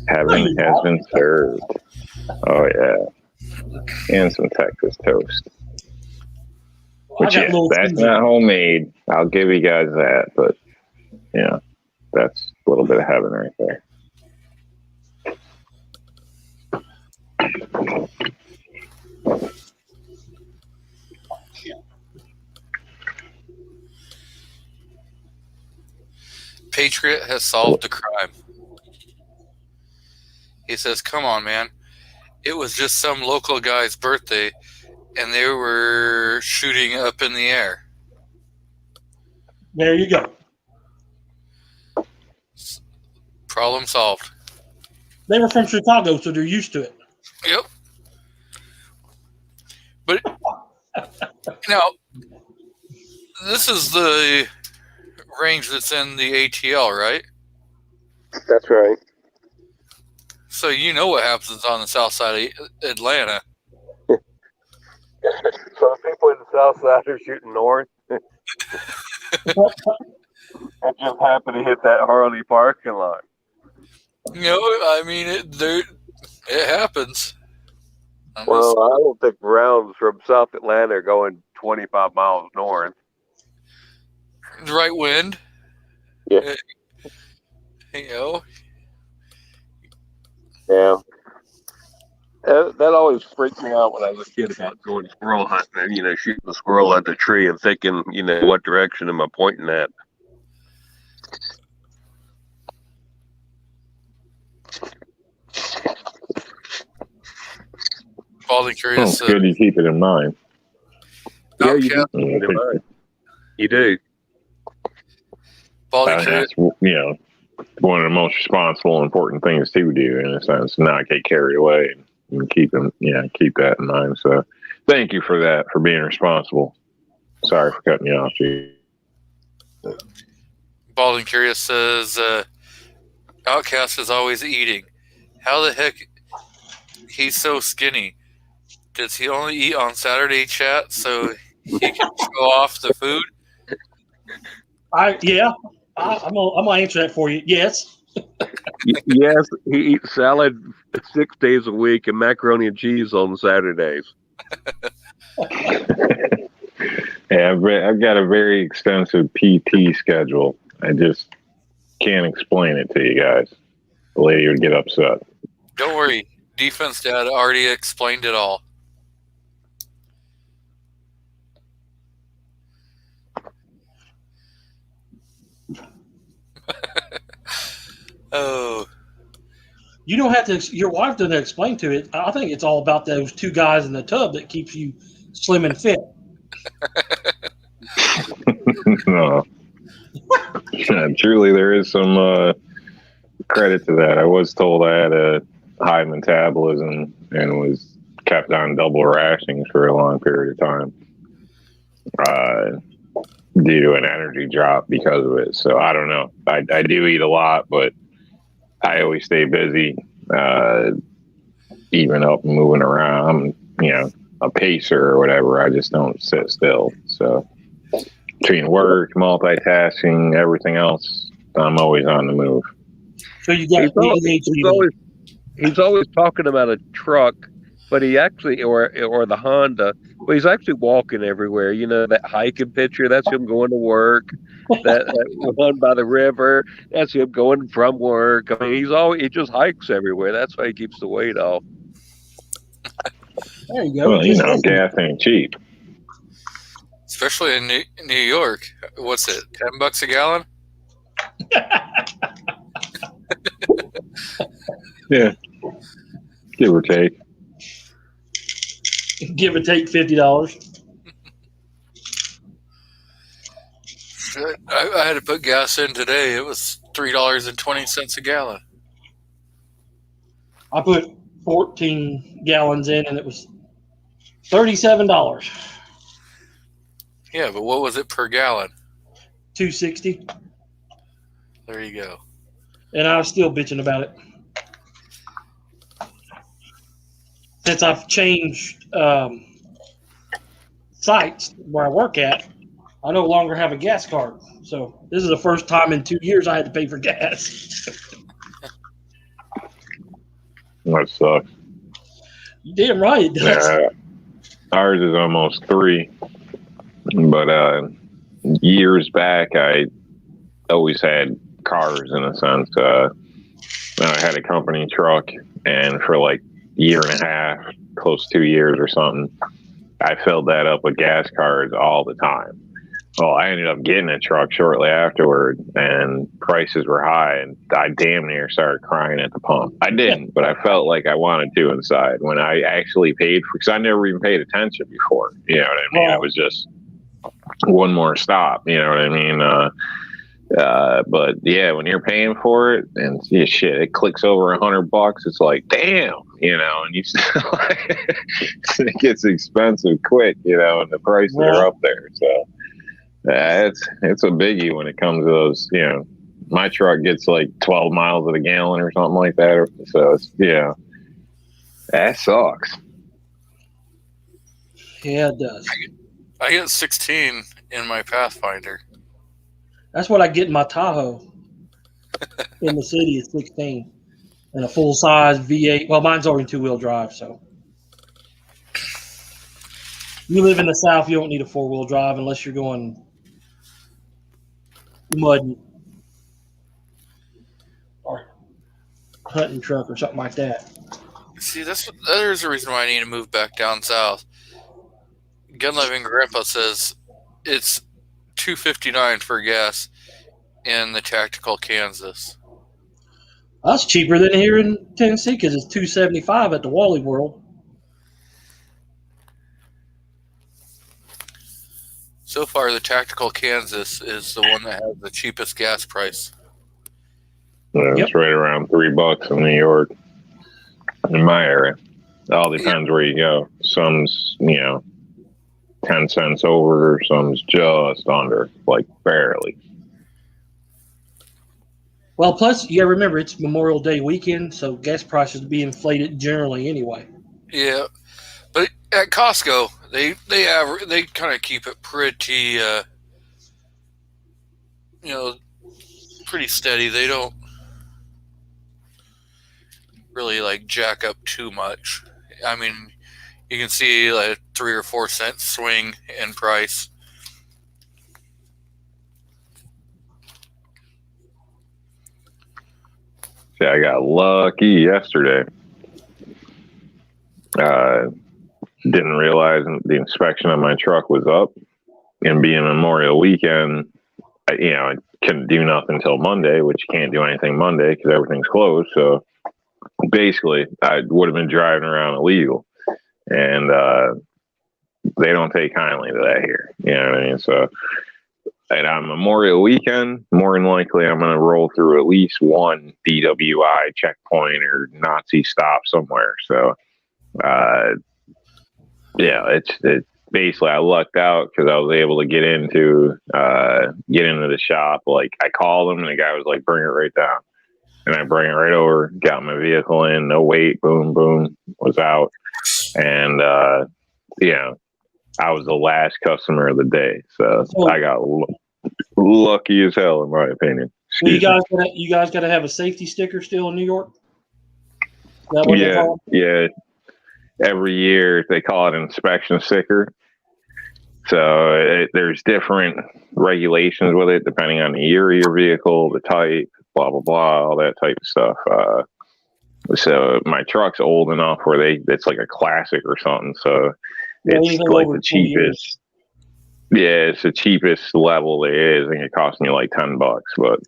Heaven has been served. Oh, yeah. And some Texas toast. Which, that's not homemade. I'll give you guys that. But, that's a little bit of heaven right there. Patriot has solved the crime. He says, come on, man. It was just some local guy's birthday, and they were shooting up in the air. There you go. Problem solved. They were from Chicago, so they're used to it. Yep. But, now, this is the range that's in the ATL, right? That's right. So you know what happens on the south side of Atlanta. So people in the south side are shooting north. I just happened to hit that Harley parking lot. I mean, it happens. I don't think rounds from South Atlanta are going 25 miles north. The right wind. Yeah. Yeah. That always freaked me out when I was a kid about going squirrel hunting and, shooting the squirrel at the tree and thinking, what direction am I pointing at? Balding Curious. Good you keep it in mind. Yeah, you do. You do. Balding Curious. One of the most responsible and important things to do in a sense, not get carried away and keep that in mind. So thank you for that, for being responsible. Sorry for cutting you off, G. Balding Curious says, Outcast is always eating. How the heck he's so skinny? Does he only eat on Saturday, chat, so he can show off the food? I'm gonna answer that for you. Yes. Yes, he eats salad 6 days a week and macaroni and cheese on Saturdays. Yeah, I've got a very extensive PT schedule. I just can't explain it to you guys. The lady would get upset. Don't worry. Defense Dad already explained it all. Oh, You don't have to. Your wife doesn't explain to it. I think it's all about those two guys in the tub that keeps you slim and fit. No. Yeah, truly, there is some credit to that. I was told I had a high metabolism and was kept on double rationing for a long period of time due to an energy drop because of it. So I don't know. I do eat a lot, but I always stay busy, even up and moving around. I'm, a pacer or whatever. I just don't sit still. So between work, multitasking, everything else, I'm always on the move. So you got He's always talking about a truck, but he actually or the Honda. But he's actually walking everywhere. That hiking picture. That's him going to work. that one by the river. That's him going from work. I mean, he just hikes everywhere. That's why he keeps the weight off. There you go. Well, gas ain't cheap. especially in New York. What's it? $10 a gallon? Yeah, give or take. Give or take $50. Shit, I had to put gas in today. It was $3.20 a gallon. I put 14 gallons in, and it was $37. Yeah, but what was it per gallon? $2.60, There you go. and I was still bitching about it. Since I've changed sites where I work at, I no longer have a gas card. So this is the first time in 2 years I had to pay for gas. That sucks. You damn right it does. Ours is almost 3, but years back, I always had cars in a sense. I had a company truck, and for like year and a half, close to 2 years or something, I filled that up with gas cards all the time. Well, I ended up getting a truck shortly afterward, and prices were high, and I damn near started crying at the pump. I didn't, but I felt like I wanted to inside when I actually paid for, because I never even paid attention before. You know what I mean? It was just one more stop. You know what I mean? But yeah, when you're paying for it, and shit, it clicks over $100. It's like, damn, and you still it gets expensive quick, and the prices are up there. So it's a biggie when it comes to those. My truck gets like 12 miles of the gallon or something like that. So it's that sucks. Yeah, it does. I get 16 in my Pathfinder. That's what I get in my Tahoe. In the city, it's 16. And a full-size V8. Well, mine's already 2-wheel drive, so. You live in the South, you don't need a 4-wheel drive unless you're going mudding or hunting truck or something like that. See, there's a reason why I need to move back down south. Gun Loving Grandpa says it's $2.59 for gas in the Tactical Kansas. That's cheaper than here in Tennessee because it's $2.75 at the Wally World. So far, the Tactical Kansas is the one that has the cheapest gas price. Yeah, it's right around $3 in New York, in my area. It all depends where you go. Some's 10 cents over, some's just under, like barely. Well, plus, you got to remember, it's Memorial Day weekend, so gas prices be inflated generally anyway. Yeah, but at Costco, they kind of keep it pretty, pretty steady. They don't really like jack up too much. I mean, you can see like a 3 or 4 cent swing in price See, I got lucky yesterday. Didn't realize the inspection on my truck was up, and being Memorial Weekend, I couldn't do nothing until Monday, which you can't do anything Monday because everything's closed. So basically, I would have been driving around illegal, and they don't take kindly to that here. You know what I mean? So, and on Memorial Weekend, more than likely, I'm going to roll through at least one DWI checkpoint or Nazi stop somewhere. So, yeah, it's basically I lucked out because I was able to get into the shop. Like I called him, and the guy was like, "Bring it right down," and I bring it right over. Got my vehicle in, no wait, boom, boom, was out, and I was the last customer of the day, so I got lucky as hell, in my opinion. You guys got to have a safety sticker still in New York? Is that what they call it? Yeah. Every year they call it an inspection sticker. So there's different regulations with it depending on the year of your vehicle, the type, blah, blah, blah, all that type of stuff. So my truck's old enough where it's like a classic or something. So it's like the cheapest. Yeah, it's the cheapest level there is. I think it costs me like $10, but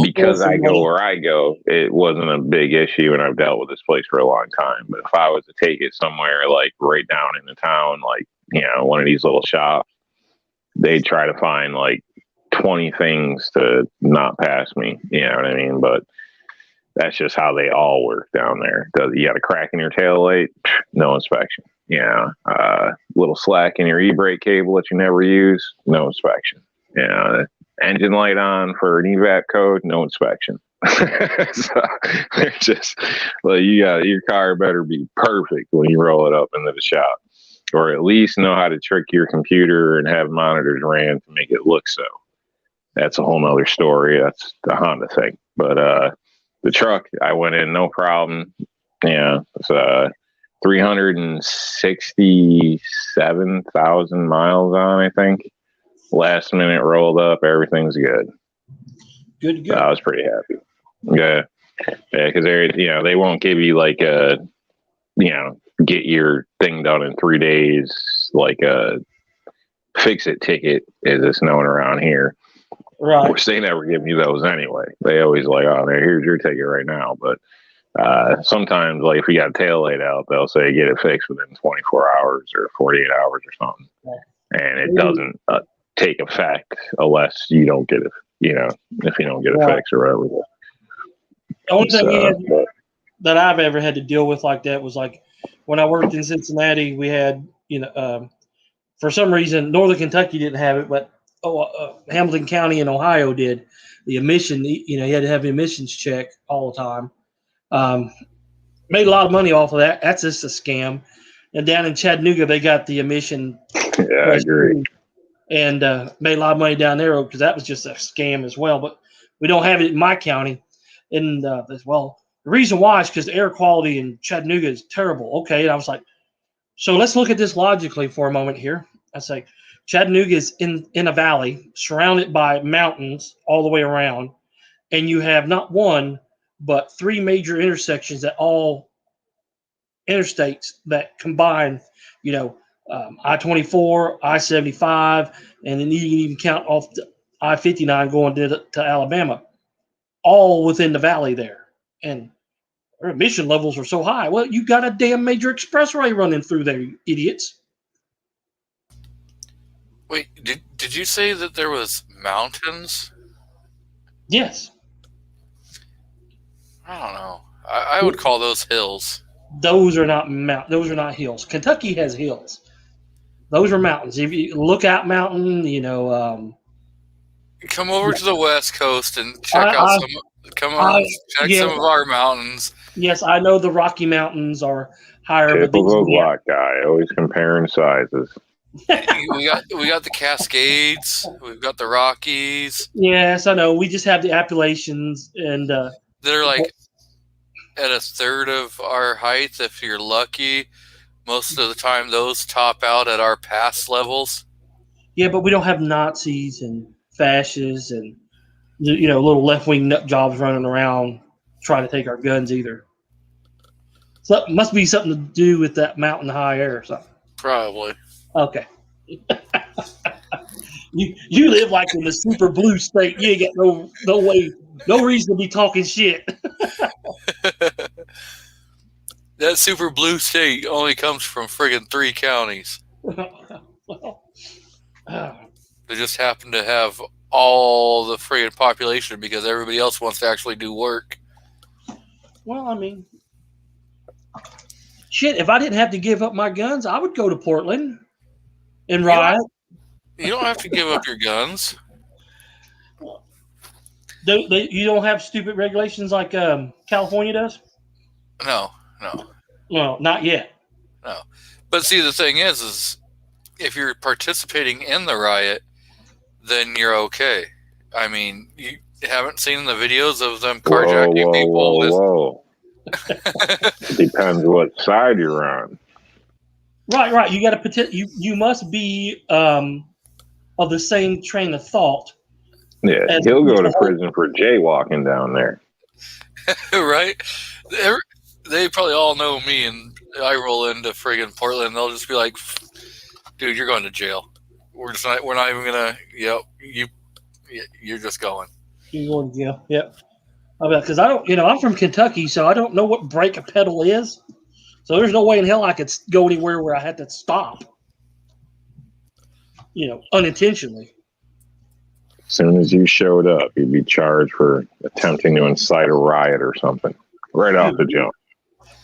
because I go where I go, it wasn't a big issue, and I've dealt with this place for a long time. But if I was to take it somewhere like right down in the town, like one of these little shops, they'd try to find like 20 things to not pass me. You know what I mean? But that's just how they all work down there. You got a crack in your tail light, no inspection. Little slack in your e-brake cable that you never use, no inspection. Engine light on for an evap code, no inspection. So they're just your car better be perfect when you roll it up into the shop, or at least know how to trick your computer and have monitors ran to make it look so. That's a whole nother story. That's the Honda thing. But the truck, I went in no problem. It's 367,000 miles on, I think. Last minute rolled up, everything's good. Good. So I was pretty happy. Yeah, because they won't give you like a, get your thing done in 3 days, like a fix-it ticket, as it's known around here. Right. Which they never give me those anyway. They always like, oh, here's your ticket right now. But sometimes, like if you got a tail light out, they'll say get it fixed within 24 hours or 48 hours or something, and it doesn't take effect unless you don't get it. If you don't get it fixed or whatever. The only thing that I've ever had to deal with like that was like when I worked in Cincinnati. We had for some reason Northern Kentucky didn't have it, but Hamilton County in Ohio did. The emission, you had to have emissions check all the time. Made a lot of money off of that. That's just a scam. And down in Chattanooga, they got the emission. Yeah, I agree. And made a lot of money down there because that was just a scam as well. But we don't have it in my county. And the reason why is because the air quality in Chattanooga is terrible. Okay, and I was like, so let's look at this logically for a moment here. I say, Chattanooga is in a valley surrounded by mountains all the way around, and you have not one but 3 major intersections that all interstates that combine, I-24, I-75, and then you can even count off I-59 going to Alabama, all within the valley there. And their emission levels are so high. Well, you got a damn major expressway running through there, you idiots. Wait, did you say that there was mountains? Yes. I don't know. I would call those hills. Those are not those are not hills. Kentucky has hills. Those are mountains. If you Lookout Mountain, Come over to the West Coast and check out some of our mountains. Yes, I know the Rocky Mountains are higher. Typical black guy, always comparing sizes. we got the Cascades. We've got the Rockies. Yes, I know. We just have the Appalachians, and they're like at a third of our height if you're lucky. Most of the time, those top out at our pass levels. Yeah, but we don't have Nazis and fascists and little left-wing nut jobs running around trying to take our guns either. So it must be something to do with that mountain high air or something. Probably. Okay. You live like in the super blue state. You ain't got no way, no reason to be talking shit. That super blue state only comes from friggin' 3 counties. They just happen to have all the friggin' population because everybody else wants to actually do work. Well, I mean, shit, if I didn't have to give up my guns, I would go to Portland and riot. You don't have to give up your guns. You don't have stupid regulations like California does? No. Well, not yet. No. But see, the thing is if you're participating in the riot, then you're okay. I mean, you haven't seen the videos of them carjacking people with... Whoa. Depends what side you're on. Right. You got to you must be of the same train of thought. Yeah, he'll go to prison for jaywalking down there. Right? They probably all know me, and I roll into friggin' Portland. They'll just be like, "Dude, you're going to jail. We're not even gonna. Yep, you're just going. You're going to jail. Yep. Because I don't, I'm from Kentucky, so I don't know what break a pedal is. So there's no way in hell I could go anywhere where I had to stop. Unintentionally. As soon as you showed up, you'd be charged for attempting to incite a riot or something. Right off the jump.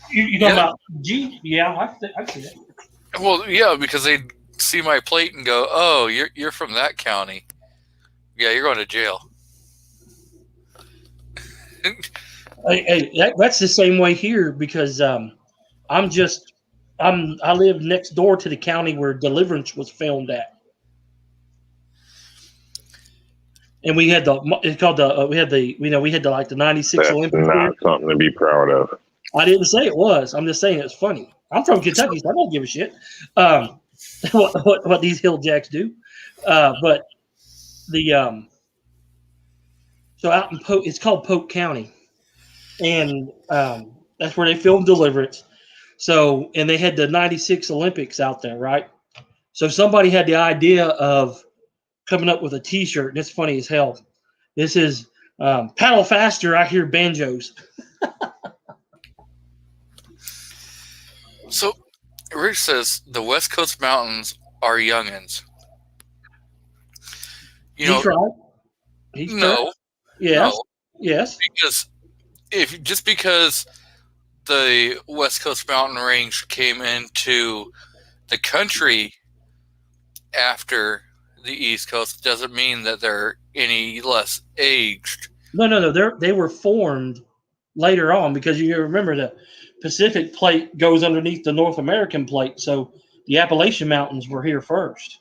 You talking about G? Yeah, I see that. Well, yeah, because they'd see my plate and go, "Oh, you're from that county. Yeah, you're going to jail." Hey, that's the same way here because I live next door to the county where Deliverance was filmed at. And we had the 96 That's Olympics. not something to be proud of. I didn't say it was. I'm just saying it's funny. I'm from Kentucky, so I don't give a shit what these hill jacks do. But the so out in it's called Polk County, and that's where they filmed Deliverance. So, and they had the 96 Olympics out there, right? So somebody had the idea of coming up with a T-shirt, and it's funny as hell. This is paddle faster, I hear banjos. So, Rich says the West Coast mountains are youngins. He's right. He's no. Yes. No, yes. Because the West Coast mountain range came into the country after the East Coast doesn't mean that they're any less aged. No. They were formed later on because you remember the Pacific plate goes underneath the North American plate, so the Appalachian Mountains were here first.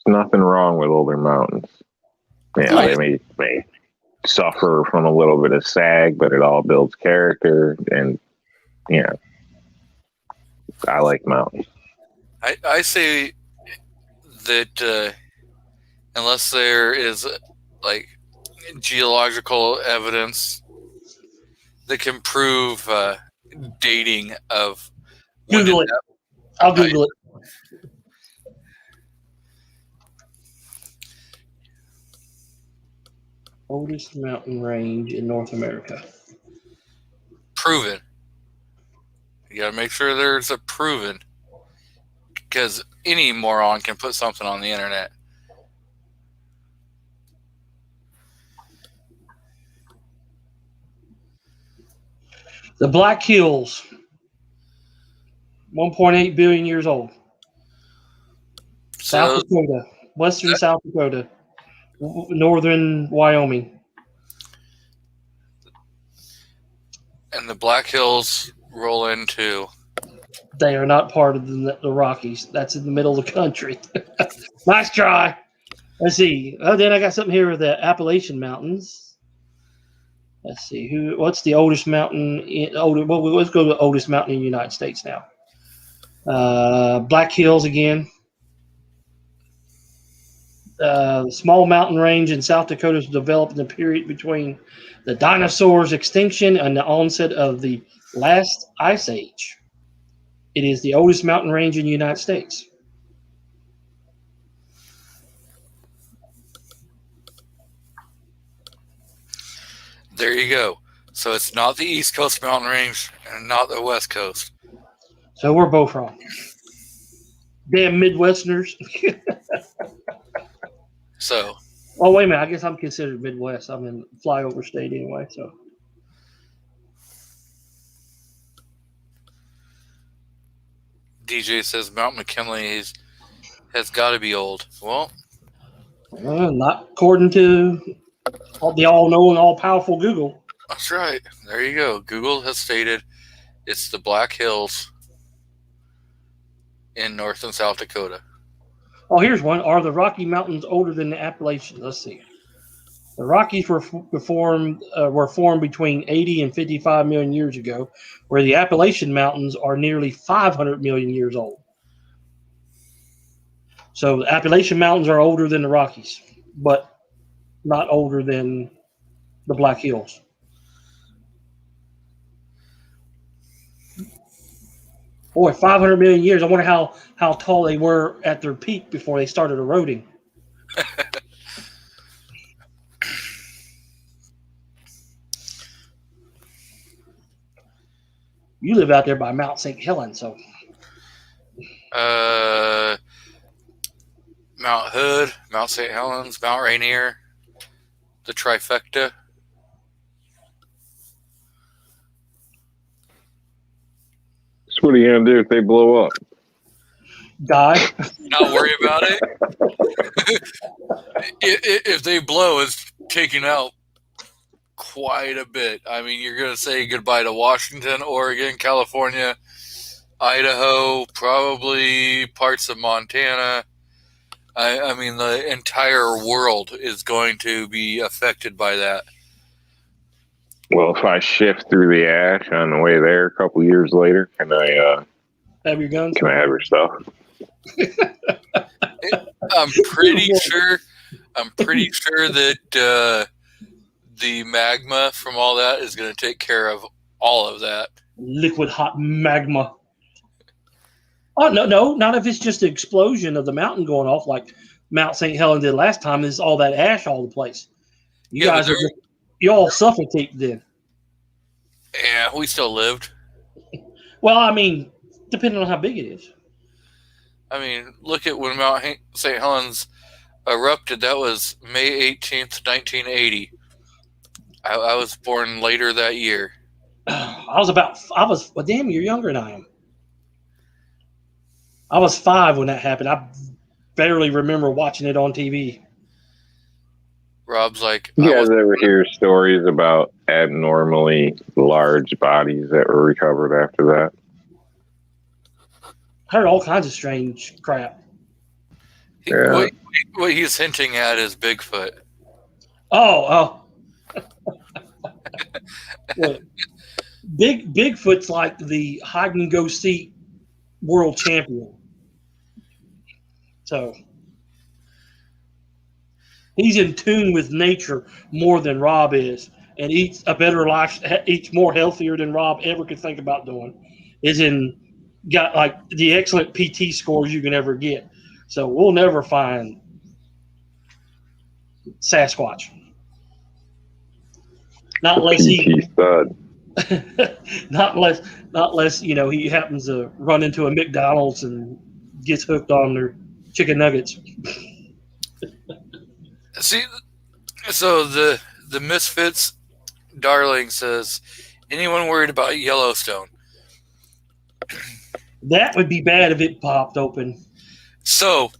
There's nothing wrong with older mountains. Yeah, right. They may suffer from a little bit of sag, but it all builds character, and I like mountains. I say that unless there is like geological evidence that can prove dating of Google it. I'll Google it. Oldest mountain range in North America. Proven. You got to make sure there's a proven, because any moron can put something on the internet. The Black Hills, 1.8 billion years old. South Dakota, western South Dakota, northern Wyoming. And the Black Hills roll into... They are not part of the Rockies. That's in the middle of the country. Nice try. Let's see. Oh, then I got something here with the Appalachian Mountains. Let's see. What's the oldest mountain? Let's go to the oldest mountain in the United States now. Black Hills again. The small mountain range in South Dakota was developed in the period between the dinosaurs' extinction and the onset of the last ice age. It is the oldest mountain range in the United States. There you go. So it's not the East Coast mountain range and not the West Coast. So we're both wrong. Damn Midwesterners. So Oh, wait a minute. I guess I'm considered Midwest. I'm in flyover state anyway. So DJ says Mount McKinley has got to be old. Well, not according to the all-knowing, all-powerful Google. that's right. There you go. Google has stated it's the Black Hills in North and South Dakota. Oh, here's one. Are the Rocky Mountains older than the Appalachians? Let's see. The Rockies were formed between 80 and 55 million years ago, where the Appalachian Mountains are nearly 500 million years old. So the Appalachian Mountains are older than the Rockies, but not older than the Black Hills. Boy, 500 million years. I wonder how tall they were at their peak before they started eroding. You live out there by Mount St. Helens, so Mount Hood, Mount St. Helens, Mount Rainier, the trifecta. So what are you gonna do if they blow up? die. Not worry about it. If they blow, it's taking out quite a bit. I mean, you're going to say goodbye to Washington, Oregon, California, Idaho, probably parts of Montana. I mean, the entire world is going to be affected by that. Well, if I shift through the ash on the way there a couple years later, can I Have your guns. have your stuff? I'm pretty sure that the magma from all that is going to take care of all of that. Liquid hot magma. Oh no, not if it's just the explosion of the mountain going off like Mount St. Helens did last time. Is all that ash all the place? You Yeah, guys are you all suffocate then. Yeah, we still lived. Well, I mean, depending on how big it is. I mean, look at when Mount St. Helens erupted. That was May 18th, 1980. I was born later that year. Well, damn, you're younger than I am. I was 5 when that happened. I barely remember watching it on TV. Rob's like, You guys ever hear stories about abnormally large bodies that were recovered after that? I heard all kinds of strange crap. Yeah. What he's hinting at is Bigfoot. Oh. Well, Bigfoot's like the hide and go seek world champion. So he's in tune with nature more than Rob is, and eats a better life, eats more healthier than Rob ever could think about doing. Got like the excellent PT scores you can ever get. So we'll never find Sasquatch. Not unless PT stud. not unless he happens to run into a McDonald's and gets hooked on their chicken nuggets. See, so the Misfits Darling says, anyone worried about Yellowstone? That would be bad if it popped open. So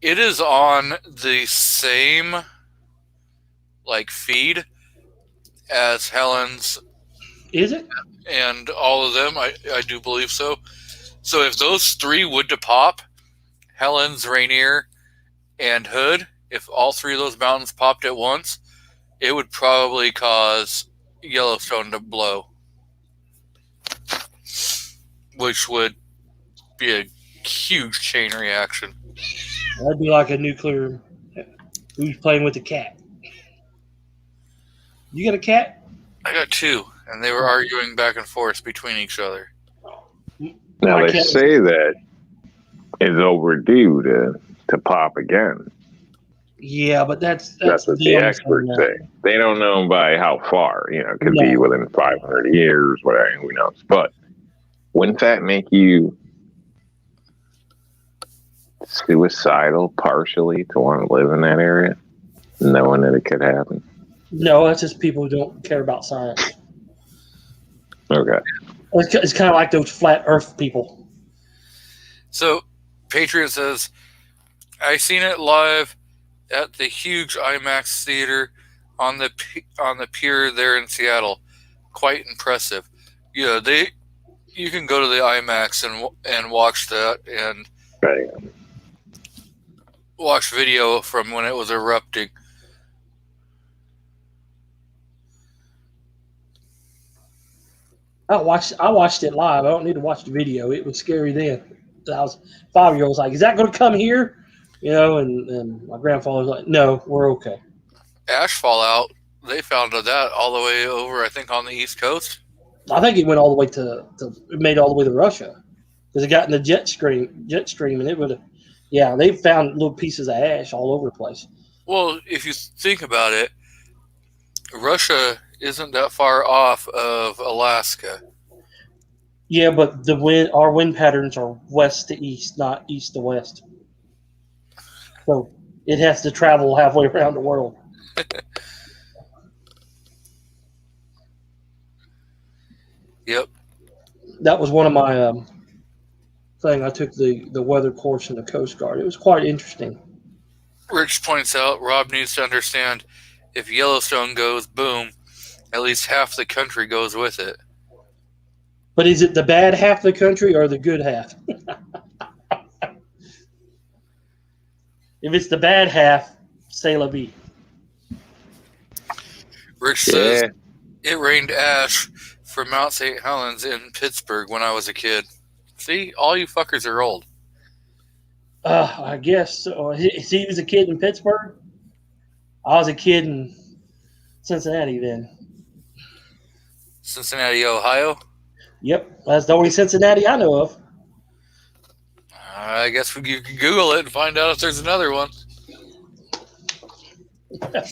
it is on the same feed as Helen's. Is it? And all of them, I do believe so. So if those three would to pop, Helen's, Rainier, and Hood, if all three of those mountains popped at once, it would probably cause Yellowstone to blow, which would be a huge chain reaction. That'd be like a nuclear who's playing with the cat. You got a cat? I got 2, and they were arguing back and forth between each other. Now My they cat- say that it's overdue to pop again. Yeah, but that's That's what the them experts saying say. They don't know by how far. It could No. be within 500 years, whatever. Who knows? But wouldn't that make you suicidal partially to want to live in that area, knowing that it could happen? No, that's just people who don't care about science. Okay. It's kind of like those flat Earth people. So, Patriot says, I seen it live at the huge IMAX theater on the pier there in Seattle. Quite impressive. Yeah, you can go to the IMAX and watch that and Right. watch video from when it was erupting. I watched it live. I don't need to watch the video. It was scary then. I was 5-year-old. Was like, is that going to come here? And my grandfather was like, no, we're okay. Ash fallout, they found that all the way over, I think, on the East Coast. I think it went all the way it made all the way to Russia because it got in the jet stream, and it would have. Yeah, they found little pieces of ash all over the place. Well, if you think about it, Russia isn't that far off of Alaska. Yeah, but our wind patterns are west to east, not east to west. So it has to travel halfway around the world. Yep. That was one of my thing. I took the weather course in the Coast Guard. It was quite interesting. Rich points out Rob needs to understand if Yellowstone goes boom, at least half the country goes with it. But is it the bad half of the country or the good half? If it's the bad half, say la vie. Rich says it rained ash from Mount St. Helens in Pittsburgh when I was a kid. See, all you fuckers are old. I guess so. He was a kid in Pittsburgh. I was a kid in Cincinnati then. Cincinnati, Ohio? Yep, that's the only Cincinnati I know of. I guess you can Google it and find out if there's another one. I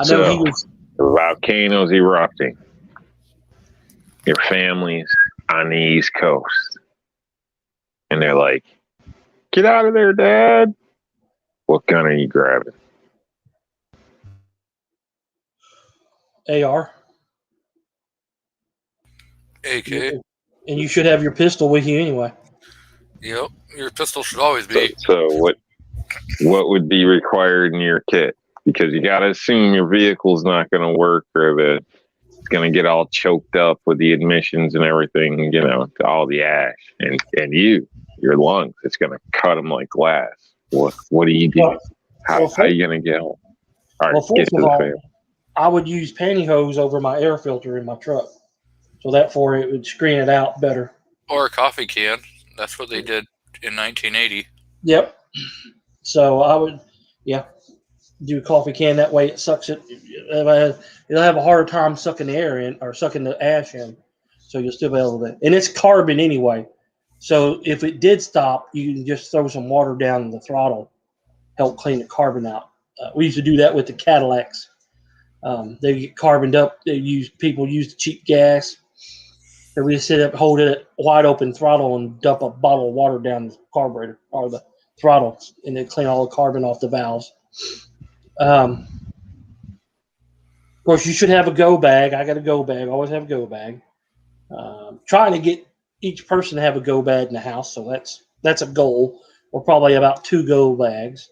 know he was. The volcanoes erupting. Your family's on the East Coast. And they're like, get out of there, Dad. What gun are you grabbing? AR. AK. And you should have your pistol with you anyway. Yep. Your pistol should always be. So what would be required in your kit? Because you got to assume your vehicle's not going to work, or that it's going to get all choked up with the emissions and everything, all the ash, and your lungs, it's going to cut them like glass. What do you do? How are you going to get home? All right, Well, get first to of the all, family. I would use pantyhose over my air filter in my truck. So therefore it would screen it out better. Or a coffee can. That's what they did in 1980. Yep. So I would, do a coffee can. That way it sucks it. It'll have a harder time sucking the air in or sucking the ash in. So you'll still be able to. And it's carbon anyway. So if it did stop, you can just throw some water down in the throttle, help clean the carbon out. We used to do that with the Cadillacs. They get carboned up. People use the cheap gas. And we just sit up, hold it wide open throttle, and dump a bottle of water down the carburetor or the throttle, and then clean all the carbon off the valves. Of course, you should have a go bag. I got a go bag. Always have a go bag. Trying to get each person to have a go bag in the house, so that's a goal. We're probably about 2 go bags.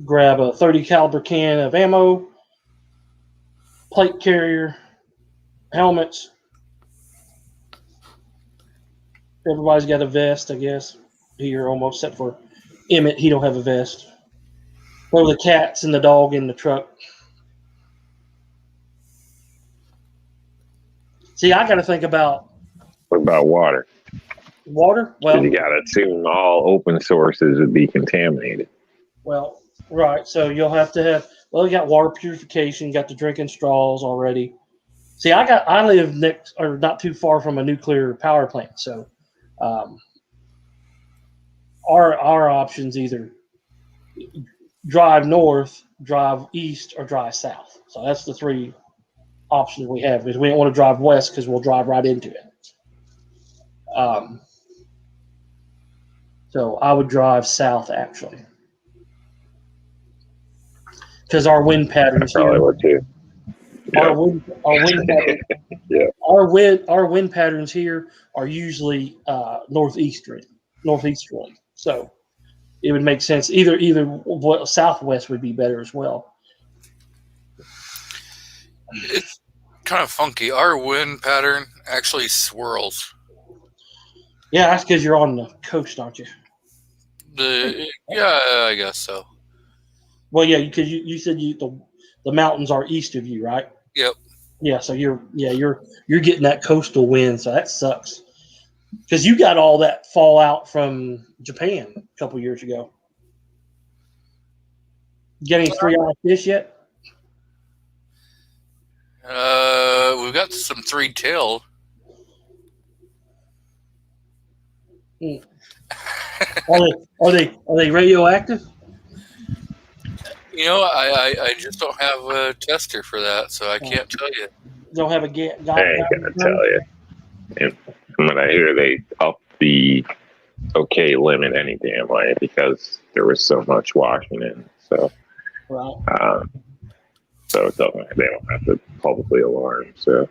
Grab a 30 caliber can of ammo, plate carrier, helmets. Everybody's got a vest, I guess. Here almost, except for Emmett. He don't have a vest. Throw the cats and the dog in the truck. See, I got to think about. What about water? Water? 'Cause Well, you got to assume all open sources would be contaminated. well, right. So you'll have to have. Well, you got water purification. You got the drinking straws already. See, I live next or not too far from a nuclear power plant, so um, our options either drive north, drive east, or drive south. So that's the three options we have. Because we don't want to drive west because we'll drive right into it. So I would drive south actually, because our wind patterns Probably here, would too. our wind patterns, Yeah. our wind patterns here are usually northeasterly. So it would make sense. Either southwest would be better as well. It's kind of funky. Our wind pattern actually swirls. Yeah, that's because you're on the coast, aren't you? Yeah, I guess so. Well, yeah, because you said the mountains are east of you, right? Yep. Yeah, so you're getting that coastal wind, so that sucks. Because you got all that fallout from Japan a couple years ago. You got any three-eyed fish yet? We've got some three-tailed. Are they radioactive? You know, I just don't have a tester for that, so I can't tell you. Don't have a I ain't gonna tell you. And from what I hear, they upped the okay limit any damn way because there was so much washing in. So, Right. so it doesn't. They don't have to publicly alarm. So,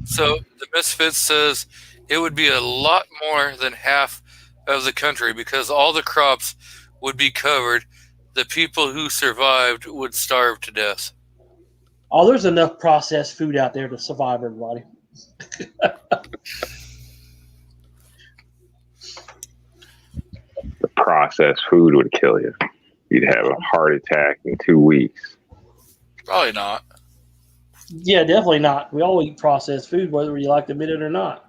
So the Misfits says it would be a lot more than half of the country because all the crops would be covered. The people who survived would starve to death. Oh, there's enough processed food out there to survive everybody. the processed food would kill you. You'd have a heart attack in 2 weeks. Probably not. Yeah, definitely not. We all eat processed food, whether you like to admit it or not.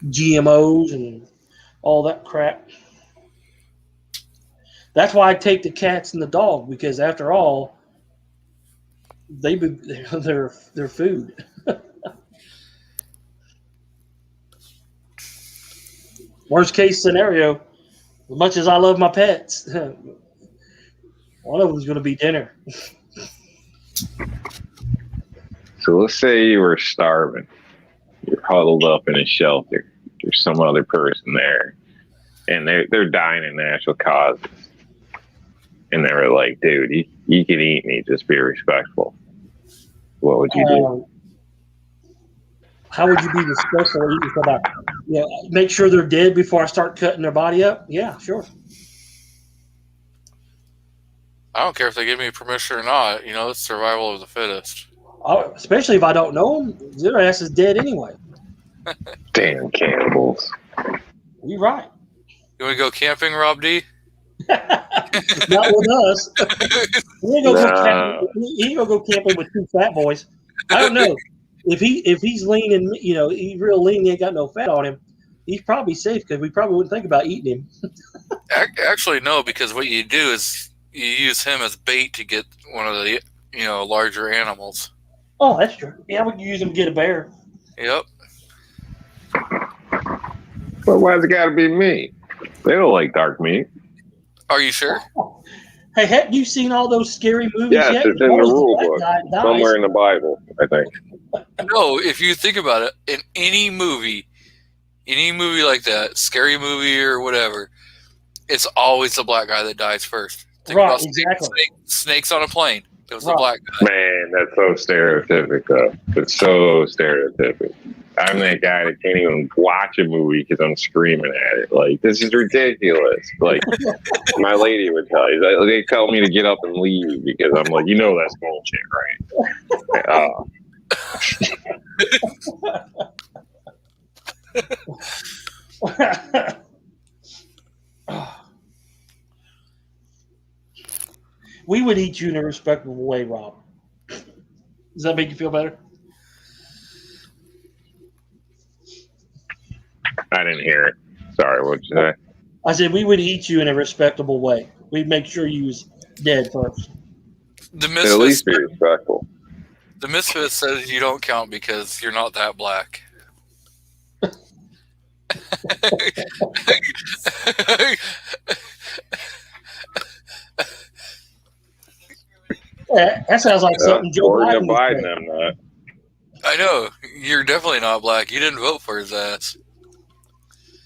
GMOs and all that crap. That's why I take the cats and the dog, because after all, they're food. Worst case scenario, as much as I love my pets, one of them's going to be dinner. So let's say you were starving. You're huddled up in a shelter. There's some other person there, and they're dying of natural causes. And they were like, "Dude, you can eat me. Just be respectful." What would you do? How would you be respectful eating somebody? Yeah, make sure they're dead before I start cutting their body up. Yeah, sure. I don't care if they give me permission or not. You know, it's survival of the fittest. Especially if I don't know them, their ass is dead anyway. Damn cannibals! You're right. You want to go camping, Rob D? Not with us. He ain't gonna go camping with two fat boys. I don't know if he's lean and he's real lean. He ain't got no fat on him. He's probably safe because we probably wouldn't think about eating him. Actually, no, because what you do is you use him as bait to get one of the larger animals. Oh, that's true. Yeah, we can use him to get a bear. Yep. But why's it got to be me? They don't like dark meat. Are you sure? Hey, have you seen all those scary movies Yes, yet? it's in the rule book. Somewhere in the Bible, I think. No, if you think about it, in any movie like that, scary movie or whatever, it's always the black guy that dies first. Think Right, about exactly. Snakes on a plane. It was the Right. black guy. Man, that's so stereotypical. It's so stereotypical. I'm that guy that can't even watch a movie because I'm screaming at it. Like, this is ridiculous. Like, my lady would tell you. They tell me to get up and leave because I'm like, that's bullshit, right? We would eat you in a respectable way, Rob. Does that make you feel better? I didn't hear it. Sorry, what'd you say? I said we would eat you in a respectable way. We'd make sure you was dead first. The At Misfits, least be respectful. the Misfits says you don't count because you're not that black. That sounds like something Joe According to Biden would Biden, say. I'm not. I know. You're definitely not black. You didn't vote for his ass.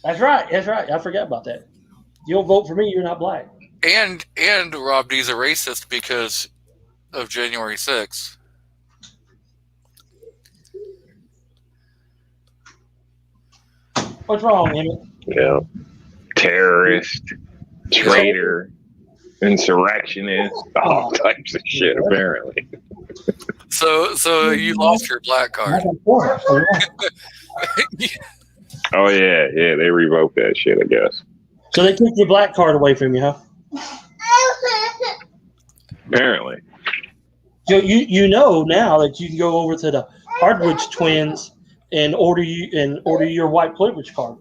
That's right. That's right. I forgot about that. You don't vote for me, you're not black. And Rob D's a racist because of January 6th. What's wrong, Emmett? Yeah. Terrorist, traitor, insurrectionist, all types of shit, apparently. So you lost your black card. Oh, yeah. Yeah, they revoked that shit, I guess. So they took your black card away from you, huh? Apparently. So you know now that you can go over to the Hardwoods Twins and order your white privilege card.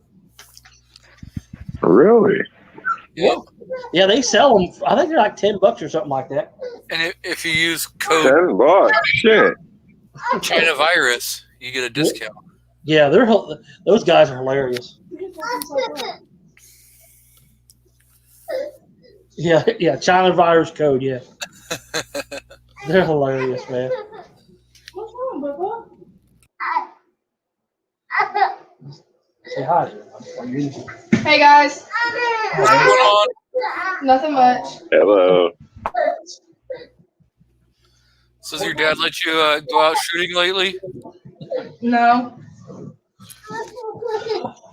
Really? Yep. Yeah, they sell them. I think they're like $10 or something like that. And if you use code $10. Shit. Chinavirus, you get a discount. Yeah, those guys are hilarious. Yeah, China virus code. Yeah, they're hilarious, man. What's wrong, Bubba? Say hi. Hey guys. What's going on? Nothing much. Hello. So does your dad let you go out shooting lately? No.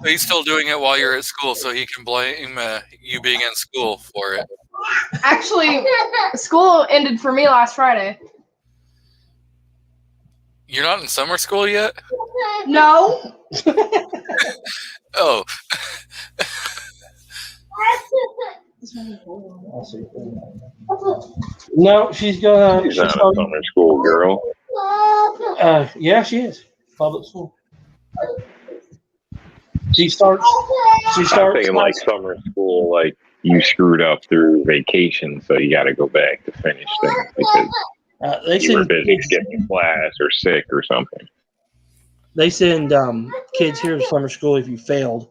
But he's still doing it while you're at school, so he can blame you being in school for it. Actually, school ended for me last Friday. You're not in summer school yet? No. Oh, No, she's gonna. She's not a summer school girl. Yeah, she is public school. She starts. I'm thinking like summer school, like you screwed up through vacation, so you got to go back to finish things because They you were send busy kids, skipping class or sick or something. they send kids here to summer school if you failed.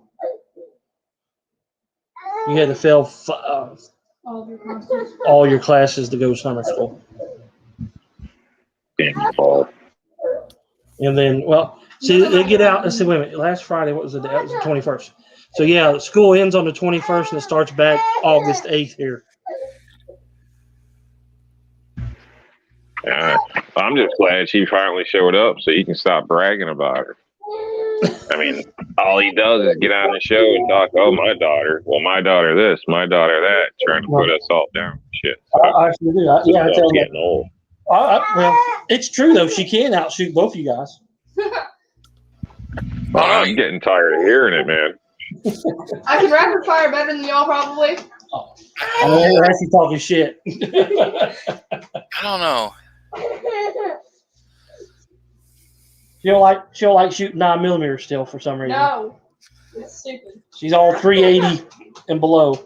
You had to fail all your classes to go to summer school. Damn fall. And then, well, see, they get out. Let's see, wait a minute. Last Friday, what was the day? That was the 21st. So, yeah, school ends on the 21st and it starts back August 8th here. I'm just glad she finally showed up so you can stop bragging about her. I mean, all he does is get on the show and talk, oh, my daughter. Well, my daughter this, my daughter that, trying to put us all down. Shit. So, I actually do. Yeah, I tell them. getting old. Well, it's true, though. She can outshoot both you guys. Well, I'm getting tired of hearing it, man. I can rapid fire better than y'all probably. I mean, you're actually talking shit. I don't know. She'll like shooting 9mm still for some reason. No. It's stupid. She's all 380 and below.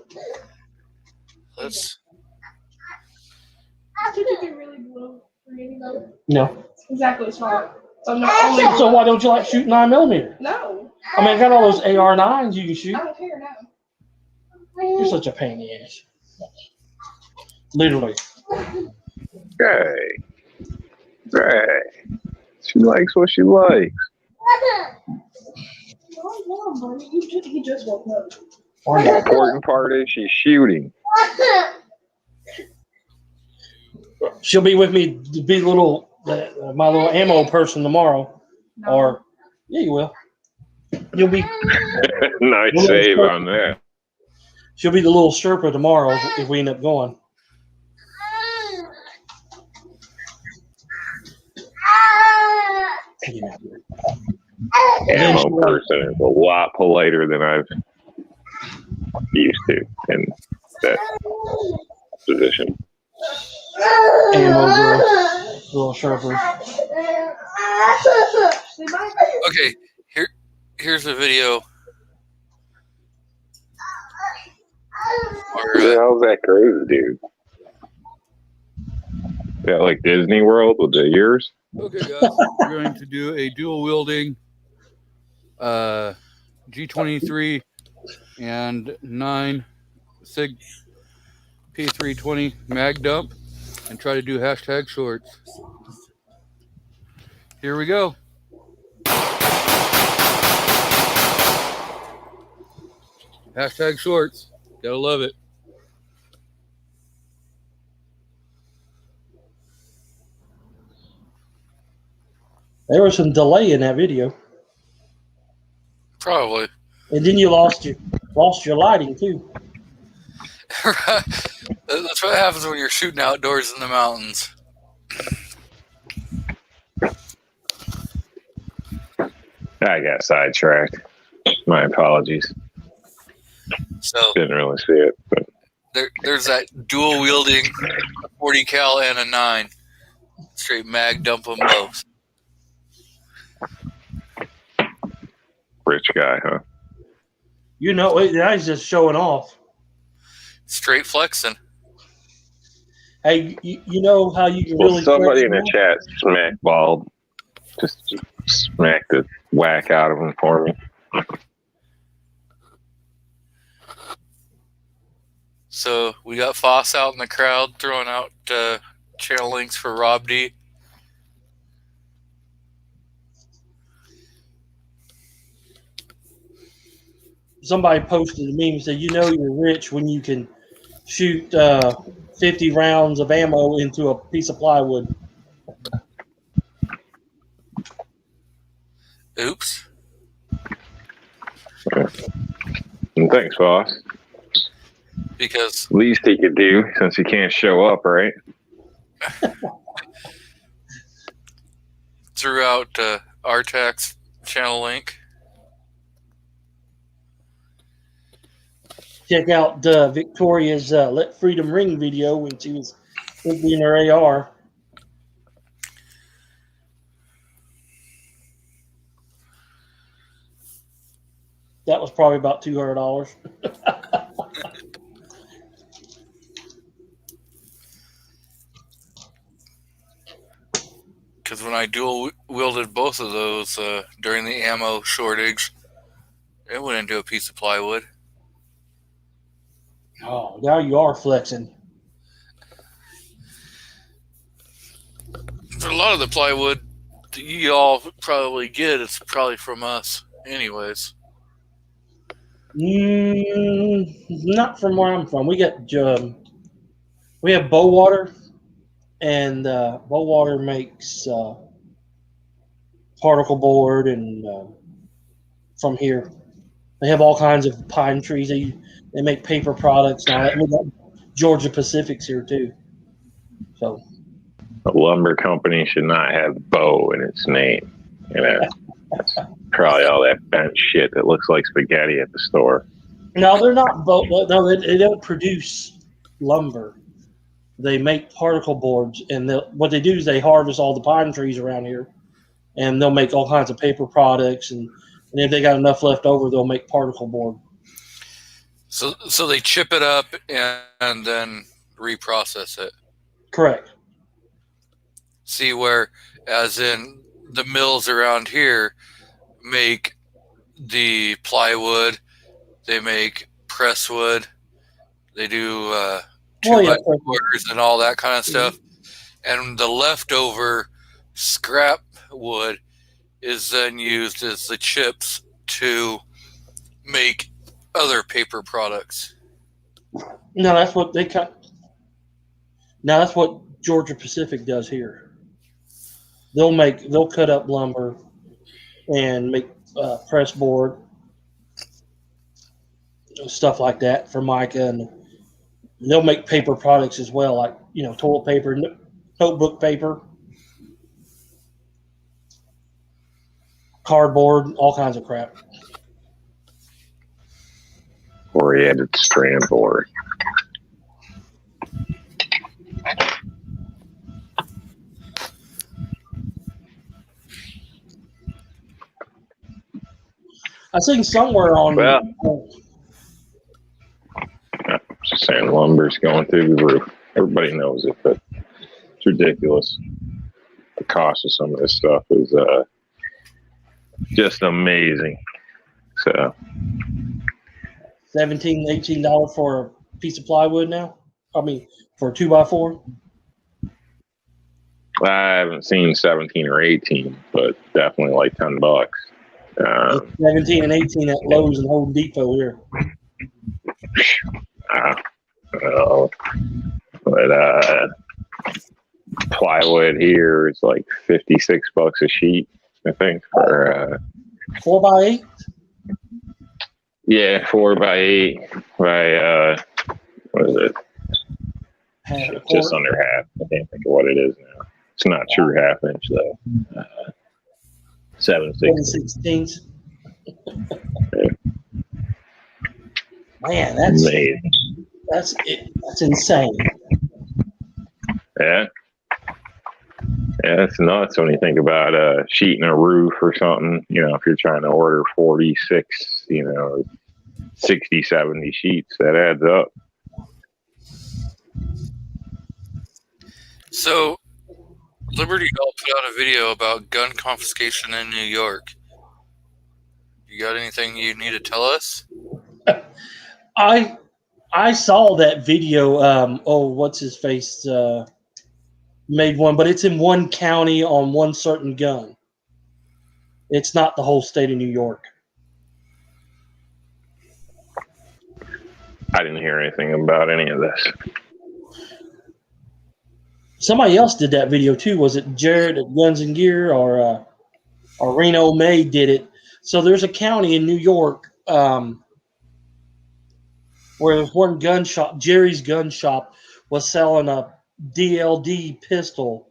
Let's. Did you get really below 380 though? No. Exactly smart. So I'm not only. So why don't you like shooting 9mm? No. I mean, I got all those AR-9s you can I shoot. don't care now. You're such a pain in the ass. Literally. Hey. Hey. She likes what she likes. He just woke up. The important part is she's shooting. She'll be with me to be my little ammo person tomorrow. No. Or, yeah, you will. You'll be. Nice save on that. She'll be the little Sherpa tomorrow if we end up going. Ammo person is a lot politer than I've used to in that position. Ammo girl, little Sherpa. Okay, here's a video. Who the hell's that crazy dude? Yeah, like Disney World with the ears. Okay, guys, we're going to do a dual wielding G23 and 9 Sig P320 mag dump and try to do hashtag shorts. Here we go. Hashtag shorts. Gotta love it. There was some delay in that video, Probably. and then you lost your lighting too. That's what happens when you're shooting outdoors in the mountains. I got sidetracked. My apologies. So Didn't really see it, but there's that dual wielding 40 cal and a 9. Straight mag dump them both. rich guy, huh? You know, he's just showing off. Straight flexing. Hey, you know how you can Well, really somebody flex in the now? chat smack bald. Just smack the whack out of him for me. So we got Foss out in the crowd throwing out channel links for Rob D. Somebody posted a meme and said, you know you're rich when you can shoot 50 rounds of ammo into a piece of plywood. Oops. And thanks, boss. Because Least he could do since he can't show up, right? threw out Artax channel link. Check out Victoria's Let Freedom Ring video when she was emptying her AR. That was probably about $200. Because when I dual wielded both of those during the ammo shortage, it went into a piece of plywood. Oh, now you are flexing. For a lot of the plywood that you all probably get, it's probably from us anyways. Not from where I'm from. We have Bowater, and Bowater makes particle board, and from here they have all kinds of pine trees. They make paper products now. We got Georgia Pacific's here too. So A lumber company should not have bow in its name. You know, that's probably all that bent shit that looks like spaghetti at the store. no, they're not both. No, they don't produce lumber. They make particle boards, and what they do is they harvest all the pine trees around here, and they'll make all kinds of paper products, and if they got enough left over, they'll make particle board. So they chip it up and then reprocess it. Correct. See where, as in the mills around here, make the plywood, they make press wood, they do quarters and all that kind of stuff, and the leftover scrap wood is then used as the chips to make other paper products. No, that's what they cut. Now that's what Georgia Pacific does here. They'll cut up lumber and make press board, stuff like that for mica, and they'll make paper products as well, like toilet paper, notebook paper, cardboard, all kinds of crap. Oriented strand board. I seen somewhere on. Well- Just saying, lumber's going through the roof. Everybody knows it, but it's ridiculous. The cost of some of this stuff is just amazing. So $17, $18 for a piece of plywood now. I mean, for a 2x4. I haven't seen 17 or 18, but definitely like $10. 17 and 18 at Lowe's and Home Depot here. Well, but plywood here is like $56 a sheet, I think. For 4x8. yeah, 4x8 by what is it? Just under half. I can't think of what it is now. It's not true half inch though. 7/16. Man, Amazing. that's insane. Yeah. Yeah, it's nuts when you think about sheeting a roof or something. You know, if you're trying to order 46, 60, 70 sheets, that adds up. So, Liberty Bell put out a video about gun confiscation in New York. You got anything you need to tell us? I saw that video. What's his face made one, but it's in one county on one certain gun. It's not the whole state of New York. I didn't hear anything about any of this. Somebody else did that video too. Was it Jared at Guns and Gear or Reno May did it? So there's a county in New York where there's one gun shop. Jerry's Gun Shop was selling a DLD pistol.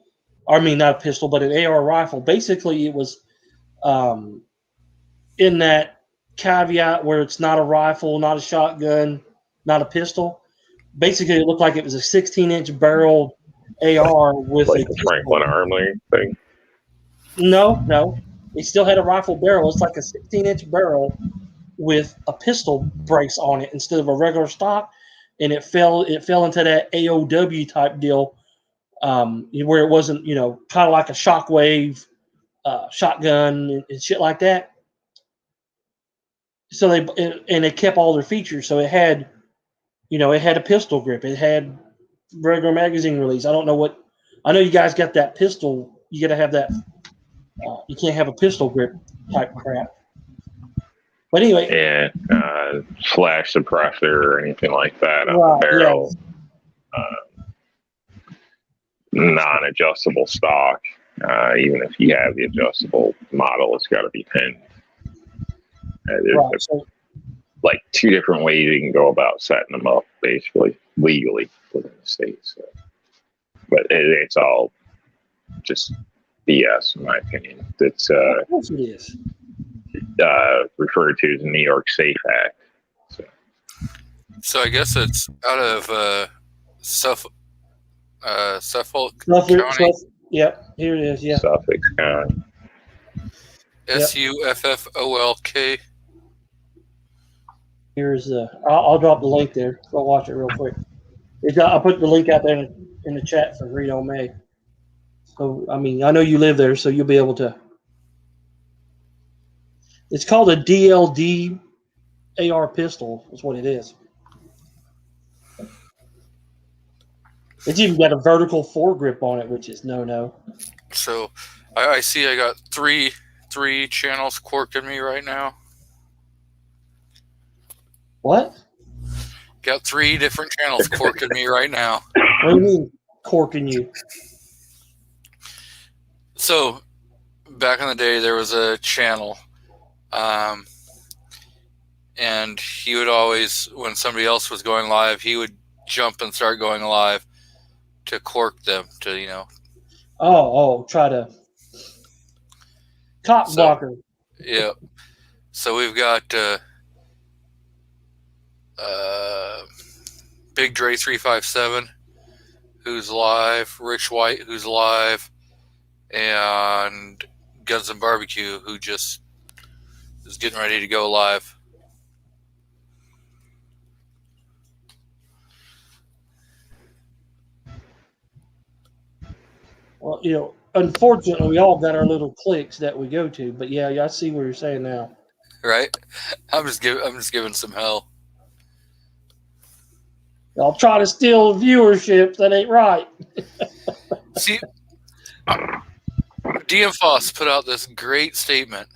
I mean, not a pistol, but an AR rifle. Basically, it was in that caveat where it's not a rifle, not a shotgun, not a pistol. Basically, it looked like it was a 16-inch barrel AR with Like the Franklin Armory thing. No. It still had a rifle barrel. It's like a 16-inch barrel with a pistol brace on it instead of a regular stock, and it fell into that AOW type deal, where it wasn't, kind of like a Shockwave shotgun and shit like that. So they kept all their features. So it had, it had a pistol grip. It had regular magazine release. I know you guys got that pistol. You got to have that. You can't have a pistol grip type crap. But anyway. Yeah, flash suppressor or anything like that on Right, the barrel. Non-adjustable stock. Even if you have the adjustable model, it's got to be pinned. There's like two different ways you can go about setting them up, basically, legally within the state. So. But it's all just BS, in my opinion. It's of course it is. Referred to as the New York Safe Act. So I guess it's out of Suffolk Suffolk, County. Yep, here it is. Yeah. Suffolk County. SUFFOLK. Here's I'll drop the link there. Go watch it real quick. I'll put the link out there in the chat for Reno May. So I mean, I know you live there, so you'll be able to. It's called a DLD AR pistol. Is what it is. It's even got a vertical foregrip on it, which is no. So I see I got three channels corking me right now. What? Got 3 different channels corking me right now. What do you mean corking you? So back in the day, there was a channel, and he would always, when somebody else was going live, he would jump and start going live to cork them, to Try to cock blocker. Yeah. So we've got Big Dre 357, who's live, Rich White, who's live, and Guns and Barbecue, who just is getting ready to go live. Well, unfortunately, we all got our little cliques that we go to. But yeah, I see what you're saying now. Right? I'm just giving some hell. I'll try to steal viewership. That ain't right. See, DM Foss put out this great statement,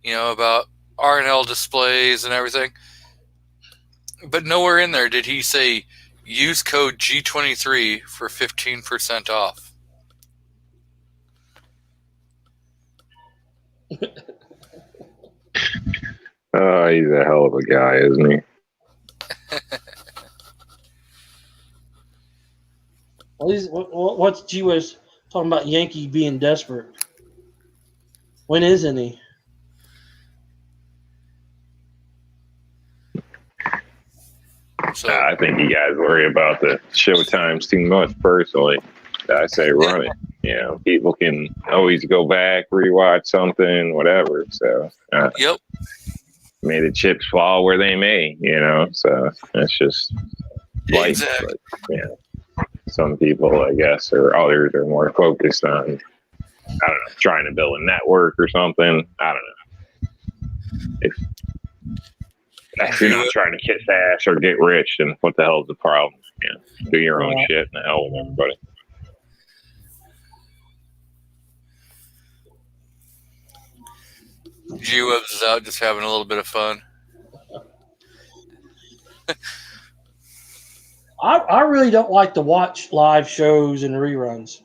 about R&L displays and everything. But nowhere in there did he say use code G23 for 15% off. Oh, he's a hell of a guy, isn't he? What's G was talking about Yankee being desperate? When isn't he? So I think you guys worry about the show times too much personally. I say run it. People can always go back, rewatch something, whatever. So, yep. May the chips fall where they may, So that's just life. Exactly. But, some people, I guess, or others are more focused on, I don't know, trying to build a network or something. I don't know. If you're not trying to kiss ass or get rich, then what the hell is the problem? Do your own shit and the hell with everybody. G-Webs is out just having a little bit of fun. I really don't like to watch live shows and reruns.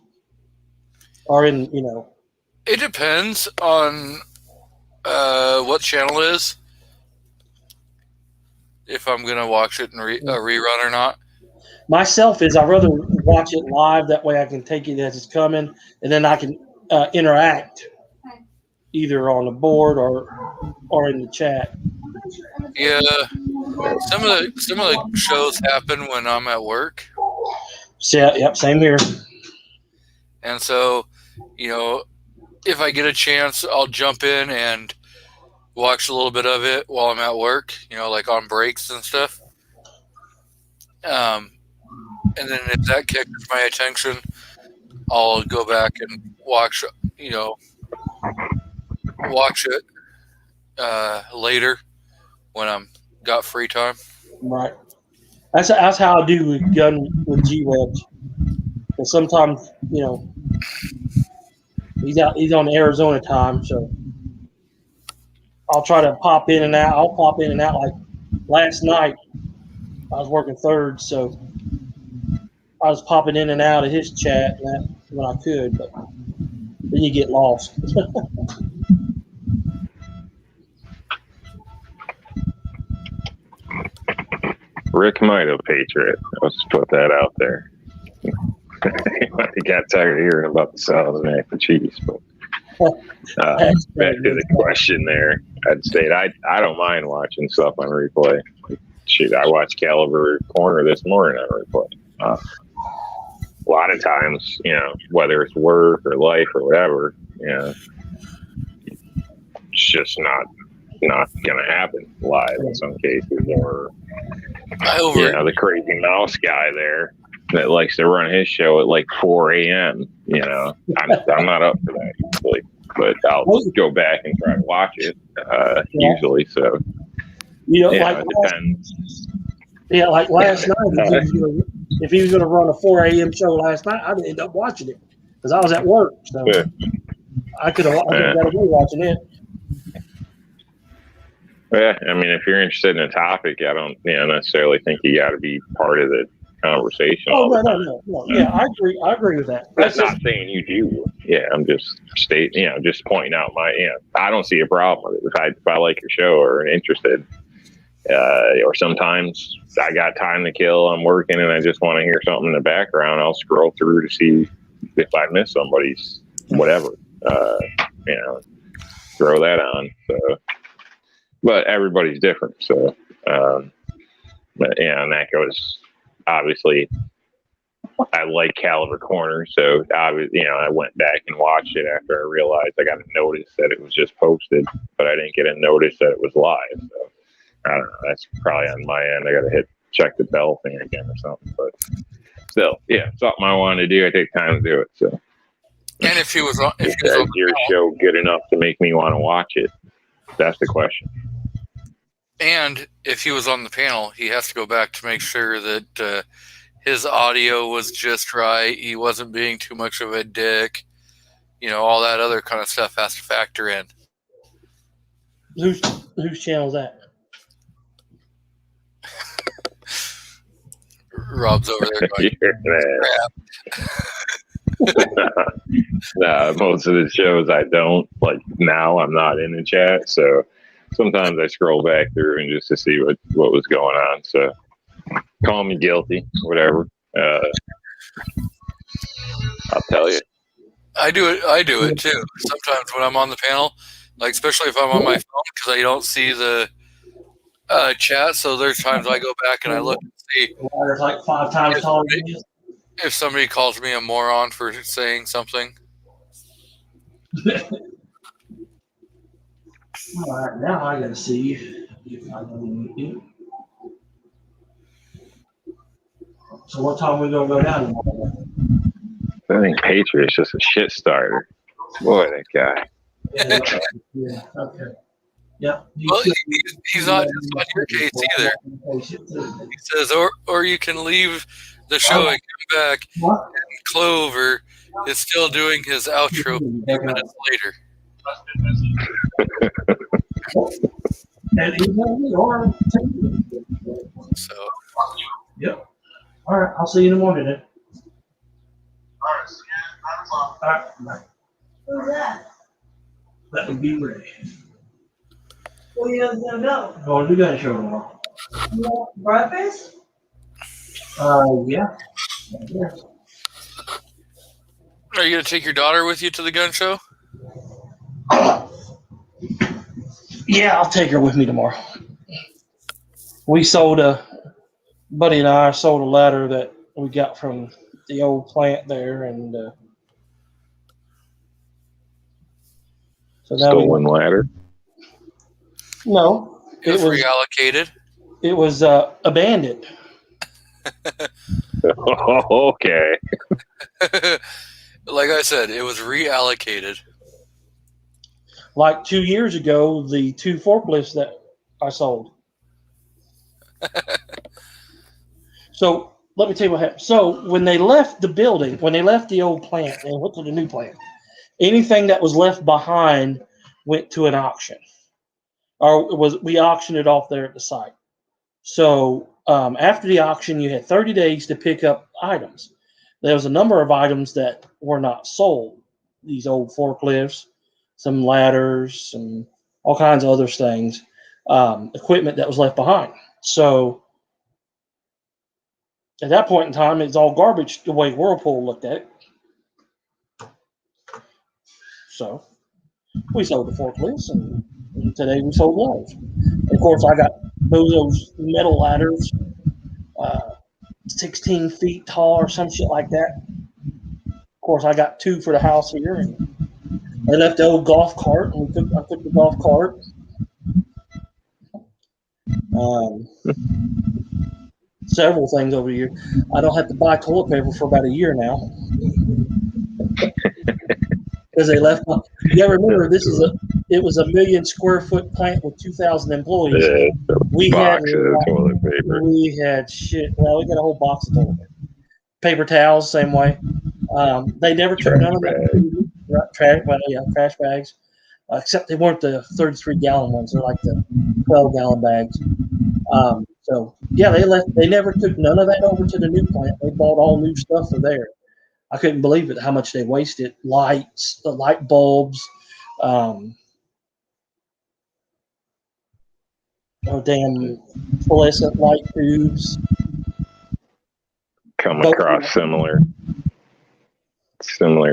Or It depends on what channel it is. If I'm going to watch it in a rerun or not. Myself I'd rather watch it live. That way I can take it as it's coming, and then I can interact either on the board or in the chat. Yeah, some of the shows happen when I'm at work. So, yep, same here. And so, if I get a chance, I'll jump in and watch a little bit of it while I'm at work, like on breaks and stuff. And then if that catches my attention, I'll go back and watch it later when I'm got free time. Right. That's how I do with G-Webs. And sometimes, he's on Arizona time, so I'll try to pop in and out. I'll pop in and out. Like last night, I was working third, so I was popping in and out of his chat when I could, but then you get lost. Rick might have Patriot. Let's put that out there. He got tired of hearing about the salad and mac and cheese, but back to the question there. I'd say I don't mind watching stuff on replay. Shoot, I watched Caliber Corner this morning on replay. A lot of times, whether it's work or life or whatever, it's just not going to happen live in some cases. Or the crazy mouse guy there that likes to run his show at like 4 a.m. I'm not up for that usually, but I'll go back and try to watch it usually. So it depends. Yeah, like last night, if he was going to run a 4 a.m. show last night, I'd end up watching it because I was at work. So I could have got away watching it. Yeah, I mean, if you're interested in a topic, I don't necessarily think you got to be part of the conversation. Oh, no. Yeah, I agree with that. That's not saying you do. Yeah, I'm just just pointing out I don't see a problem with it. If I like your show or interested, or sometimes I got time to kill, I'm working and I just want to hear something in the background, I'll scroll through to see if I miss somebody's whatever, throw that on. So, but everybody's different. So, and that goes obviously I like Caliber Corner, so I went back and watched it after I realized I got a notice that it was just posted, but I didn't get a notice that it was live. So I don't know. That's probably on my end. I got to check the bell thing again or something. But still, yeah, something I wanted to do. I take time to do it. So. And if he was on, Is your show good enough to make me want to watch it? That's the question. and if he was on the panel, he has to go back to make sure that his audio was just right. He wasn't being too much of a dick. All that other kind of stuff has to factor in. Whose channel is that? Rob's over there going, crap. Nah, most of the shows I don't. Like now I'm not in the chat, so sometimes I scroll back through and just to see what was going on. So call me guilty, whatever. I'll tell you. I do it too. Sometimes when I'm on the panel, like especially if I'm on my phone, because I don't see the chat. So there's times I go back and I look and see The water's like 5 times taller than you. if somebody calls me a moron for saying something. All right, now I gotta see if I can get it. So what time we gonna go down tomorrow? I think Patriot's just a shit starter. Boy, that guy. Yeah, okay. Yep. Well, he's not just on your case either. He says, or you can leave the show and come back. What? And Clover is still doing his outro a few minutes later. And email me or text me. So Yep. All right, I'll see you in the morning then. All right, bye. Who's that? That would be Ray. Where you guys gonna go? Going to the gun show tomorrow. You want breakfast? Yeah. Yeah. are you going to take your daughter with you to the gun show? Yeah, I'll take her with me tomorrow. Buddy and I sold a ladder that we got from the old plant there, and so now Stolen ladder. No, It was reallocated. It was abandoned. Okay. Like I said, it was reallocated. Like 2 years ago, the 2 forklifts that I sold. So let me tell you what happened. So when they left the building, when they left the old plant and went to the new plant, anything that was left behind went to an auction, or we auctioned it off there at the site. So after the auction, you had 30 days to pick up items. There was a number of items that were not sold. These old forklifts, some ladders, and all kinds of other things, equipment that was left behind. So at that point in time, it's all garbage the way Whirlpool looked at it. So we sold the forklifts, and today we sold those. Of course, I got those metal ladders, 16 feet tall or some shit like that. Of course, I got 2 for the house here. And I left the old golf cart, and I took the golf cart. Several things over the year. I don't have to buy toilet paper for about a year now. Because they left. Yeah, remember it was a 1 million square foot plant with 2,000 employees. Yeah, We boxes of toilet paper. We had shit. Well, we got a whole box of toilet paper. Paper towels, same way. They never took none of that. Trash bags. Except they weren't the 33-gallon ones. They're like the 12-gallon bags. So yeah, they never took none of that over to the new plant. They bought all new stuff for there. I couldn't believe it, how much they wasted. Lights, the light bulbs, damn fluorescent light tubes. Come across similar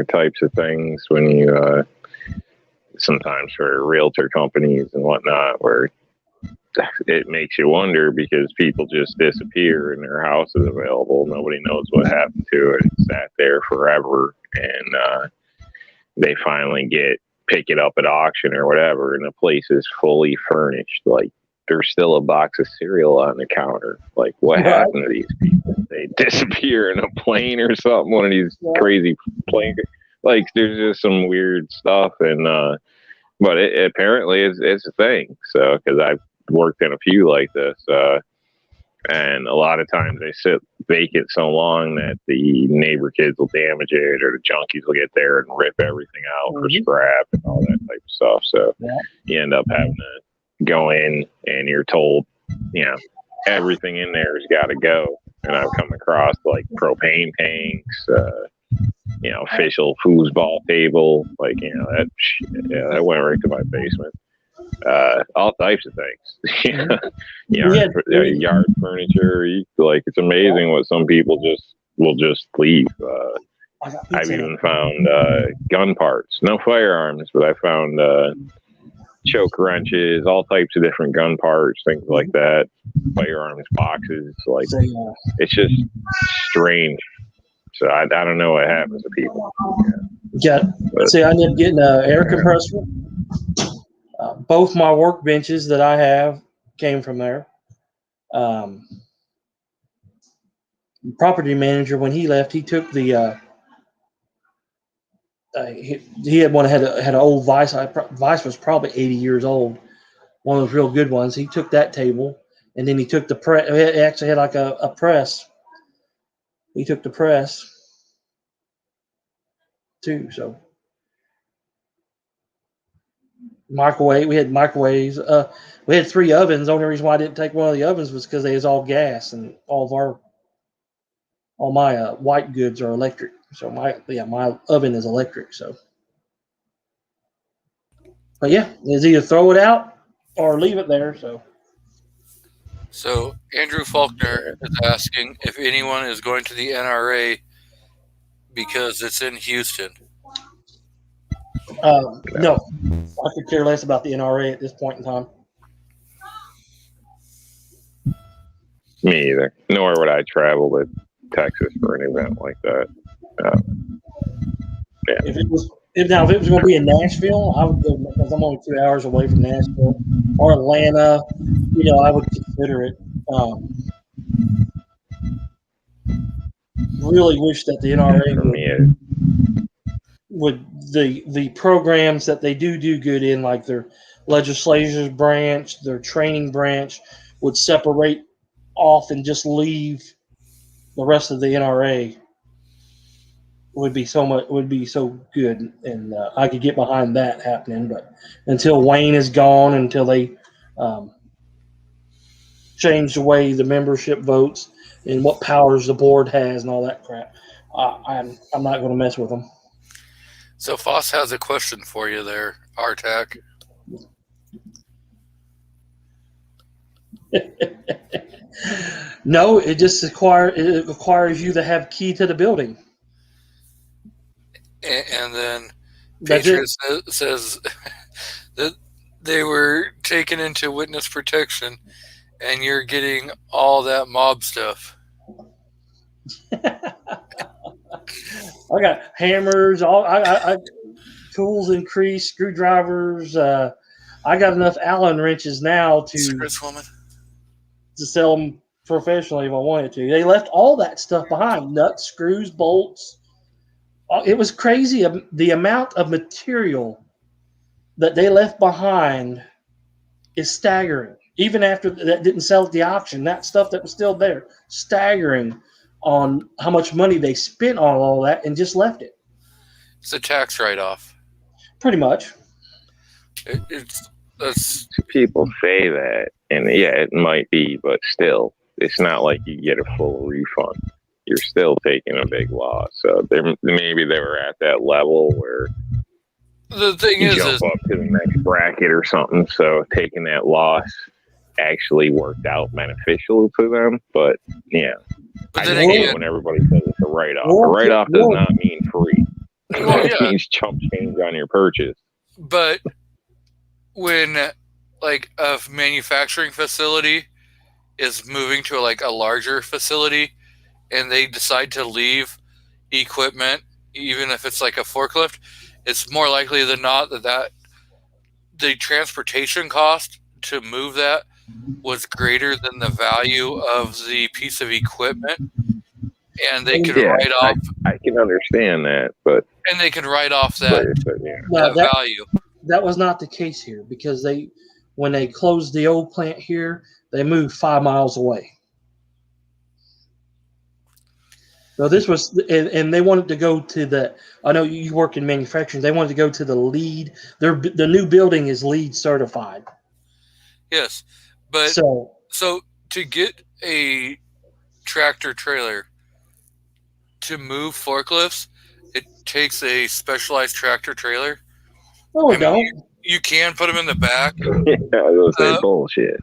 types of things when you sometimes for realtor companies and whatnot, where it makes you wonder because people just disappear and their house is available. Nobody knows what happened to it. It sat there forever, and they finally pick it up at auction or whatever, and the place is fully furnished. Like, there's still a box of cereal on the counter. Like, what happened to these people? They disappear in a plane or something. One of these crazy plane. Like, there's just some weird stuff, and but it apparently it's a thing. So, because I've worked in a few like this, and a lot of times they sit vacant so long that the neighbor kids will damage it, or the junkies will get there and rip everything out for scrap and all that type of stuff. So you end up having to go in, and you're told, everything in there has got to go. And I've come across like propane tanks, official foosball table, like, that went right to my basement. All types of things. Yard furniture. It's amazing what some people will just leave. I've even found gun parts, no firearms, but I found choke wrenches, all types of different gun parts, things like that. Firearms boxes, it's just strange. So I don't know what happens to people. I ended up getting an air compressor. Both my workbenches that I have came from there. Property manager, when he left, he took the he had one had an old Vice. Vice was probably 80 years old, one of those real good ones. He took that table, and then he took the press. It actually had like a press. He took the press too. So microwave. We had microwaves. We had 3 ovens. The only reason why I didn't take one of the ovens was because they was all gas, and all my white goods are electric. So my oven is electric. So, but it's either throw it out or leave it there. So Andrew Faulkner is asking if anyone is going to the NRA because it's in Houston. No, I could care less about the NRA at this point in time. Me either. Nor would I travel to Texas for an event like that. If it was going to be in Nashville, I would go because I'm only 2 hours away from Nashville or Atlanta. I would consider it. Really wish that the NRA would the programs that they do good in, like their legislative branch, their training branch, would separate off and just leave the rest of the NRA. Would be so good, and I could get behind that happening. But until Wayne is gone, until they change the way the membership votes and what powers the board has and all that crap, I'm not going to mess with them. So Foss has a question for you there, Artak. No, it just requires you to have key to the building. And then Patriot says that they were taken into witness protection, and you're getting all that mob stuff. I got hammers, I tools increased, screwdrivers. I got enough Allen wrenches now to sell them professionally if I wanted to. They left all that stuff behind: nuts, screws, bolts. It was crazy. The amount of material that they left behind is staggering. Even after that didn't sell at the auction, that stuff that was still there, staggering on how much money they spent on all that and just left it. It's a tax write-off. Pretty much. People say that, and it might be, but still, it's not like you get a full refund. You're still taking a big loss. So maybe they were at that level where the thing you jump up to the next bracket or something. So taking that loss actually worked out beneficial to them. But but I think when everybody says it's a write-off, a write-off does not mean free. It means chump change on your purchase. But when like a manufacturing facility is moving to like a larger facility, and they decide to leave equipment, even if it's like a forklift, it's more likely than not that the transportation cost to move that was greater than the value of the piece of equipment, and they can Yeah, write off I can understand that, but that yeah. No, that value. that was not the case here because when they closed the old plant here, they moved 5 miles away. So this was, and they wanted to go to the. I know you work in manufacturing. They wanted to go to the LEED. The new building is LEED certified. Yes, but So to get a tractor trailer to move forklifts, it takes a specialized tractor trailer. no, we I mean, don't. You can put them in the back. Yeah, I was gonna say bullshit.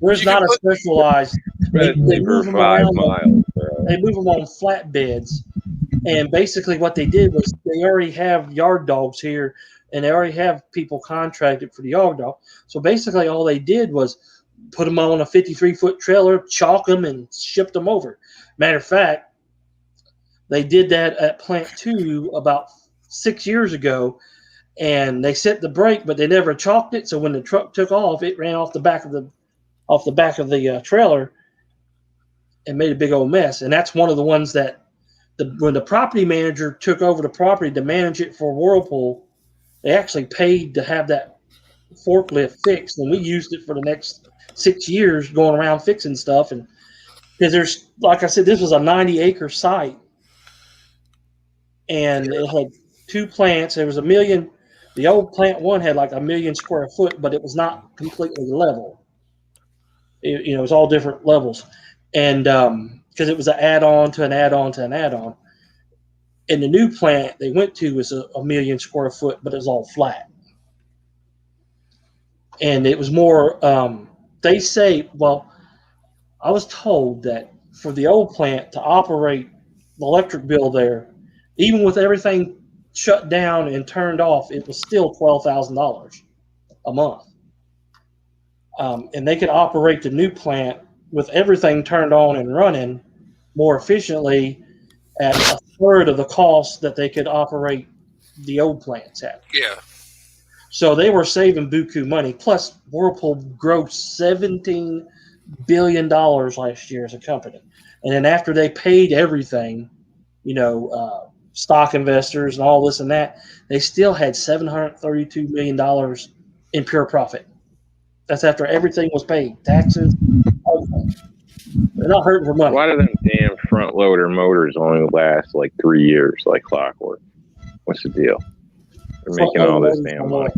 There's You not can a put- specialized. They Especially for move them 5 around. miles, bro. They move them on flatbeds, and basically what they did was they already have yard dogs here, and they already have people contracted for the yard dog. So basically, all they did was put them on a 53-foot trailer, chalk them, and shipped them over. Matter of fact, they did that at Plant 2 about 6 years ago, and they set the brake, but they never chalked it. So when the truck took off, it ran off the back of the trailer and made a big old mess. And that's one of the ones that when the property manager took over the property to manage it for Whirlpool, they actually paid to have that forklift fixed, and we used it for the next 6 years going around fixing stuff. And because there's, like I said, this was a 90-acre site, and it had 2 plants. There was 1 million. The old plant 1 had like 1 million square foot, but it was not completely level. It was all different levels, and because it was an add-on to an add-on to an add-on. And the new plant they went to was a 1 million square foot, but it was all flat. And it was more, they say, well, I was told that for the old plant to operate the electric bill there, even with everything shut down and turned off, it was still $12,000 a month. And they could operate the new plant with everything turned on and running more efficiently at a third of the cost that they could operate the old plants at. Yeah. So they were saving buku money. Plus, Whirlpool grossed $17 billion last year as a company. And then after they paid everything, stock investors and all this and that, they still had $732 million in pure profit. That's after everything was paid, taxes, everything. They're not hurting for money. Why do them damn front loader motors only last like 3 years, like clockwork? What's the deal? They're making all this damn money.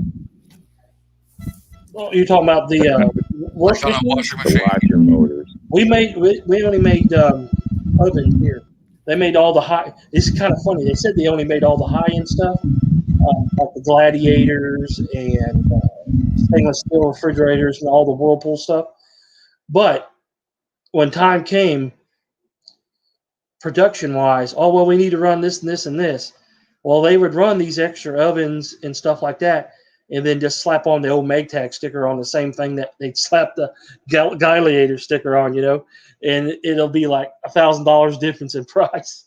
Well, you're talking about the washing Washing The washer motors. We only made ovens here. They made all the high. It's kind of funny. They said they only made all the high end stuff, like the Gladiators and stainless steel refrigerators and all the Whirlpool stuff. But when time came, production wise, we need to run this and this and this. Well, they would run these extra ovens and stuff like that, and then just slap on the old Maytag sticker on the same thing that they'd slap the Gladiator sticker on, and it'll be like $1,000 difference in price.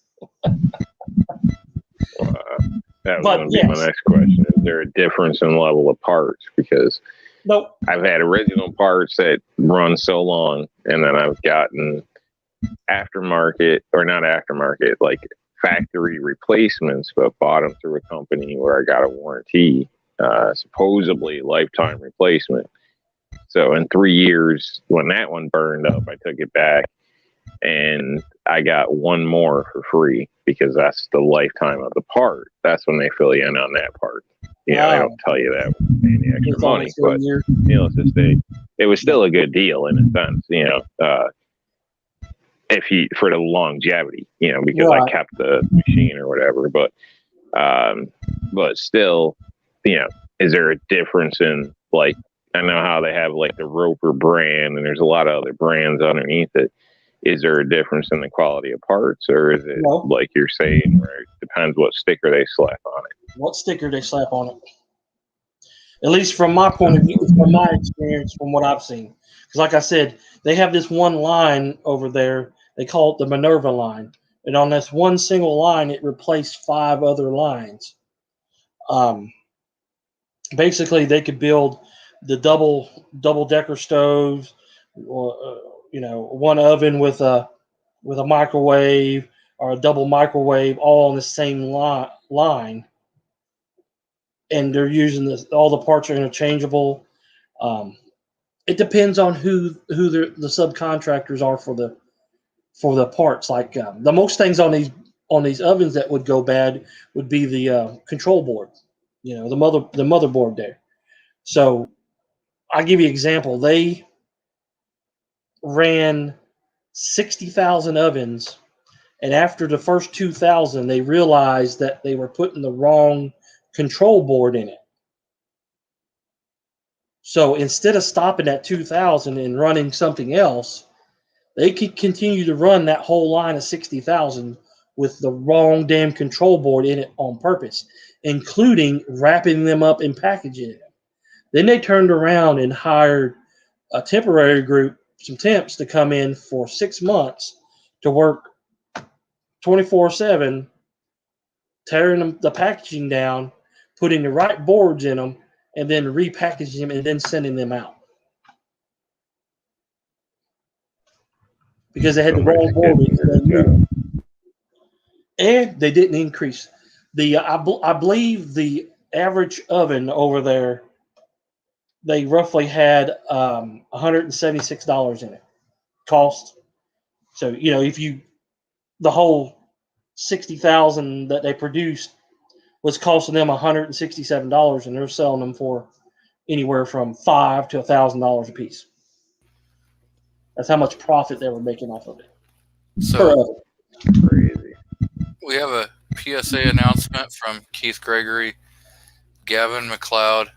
That was going to be my next question. Is there a difference in level of parts? Because Nope. I've had original parts that run so long, and then I've gotten aftermarket, or not aftermarket, like factory replacements, but bought them through a company where I got a warranty, supposedly lifetime replacement. So in 3 years, when that one burned up, I took it back and I got one more for free because that's the lifetime of the part. That's when they fill you in on that part. They don't tell you that with any extra money, but needless to say, it was still a good deal in a sense, if you for the longevity, because I kept the machine or whatever. But still, is there a difference in, like, I know how they have like the Roper brand and there's a lot of other brands underneath it. Is there a difference in the quality of parts, or is it like you're saying where it depends what sticker they slap on it? What sticker they slap on it? At least from my point of view, from my experience, from what I've seen. Because like I said, they have this one line over there. They call it the Minerva line. And on this one single line, it replaced 5 other lines. Basically, they could build the double decker stoves, or one oven with a microwave, or a double microwave, all on the same line. And they're using all the parts are interchangeable. It depends on who the subcontractors are for the parts. Like the most things on these ovens that would go bad would be the control board, the motherboard there. So I'll give you an example. They ran 60,000 ovens, and after the first 2,000, they realized that they were putting the wrong control board in it. So instead of stopping at 2,000 and running something else, they could continue to run that whole line of 60,000 with the wrong damn control board in it on purpose, including wrapping them up and packaging it. Then they turned around and hired a temporary group, some temps, to come in for 6 months to work 24/7, tearing the packaging down, putting the right boards in them, and then repackaging them and then sending them out. Because they had the wrong board. And they didn't increase. I believe the average oven over there, they roughly had $176 in it cost. So, the whole 60,000 that they produced was costing them $167, and they're selling them for anywhere from $500 to $1,000 a piece. That's how much profit they were making off of it. So Crazy. we have a PSA announcement from Keith Gregory. Gavin McLeod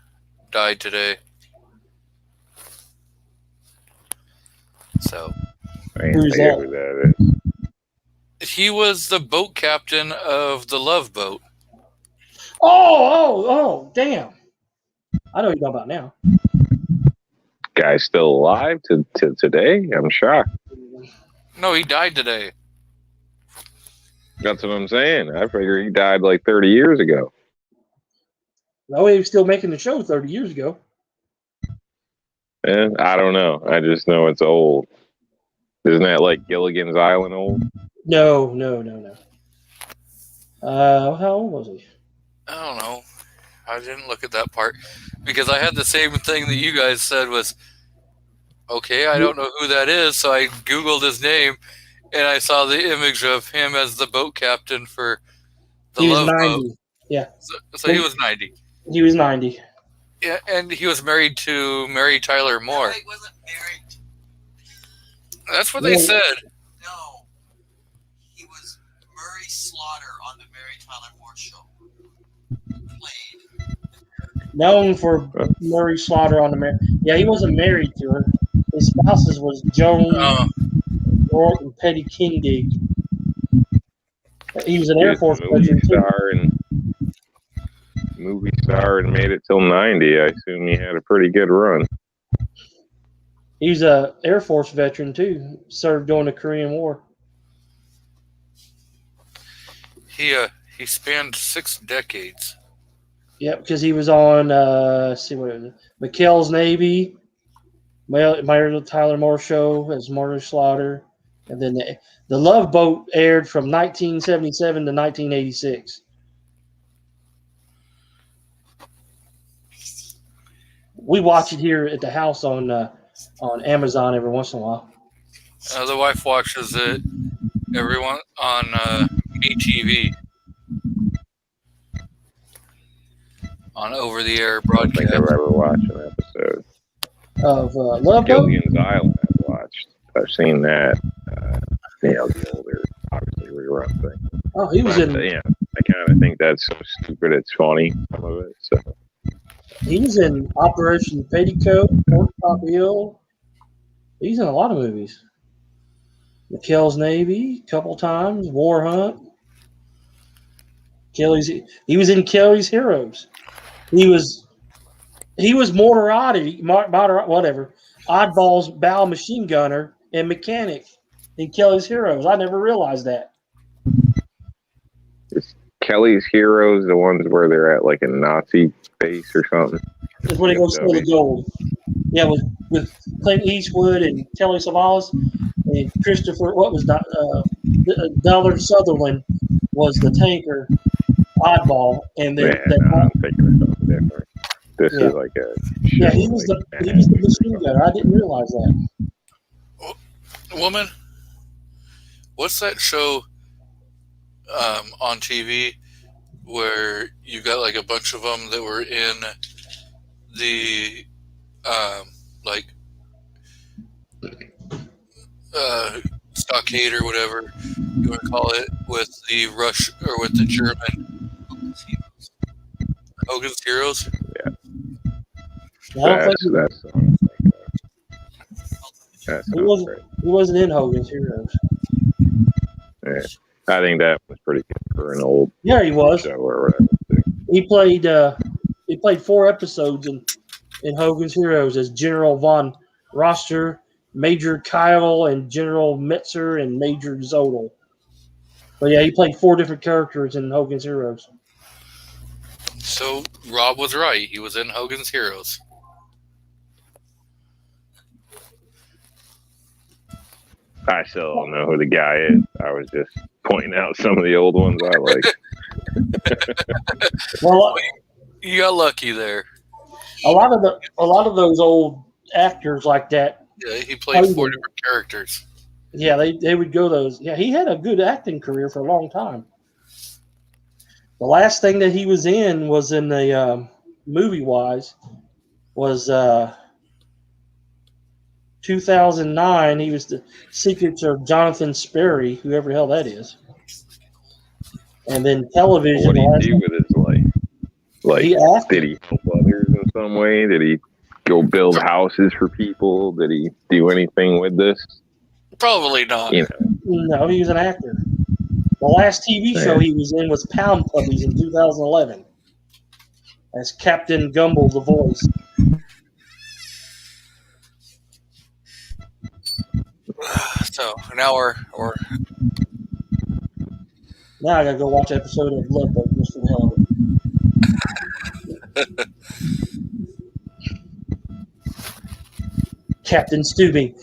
died today. So I ain't Who's idea that? who that is. he was the boat captain of the Love Boat. Oh, damn. I know what you're talking about now. Guy's still alive to today? I'm shocked. No, he died today. That's what I'm saying. I figure he died like 30 years ago. No, he was still making the show 30 years ago. And I don't know. I just know it's old. Isn't that like Gilligan's Island old? No. How old was he? I don't know. I didn't look at that part because I had the same thing that you guys said was, okay, I don't know who that is. So I Googled his name and I saw the image of him as the boat captain for the He was Love 90. Boat. Yeah. So he was 90. He was 90. Yeah, and he was married to Mary Tyler Moore. No, he wasn't married. That's what they said. No. He was Murray Slaughter on the Mary Tyler Moore Show. Played. Known for Murray Slaughter on the Yeah, he wasn't married to her. His spouses was Joan Rourke and Petty Kindig. He was an Air Force veteran too. Movie star and made it till 90. I assume he had a pretty good run. He's a Air Force veteran too. Served during the Korean War. He spanned 6 decades. Yeah, because he was on McHale's Navy, Mary Tyler Moore Show as Murray Slaughter, and then the Love Boat aired from 1977 to 1986. We watch it here at the house on Amazon every once in a while. The wife watches it everyone on MeTV on over-the-air I don't think broadcast. I've ever watched an episode. Of Love Boat? Gilligan's Island I've watched. I've seen that. The older, obviously, rerun thing. Oh, he was in. Yeah, I kind of think that's so stupid it's funny, some of it. So. He was in Operation Petticoat, Fort Top Hill. He's in a lot of movies. McHale's Navy, a couple times. War Hunt. He was in Kelly's Heroes. He was He was whatever, Oddball's bow machine gunner and mechanic in Kelly's Heroes. I never realized that. Is Kelly's Heroes the ones where they're at like a Nazi base or something? That's where they go steal the gold. Yeah, with Clint Eastwood and Telly Savalas and Christopher. What was that? Donald Sutherland was the tanker, Oddball, and then I'm thinking of something different. This is like a yeah. He was the machine gunner. I didn't realize that. Woman, what's that show on TV where you got like a bunch of them that were in the stockade or whatever you want to call it, with the Rush or with the German Hogan's Heroes? Yeah. He wasn't in Hogan's Heroes. Yeah. I think that was pretty good for an old he was show or whatever. He played 4 episodes in Hogan's Heroes as General von Roster, Major Kyle, and General Metzer, and Major Zodel. But yeah, he played 4 different characters in Hogan's Heroes. So Rob was right. He was in Hogan's Heroes. I still don't know who the guy is. I was just pointing out some of the old ones I like. Well, you got lucky there. A lot of those old actors like that. Yeah, he played 4 different characters. Yeah, they would go those. Yeah, he had a good acting career for a long time. The last thing that he was in was in the movie-wise was 2009. He was the Secrets of Jonathan Sperry, whoever the hell that is. And then television. What did he do with his life? Like, did he help others in some way? Did he go build houses for people? Did he do anything with this? Probably not. No, he was an actor. The last TV show he was in was Pound Puppies in 2011 as Captain Gumble, the voice. So now we're now I gotta go watch an episode of Blood Boat just for the hell of it. Captain Stubing.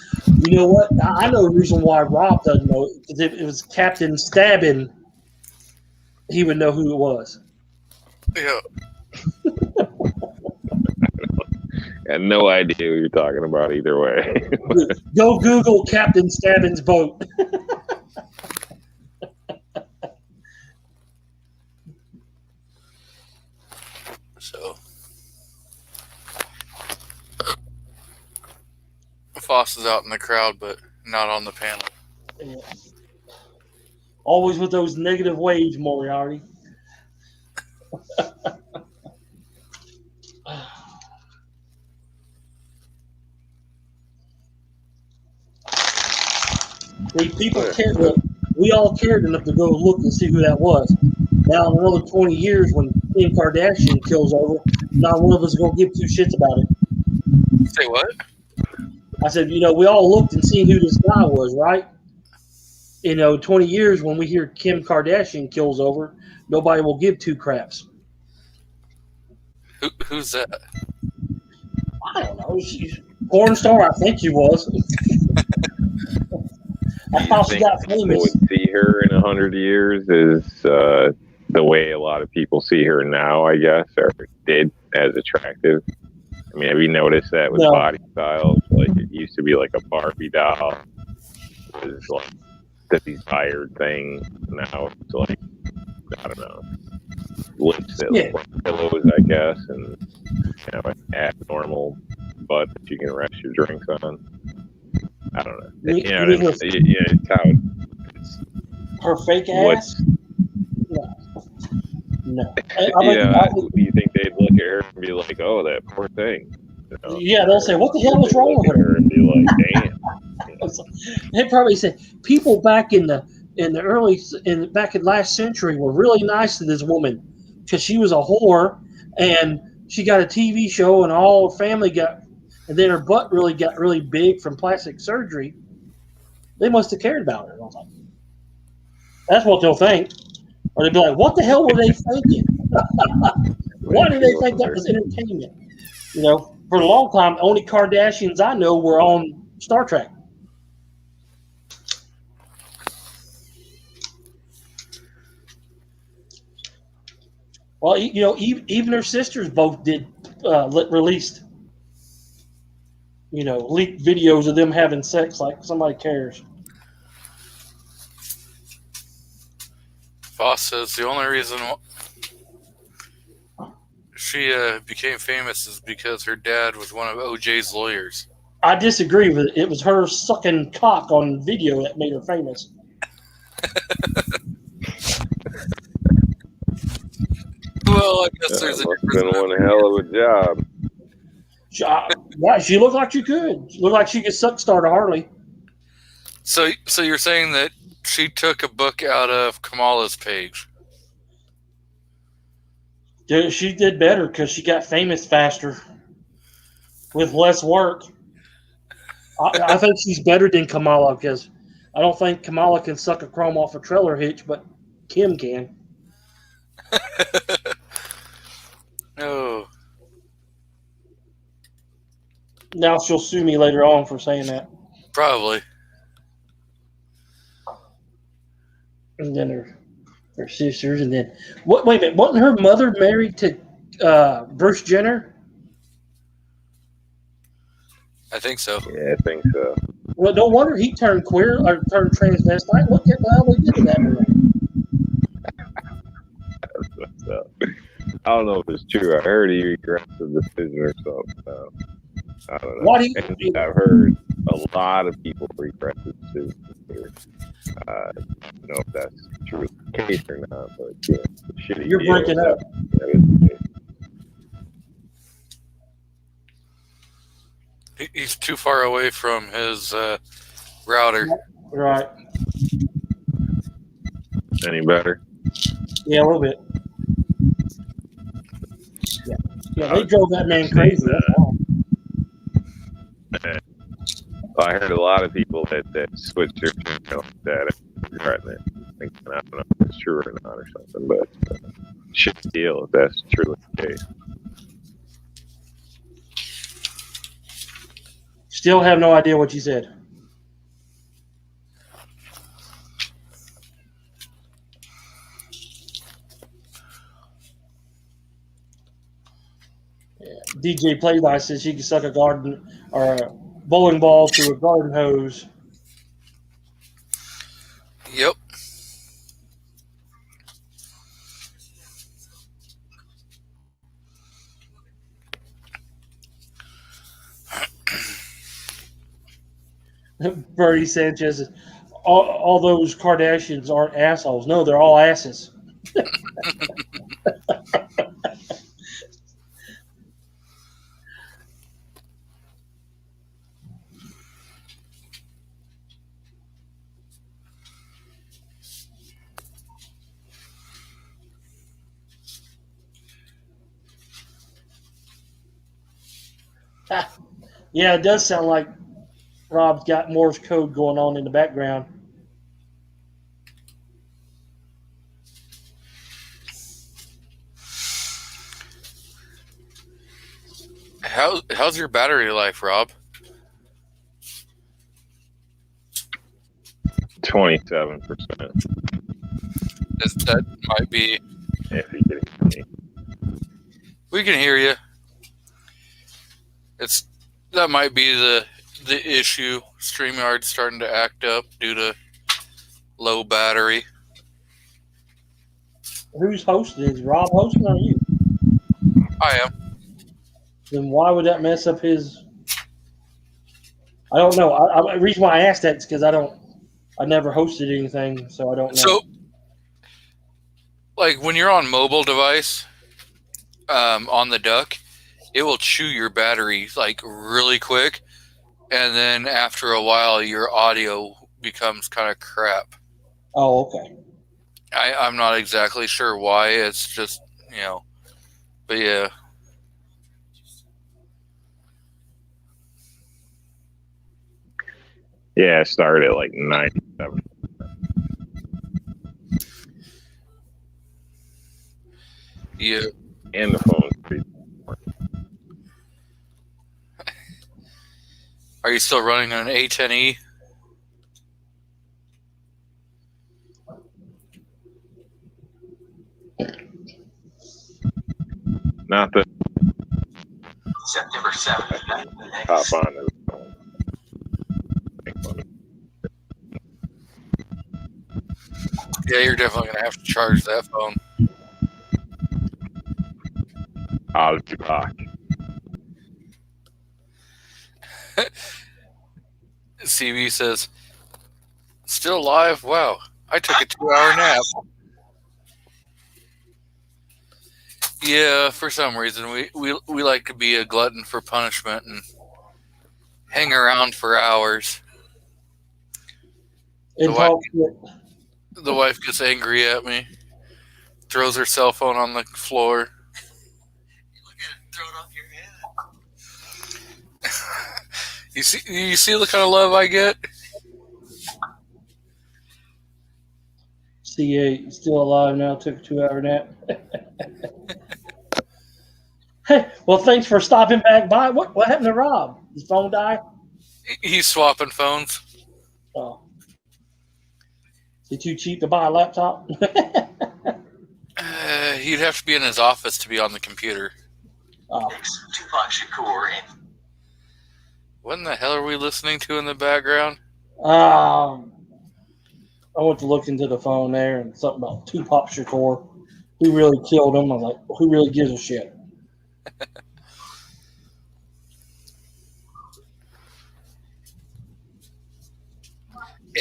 You know what? I know the reason why Rob doesn't know. If it was Captain Stabbing, he would know who it was. Yeah. I had no idea what you're talking about either way. Go Google Captain Stabbing's boat. So Foss is out in the crowd, but not on the panel. Yeah. Always with those negative waves, Moriarty. People cared. We all cared enough to go look and see who that was. Now, in another 20 years, when Kim Kardashian kills over, not one of us is going to give 2 shits about it. Say what? I said, we all looked and seen who this guy was, right? 20 years when we hear Kim Kardashian kills over, nobody will give 2 craps. Who's that? I don't know. She's a porn star, I think she was. I thought she got famous. Would see her in 100 years is the way a lot of people see her now, I guess, or did, as attractive. I mean, have you noticed that with body styles? Like, it used to be like a Barbie doll. It was like the desired thing. Now it's like, I don't know, lips that look like pillows, I guess, and an abnormal butt that you can rest your drinks on. I don't know. It's how her fake ass? No. Do you think they'd look at her and be like, "Oh, that poor thing"? Yeah, they'll say, "What the hell is wrong with her?" And be like, "Damn." They'd probably say people back in the back in last century were really nice to this woman because she was a whore and she got a TV show and all her family got, and then her butt got really big from plastic surgery. They must have cared about her. I was like, that's what they'll think. Or they'd be like, what the hell were they thinking? Why did they think that was entertainment? You know, for a long time, the only Kardashians I know were on Star Trek. Well, you know, even her sisters both did released, you know, leaked videos of them having sex like somebody cares. Boss says the only reason she became famous is because her dad was one of OJ's lawyers. I disagree with it. It was her sucking cock on video that made her famous. Well, I guess there's a Must have been one hell of a job. She looked like she could. She looked like she could suck start a Harley. So you're saying that she took a book out of Kamala's page? Dude, she did better because she got famous faster with less work. I think she's better than Kamala because I don't think Kamala can suck a chrome off a trailer hitch, but Kim can. Oh. Now she'll sue me later on for saying that. Probably. And then her sisters, and then what? Wait a minute, wasn't her mother married to Bruce Jenner? I think so. Yeah, I think so. Well, no wonder he turned queer or turned transvestite. Look at how we did that. So, I don't know if it's true. I heard he regrets the decision or something. I don't know. Why do you? I've heard a lot of people regret the decision. I don't know if that's true the case or not, but yeah, shitty. You're breaking up. He's too far away from his router. Right. Any better? Yeah, a little bit. Yeah, they drove that man crazy. I heard a lot of people that switched their channel that regretting it. Thinking, I don't know if it's true or not or something, but shit deal if that's truly the case. Still have no idea what you said. Yeah. DJ Playby says she can suck a garden or a bowling ball through a garden hose. Yep. Bernie Sanchez, all those Kardashians aren't assholes. No, they're all asses. Yeah, it does sound like Rob's got Morse code going on in the background. How's your battery life, Rob? 27%. That might be. If you get me. We can hear you. That might be the issue. StreamYard's starting to act up due to low battery. Who's hosting? Is Rob hosting or you? I am. Then why would that mess up his? I don't know. The reason why I asked that is because I never hosted anything, so I don't know. So, like when you're on mobile device, on the Duck, it will chew your battery like really quick, and then after a while, your audio becomes kind of crap. Oh, okay. I'm not exactly sure why. It's just, but yeah. Yeah, it started at like 97. Yeah. And the phone's pretty. Are you still running on an A10E? Not the September 7th, top on it. Yeah, you're definitely going to have to charge that phone. Out of the clock. CB says, still alive? Wow, I took a 2-hour nap. Yeah, for some reason, we like to be a glutton for punishment and hang around for hours. And The talk shit. The wife gets angry at me, throws her cell phone on the floor. Look at it, throw it off your head. You see the kind of love I get? CA still alive now. Took a 2-hour nap. Hey, well, thanks for stopping back by. What happened to Rob? His phone died? He's swapping phones. Oh. Is he too cheap to buy a laptop? He'd have to be in his office to be on the computer. Oh. Tupac Shakur and What in the hell are we listening to in the background? I went to look into the phone there and something about Tupac Shakur. Who really killed him? I was like, who really gives a shit?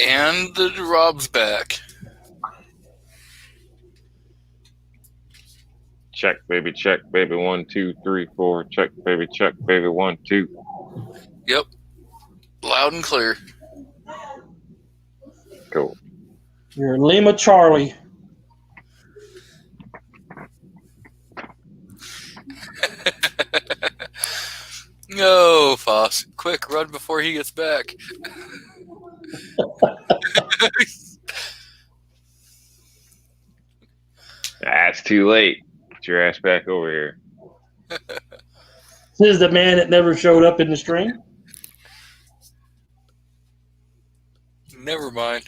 And the Rob's back. Check, baby, 1, 2, 3, 4. Check, baby, 1, 2. Yep. Loud and clear. Cool. You're Lima Charlie. No, Foss. Quick, run before he gets back. That's too late. Get your ass back over here. This is the man that never showed up in the stream. Never mind.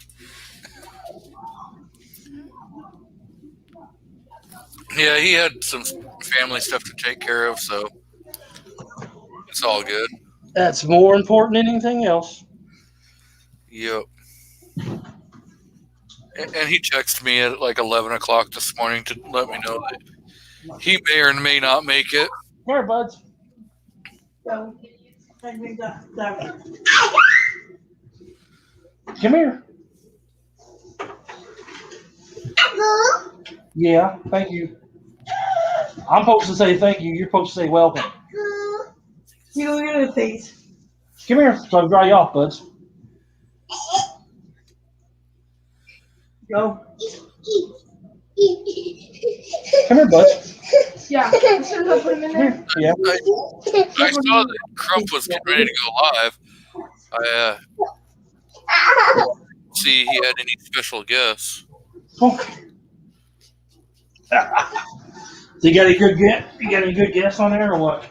Yeah, he had some family stuff to take care of, so it's all good. That's more important than anything else. Yep. And he texted me at like 11 o'clock this morning to let me know that he may or may not make it. Come here, buds. So, I think that. Come here. Yeah, thank you. I'm supposed to say thank you. You're supposed to say welcome. You don't get a face. Come here, so I can dry you off, buds. Go. Come here, buds. Yeah. As soon as I put him in there. Yeah. I saw that Crump was getting ready to go live. I see he had any special guests. Oh. So you got any good guests on there or what?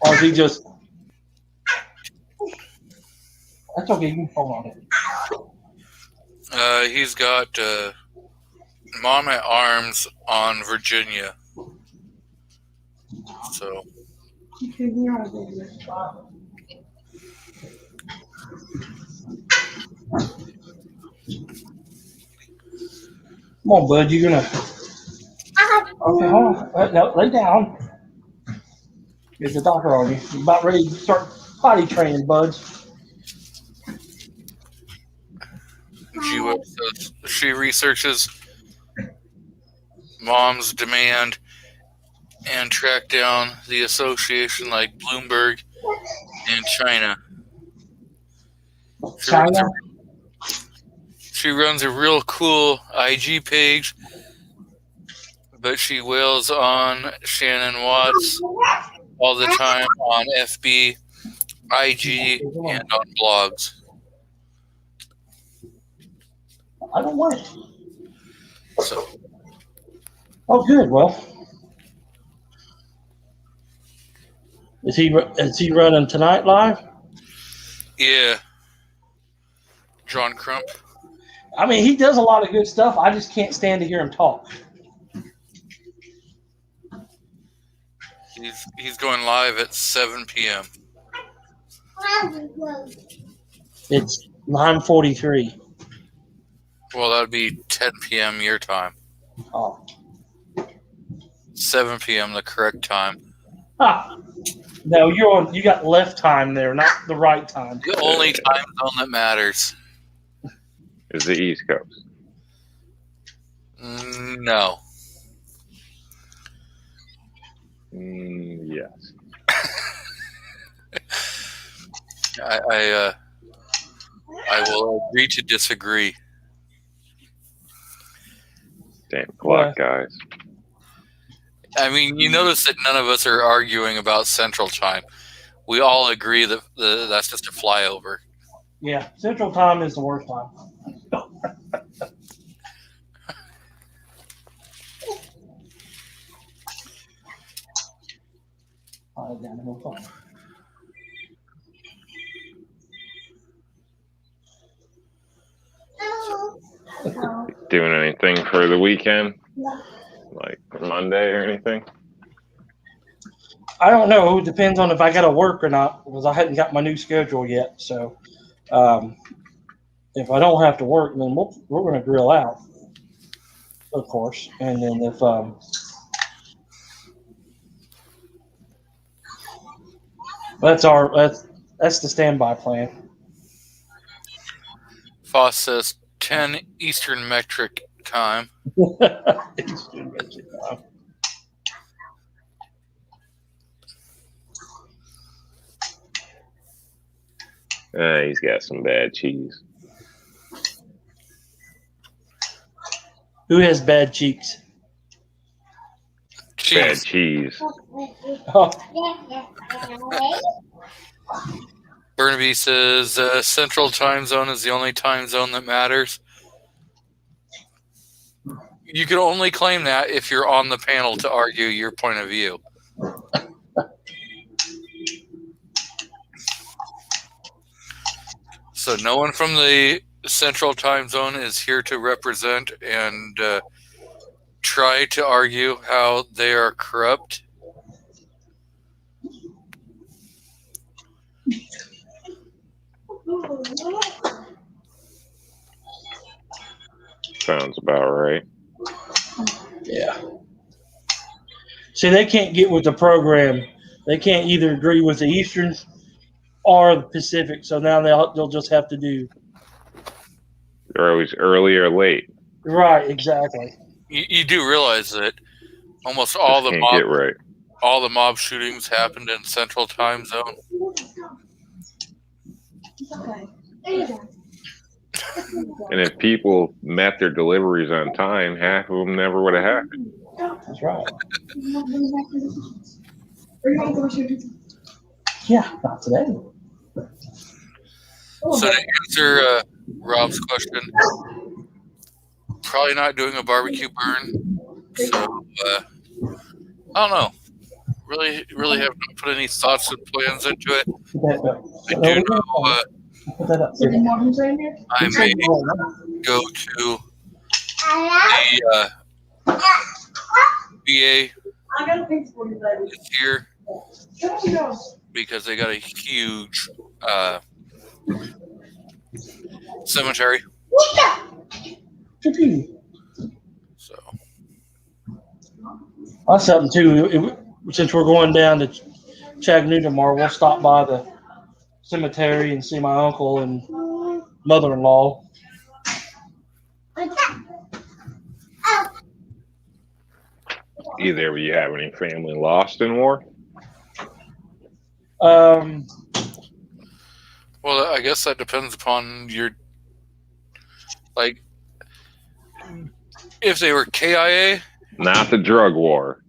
Or is he just? That's okay. You can hold on it. He's got Mom at Arms on Virginia. So You can hear all this. Come on, bud. You're gonna. Okay, hold on. No, lay down. Get the doctor on you. You're about ready to start potty training, buds. she researches Mom's demand and track down the association like Bloomberg and China. China. She runs a real cool IG page, but she wails on Shannon Watts all the time on FB IG, and on blogs. I don't mind. So Oh, good. Well, is he running tonight live? yeah, John Crump. I mean, he does a lot of good stuff. I just can't stand to hear him talk. He's going live at 7 p.m. It's 9:43. Well, that would be 10 p.m. your time. Oh. 7 p.m. the correct time. Ah. No, you got left time there, not the right time. The only time zone that matters. Is the East Coast. No. Yes. I will agree to disagree. Damn clock, guys. I mean, you notice that none of us are arguing about Central Time. We all agree that that's just a flyover. Yeah, Central Time is the worst time. Doing anything for the weekend? Like Monday or anything? I don't know. It depends on if I got to work or not, because I hadn't got my new schedule yet. So, if I don't have to work, then we're going to grill out, of course. And then if that's the standby plan. Foss says 10 Eastern Metric Time. He's got some bad cheese. Who has bad cheeks? Bad cheese. Oh. Burnaby says Central Time Zone is the only time zone that matters. You can only claim that if you're on the panel to argue your point of view. So no one from the Central Time Zone is here to represent and try to argue how they are corrupt. Sounds about right. Yeah. See, they can't get with the program. They can't either agree with the Easterns or the Pacific. So now they'll just have to do. They're always early or late. Right, exactly. You do realize that almost all Just the can't get right. all the mob shootings happened in Central Time Zone. Okay. And if people met their deliveries on time, half of them never would have happened. That's right. Are you going to go shoot? Yeah, not today. So to answer Rob's question, probably not doing a barbecue burn. So I don't know. Really haven't put any thoughts and plans into it. I do know I may go to the VA I got a pizza for you, baby. this year There you go. because they got a huge cemetery. So That's something too. Since we're going down to Chattanooga tomorrow, we'll stop by the cemetery and see my uncle and mother-in-law. Either of you have any family lost in war? well, I guess that depends upon your if they were KIA. Not the drug war.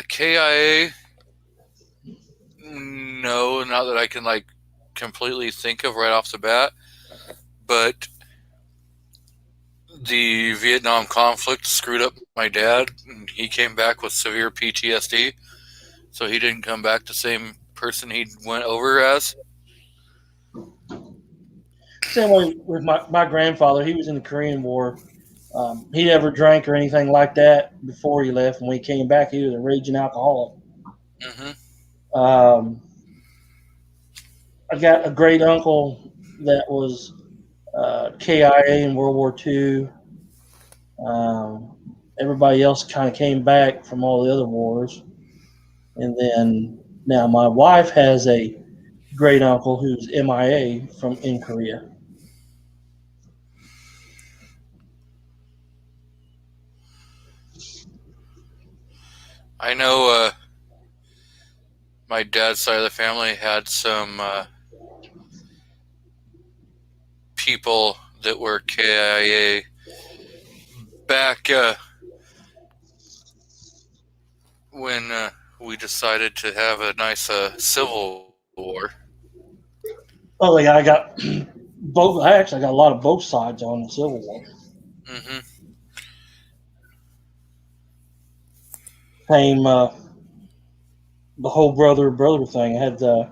KIA, No, not that I can like completely think of right off the bat. But the Vietnam conflict screwed up my dad, and he came back with severe PTSD. So he didn't come back the same person he went over as. Same way with my grandfather. He was in the Korean War. He never drank or anything like that before he left. And when he came back, he was a raging alcoholic. Mm-hmm. I got a great uncle that was KIA in World War II. Everybody else kind of came back from all the other wars. And then now my wife has a great uncle who's MIA in Korea. I know my dad's side of the family had some people that were KIA back when we decided to have a nice civil war. Oh, yeah, I got both. I actually got a lot of both sides on the Civil War. Mm-hmm. Came the whole brother thing. I had so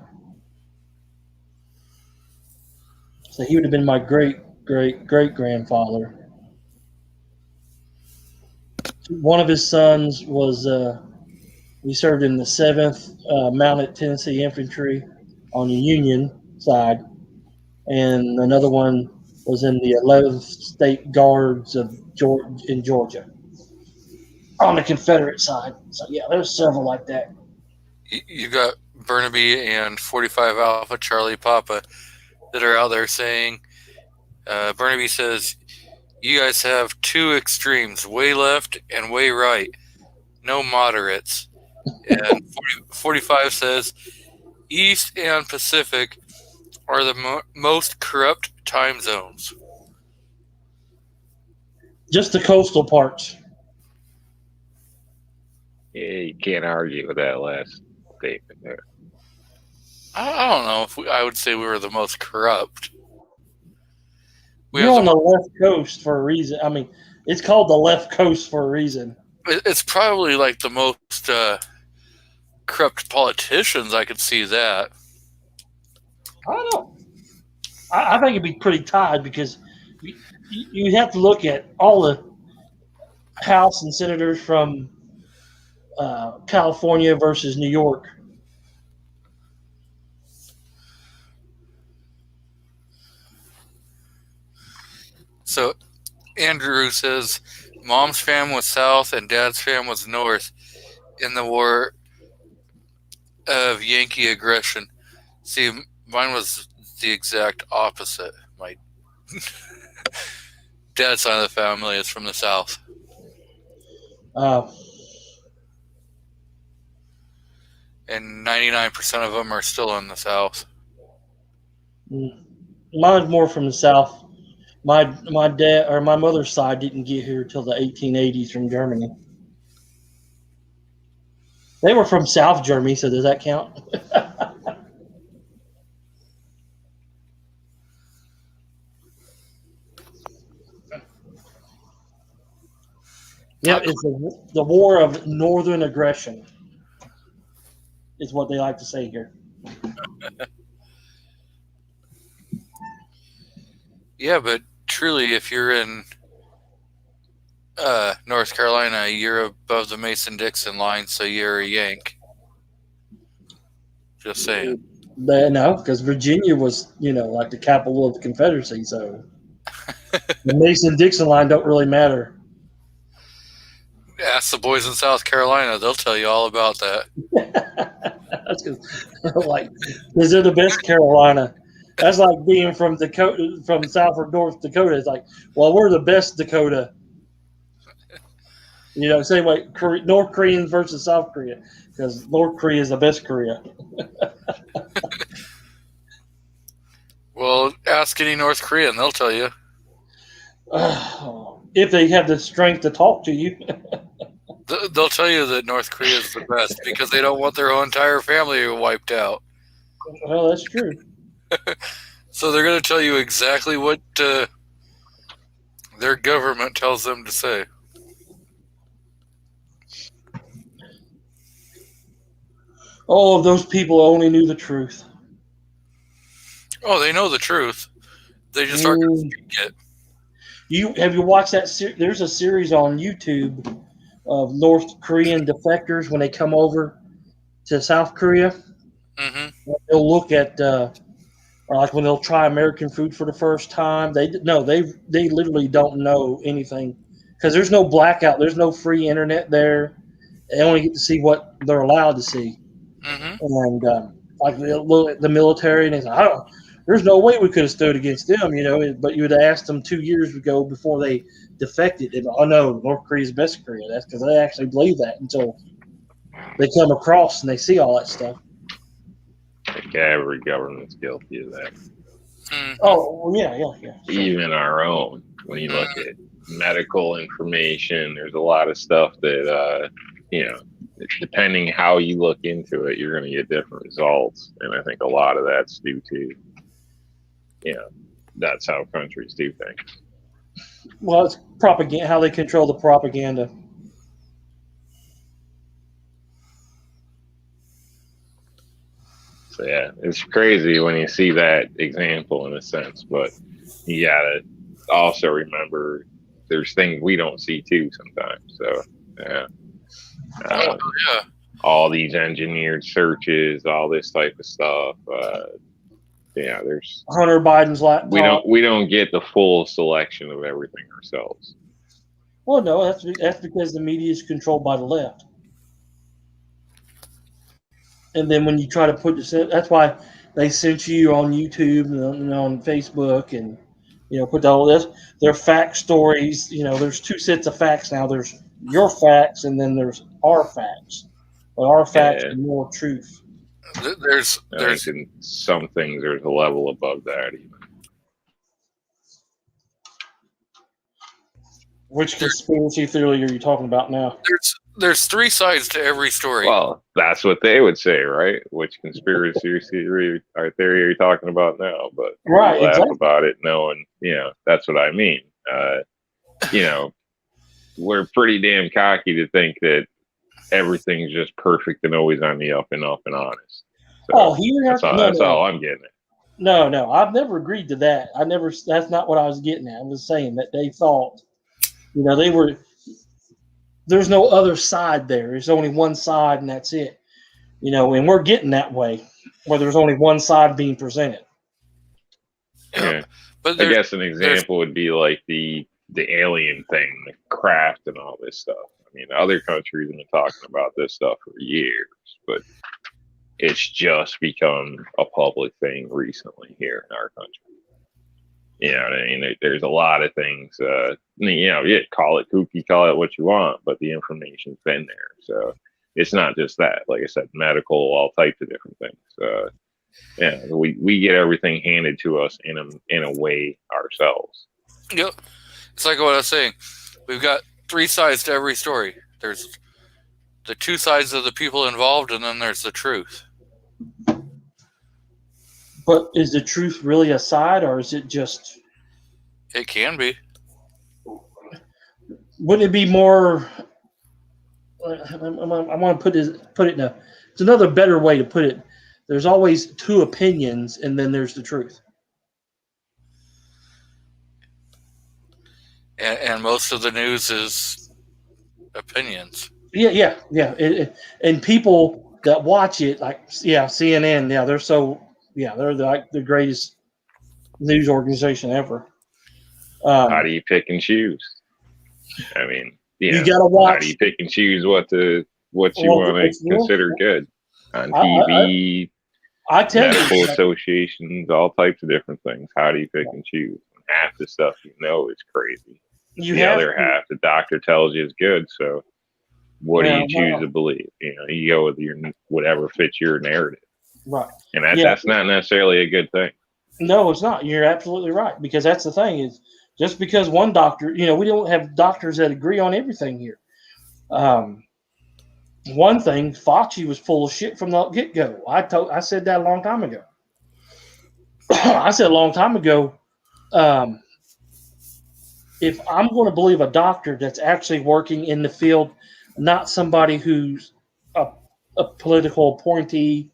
he would have been my great grandfather. One of his sons was he served in the 7th Mounted Tennessee Infantry on the Union side, and another one was in the 11th State Guards in Georgia on the Confederate side. So yeah, there's several like that. You got Burnaby and 45 Alpha Charlie Papa that are out there saying, Burnaby says, you guys have two extremes, way left and way right. No moderates. And 45 says, East and Pacific are the most corrupt time zones. Just the coastal parts. Yeah, you can't argue with that last statement there. I don't know if I would say we were the most corrupt. You're on the left coast for a reason. I mean, it's called the left coast for a reason. It's probably like the most corrupt politicians. I could see that. I don't know. I think it'd be pretty tied because you have to look at all the House and senators from California versus New York. So Andrew says, Mom's fam was south and Dad's fam was north in the war of Yankee aggression. See, mine was the exact opposite. My dad's side of the family is from the south. And 99% of them are still in the south. Mine's more from the south. My dad or my mother's side didn't get here till the 1880s from Germany. They were from South Germany, so does that count? Yeah, it's the war of northern aggression is what they like to say here. Yeah, but truly, if you're in North Carolina, you're above the Mason-Dixon line, so you're a Yank. Just saying. No, because Virginia was, like the capital of the Confederacy, so the Mason-Dixon line don't really matter. Ask the boys in South Carolina; they'll tell you all about that. That's because they're the best Carolina. That's like being from Dakota, from South or North Dakota. It's like, well, we're the best Dakota. Same way North Koreans versus South Korea, because North Korea is the best Korea. Well, ask any North Korean; they'll tell you. If they have the strength to talk to you. They'll tell you that North Korea is the best because they don't want their whole entire family wiped out. Well, that's true. So they're going to tell you exactly what their government tells them to say. All of those people only knew the truth. Oh, they know the truth. They just aren't going to speak it. Have you watched that? There's a series on YouTube of North Korean defectors when they come over to South Korea. Mm-hmm. They'll look at, or like when they'll try American food for the first time. They literally don't know anything because there's no blackout. There's no free internet there. They only get to see what they're allowed to see. Mm-hmm. And like they look at the military and they say, there's no way we could have stood against them, but you would have asked them 2 years ago before they defected. And, oh, no, North Korea's best Korea. That's because they actually believe that until they come across and they see all that stuff. Like every government's guilty of that. Mm-hmm. Oh, well, yeah. Even our own. When you look at medical information, there's a lot of stuff that, depending how you look into it, you're going to get different results. And I think a lot of that's due to, that's how countries do things. Well, it's propaganda, how they control the propaganda. So, yeah, it's crazy when you see that example in a sense, but you got to also remember there's things we don't see too sometimes. So, yeah. Yeah. All these engineered searches, all this type of stuff. There's Hunter Biden's laptop. We don't get the full selection of everything ourselves. Well, no, that's because the media is controlled by the left. And then when you try to put this in, that's why they censor you on YouTube and on Facebook and, put all this. They're fact stories. There's two sets of facts now. There's your facts and then there's our facts. But our facts are more truth. There's in some things there's a level above that even. Which conspiracy theory are you talking about now? There's three sides to every story. Well, that's what they would say, right? Which conspiracy theory are you talking about now? But right, we laugh exactly. about it knowing, that's what I mean. We're pretty damn cocky to think that everything's just perfect and always on the up and honest. So that's all I'm getting at. No, I've never agreed to that. That's not what I was getting at. I was saying that they thought, there's no other side there. There's only one side and that's it. And we're getting that way where there's only one side being presented. Yeah. But I guess an example would be like the alien thing, the craft and all this stuff. I mean, other countries have been talking about this stuff for years, but it's just become a public thing recently here in our country. There's a lot of things, call it kooky, call it what you want, but the information's been there. So it's not just that, like I said, medical, all types of different things. We get everything handed to us in a way ourselves. Yep. It's like what I was saying. We've got three sides to every story. There's the two sides of the people involved, and then there's the truth. But is the truth really a side, or is it just? It can be. Wouldn't it be more? I want to put it in it's another better way to put it. There's always two opinions, and then there's the truth. And most of the news is opinions. Yeah. And people that watch it, like CNN, they're like the greatest news organization ever. How do you pick and choose? I mean, you gotta watch. How do you pick and choose what you want to consider good on TV? I tell medical you, associations, all types of different things. How do you pick and choose? Half the stuff is crazy. The other half, the doctor tells you is good. So, what do you choose to believe? You go with your whatever fits your narrative. Right. And that's not necessarily a good thing. No, it's not. You're absolutely right, because that's the thing is just because one doctor, we don't have doctors that agree on everything here. One thing, Fauci was full of shit from the get go. I said that a long time ago. I said a long time ago, if I'm going to believe a doctor that's actually working in the field, not somebody who's a political appointee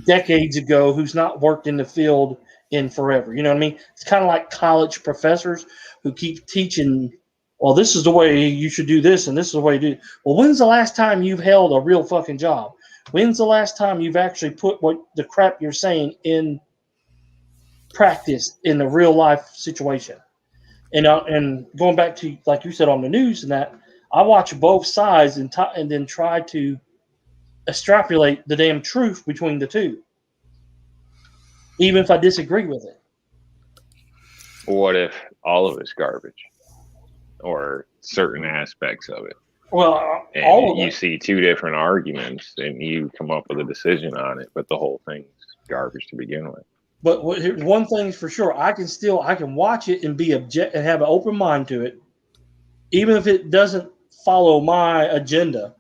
decades ago who's not worked in the field in forever. You know what I mean? It's kind of like college professors who keep teaching, well, this is the way you should do this and this is the way you do it. Well, when's the last time you've held a real fucking job? When's the last time you've actually put what the crap you're saying in practice in a real life situation? And going back to, like you said, on the news and that, I watch both sides and then try to extrapolate the damn truth between the two, even if I disagree with it. What if all of it's garbage, or certain aspects of it? Well, And all of you it. see two different arguments, and you come up with a decision on it, but the whole thing's garbage to begin with. But one thing's for sure, I can watch it and be and have an open mind to it, even if it doesn't follow my agenda.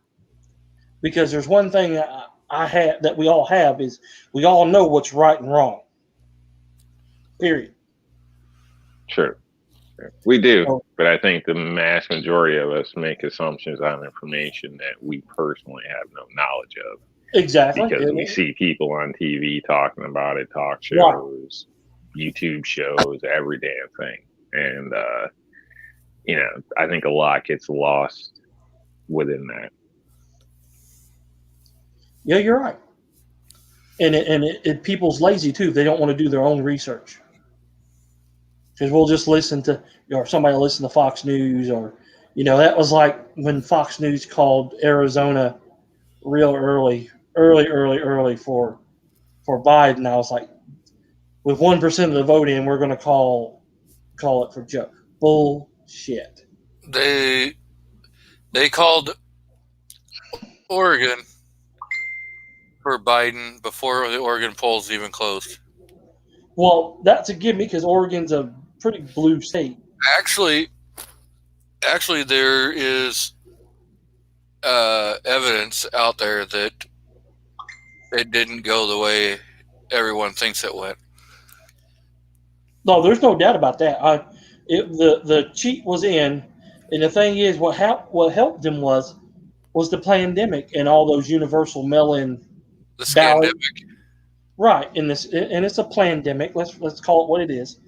Because there's one thing I have that we all have is we all know what's right and wrong. Period. Sure. We do, Oh. but I think the mass majority of us make assumptions on information that we personally have no knowledge of. Exactly. Because we see people on TV talking about it, talk shows, Right. YouTube shows, every damn thing. And, I think a lot gets lost within that. Yeah, you're right. And people's lazy too. They don't want to do their own research. Because we'll just listen to, or somebody will listen to Fox News, or, that was like when Fox News called Arizona real early for Biden. I was like, with 1% of the vote in, we're going to call it for Joe. Bullshit. They called Oregon for Biden before the Oregon polls even closed. Well, that's a gimme because Oregon's a pretty blue state. Actually, there is evidence out there that it didn't go the way everyone thinks it went. No, there's no doubt about that. The cheat was in, and the thing is, what helped them was the pandemic and all those universal mail-in The ballot. scandemic. Right, and it's a pandemic. Let's call it what it is.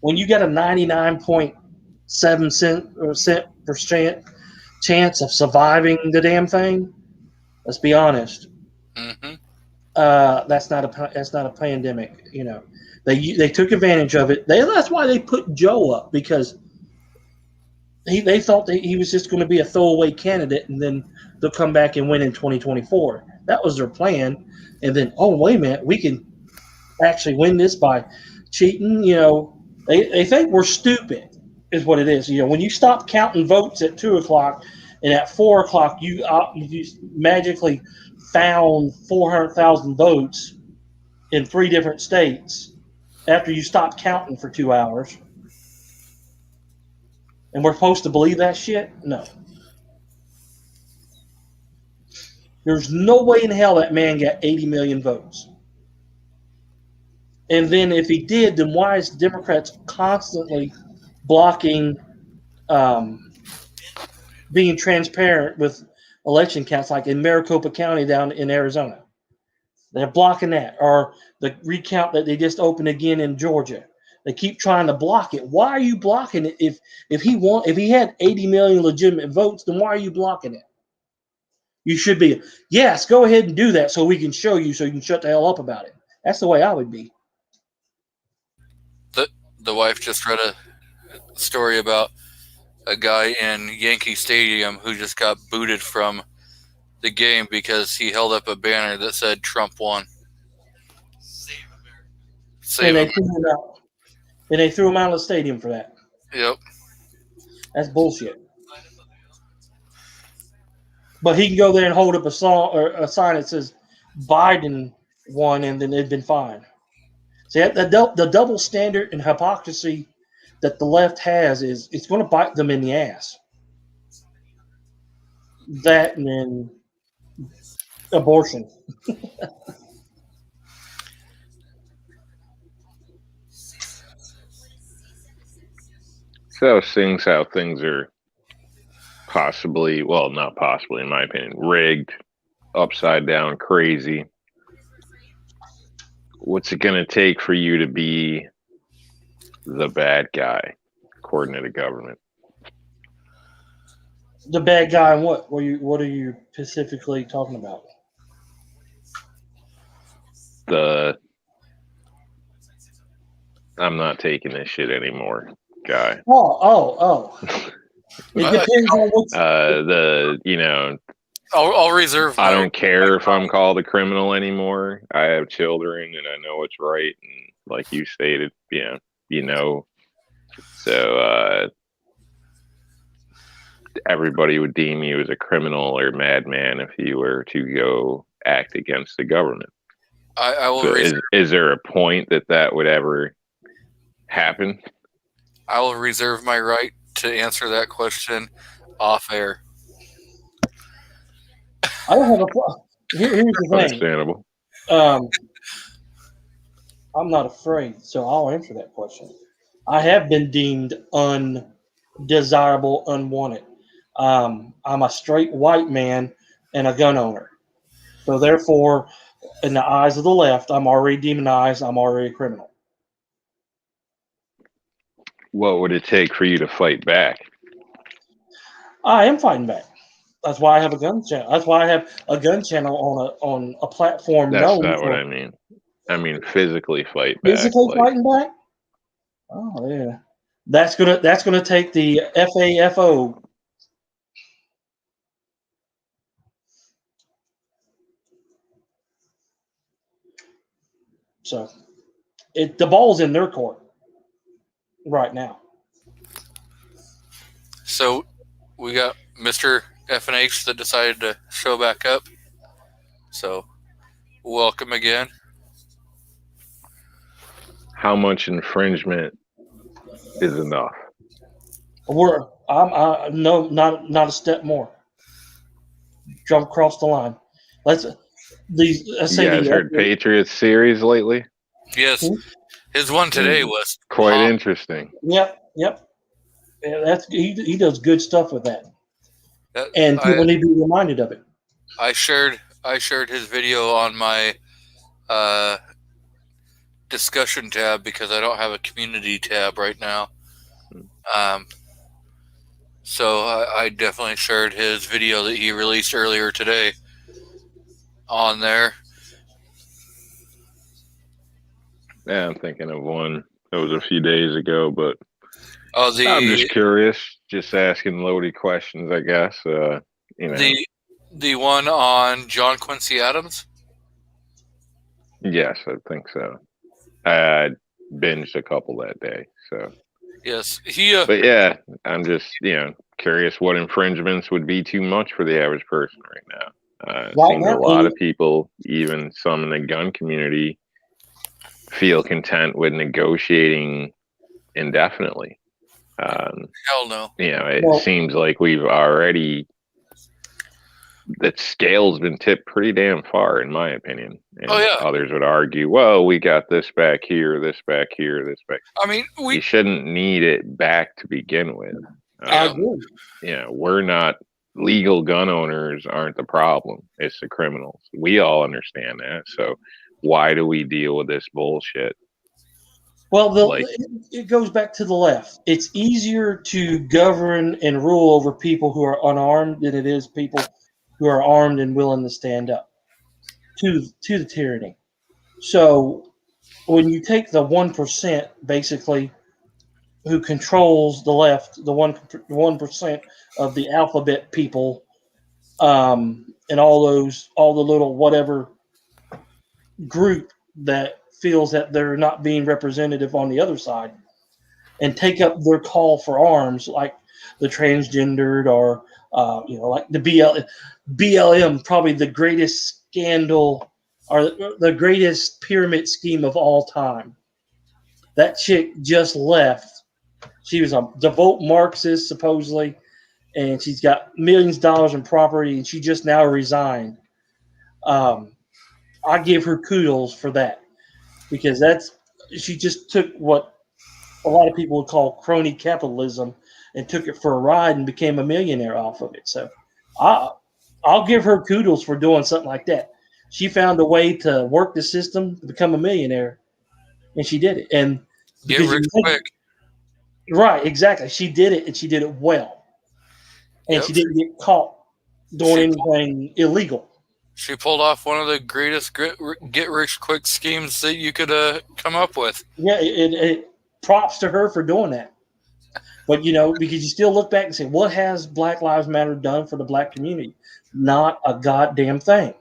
When you get a 99.7% chance of surviving the damn thing, let's be honest. Mm-hmm. That's not a pandemic. They took advantage of it. That's why they put Joe up, because they thought that he was just going to be a throwaway candidate, and then they'll come back and win in 2024. That was their plan. And then, oh, wait a minute, we can actually win this by cheating. They think we're stupid, is what it is. When you stop counting votes at 2:00 and at 4:00 you just magically found 400,000 votes in 3 different states after you stopped counting for 2 hours. And we're supposed to believe that shit? No. There's no way in hell that man got 80 million votes. And then if he did, then why is Democrats constantly blocking being transparent with election counts, like in Maricopa County down in Arizona? They're blocking that. Or the recount that they just opened again in Georgia. They keep trying to block it. Why are you blocking it? If he had 80 million legitimate votes, then why are you blocking it? You should be, yes, go ahead and do that so we can show you, so you can shut the hell up about it. That's the way I would be. The wife just read a story about a guy in Yankee Stadium who just got booted from the game because he held up a banner that said Trump won. And they threw him out. And they threw him out of the stadium for that. Yep. That's bullshit. But he can go there and hold up a sign that says Biden won, and then it'd been fine. See, the double standard and hypocrisy that the left has it's going to bite them in the ass. that and then abortion. So things how things are possibly, well, not possibly, in my opinion, rigged, upside down, crazy. What's it going to take for you to be the bad guy, according to the government? The bad guy and what? What are you specifically talking about? I'm not taking this shit anymore guy. Oh. It depends on what's I'll reserve. I don't care if I'm called a criminal anymore. I have children and I know what's right. And like you stated, so everybody would deem you as a criminal or madman if you were to go act against the government. I will. So is there a point that would ever happen? I will reserve my right to answer that question off air. I don't have a problem. Here's the thing. Understandable. I'm not afraid, so I'll answer that question. I have been deemed undesirable, unwanted. I'm a straight white man and a gun owner. So therefore, in the eyes of the left, I'm already demonized. I'm already a criminal. What would it take for you to fight back? I am fighting back. That's why I have a gun channel. That's why I have a gun channel on a platform. That's not what I mean. I mean physically fight back. Physically fighting back? Oh yeah. That's gonna take the FAFO. So the ball's in their court right now. So we got Mr. FNH that decided to show back up. So welcome again. How much infringement is enough? No, not a step more. Jump across the line. You guys heard Patriots series lately? Yes. His one today was quite interesting. Yep. Yeah, he does good stuff with that. And people need to be reminded of it. I shared his video on my discussion tab because I don't have a community tab right now. So I definitely shared his video that he released earlier today on there. Yeah, I'm thinking of one that was a few days ago, but I'm just curious, just asking loaded questions, I guess. The one on John Quincy Adams? Yes, I think so. I binged a couple that day, so. Yes, but yeah, I'm just curious what infringements would be too much for the average person right now. It seems a lot of people, even some in the gun community, feel content with negotiating indefinitely. Hell no. It seems like we've already, that scale's been tipped pretty damn far, in my opinion. And others would argue, well, we got this back here, this back here, this back. I mean, you shouldn't need it back to begin with. I agree. We're not, legal gun owners aren't the problem. It's the criminals. We all understand that. So why do we deal with this bullshit? Well, it goes back to the left. It's easier to govern and rule over people who are unarmed than it is people who are armed and willing to stand up to the tyranny. So when you take the 1%, basically, who controls the left, the 1% of the alphabet people, and all the little whatever group that feels that they're not being representative on the other side, and take up their call for arms, like the transgendered or like the BLM, probably the greatest scandal or the greatest pyramid scheme of all time. That chick just left. She was a devout Marxist, supposedly, and she's got millions of dollars in property, and she just now resigned. I give her kudos for that, because she just took what a lot of people would call crony capitalism and took it for a ride and became a millionaire off of it. So I'll give her kudos for doing something like that. She found a way to work the system to become a millionaire, and she did it. And Get rich quick. right, exactly. She did it, and she did it well. And Yep. she didn't get caught doing anything illegal. She pulled off one of the greatest get rich quick schemes that you could come up with. Yeah, it props to her for doing that. But, you know, because you still look back and say, what has Black Lives Matter done for the black community? Not a goddamn thing.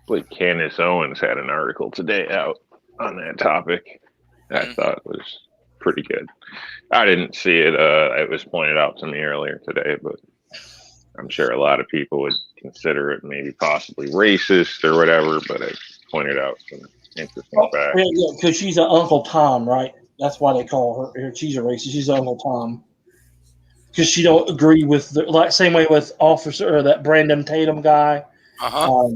But Candace Owens had an article today out on that topic. I thought was pretty good. I didn't see it. It was pointed out to me earlier today, but I'm sure a lot of people would consider it maybe possibly racist or whatever. But I pointed out some interesting facts. Yeah, because she's an Uncle Tom, right? That's why they call her. She's a racist. She's Uncle Tom. Because she don't agree with same way with that Brandon Tatum guy. Uh-huh.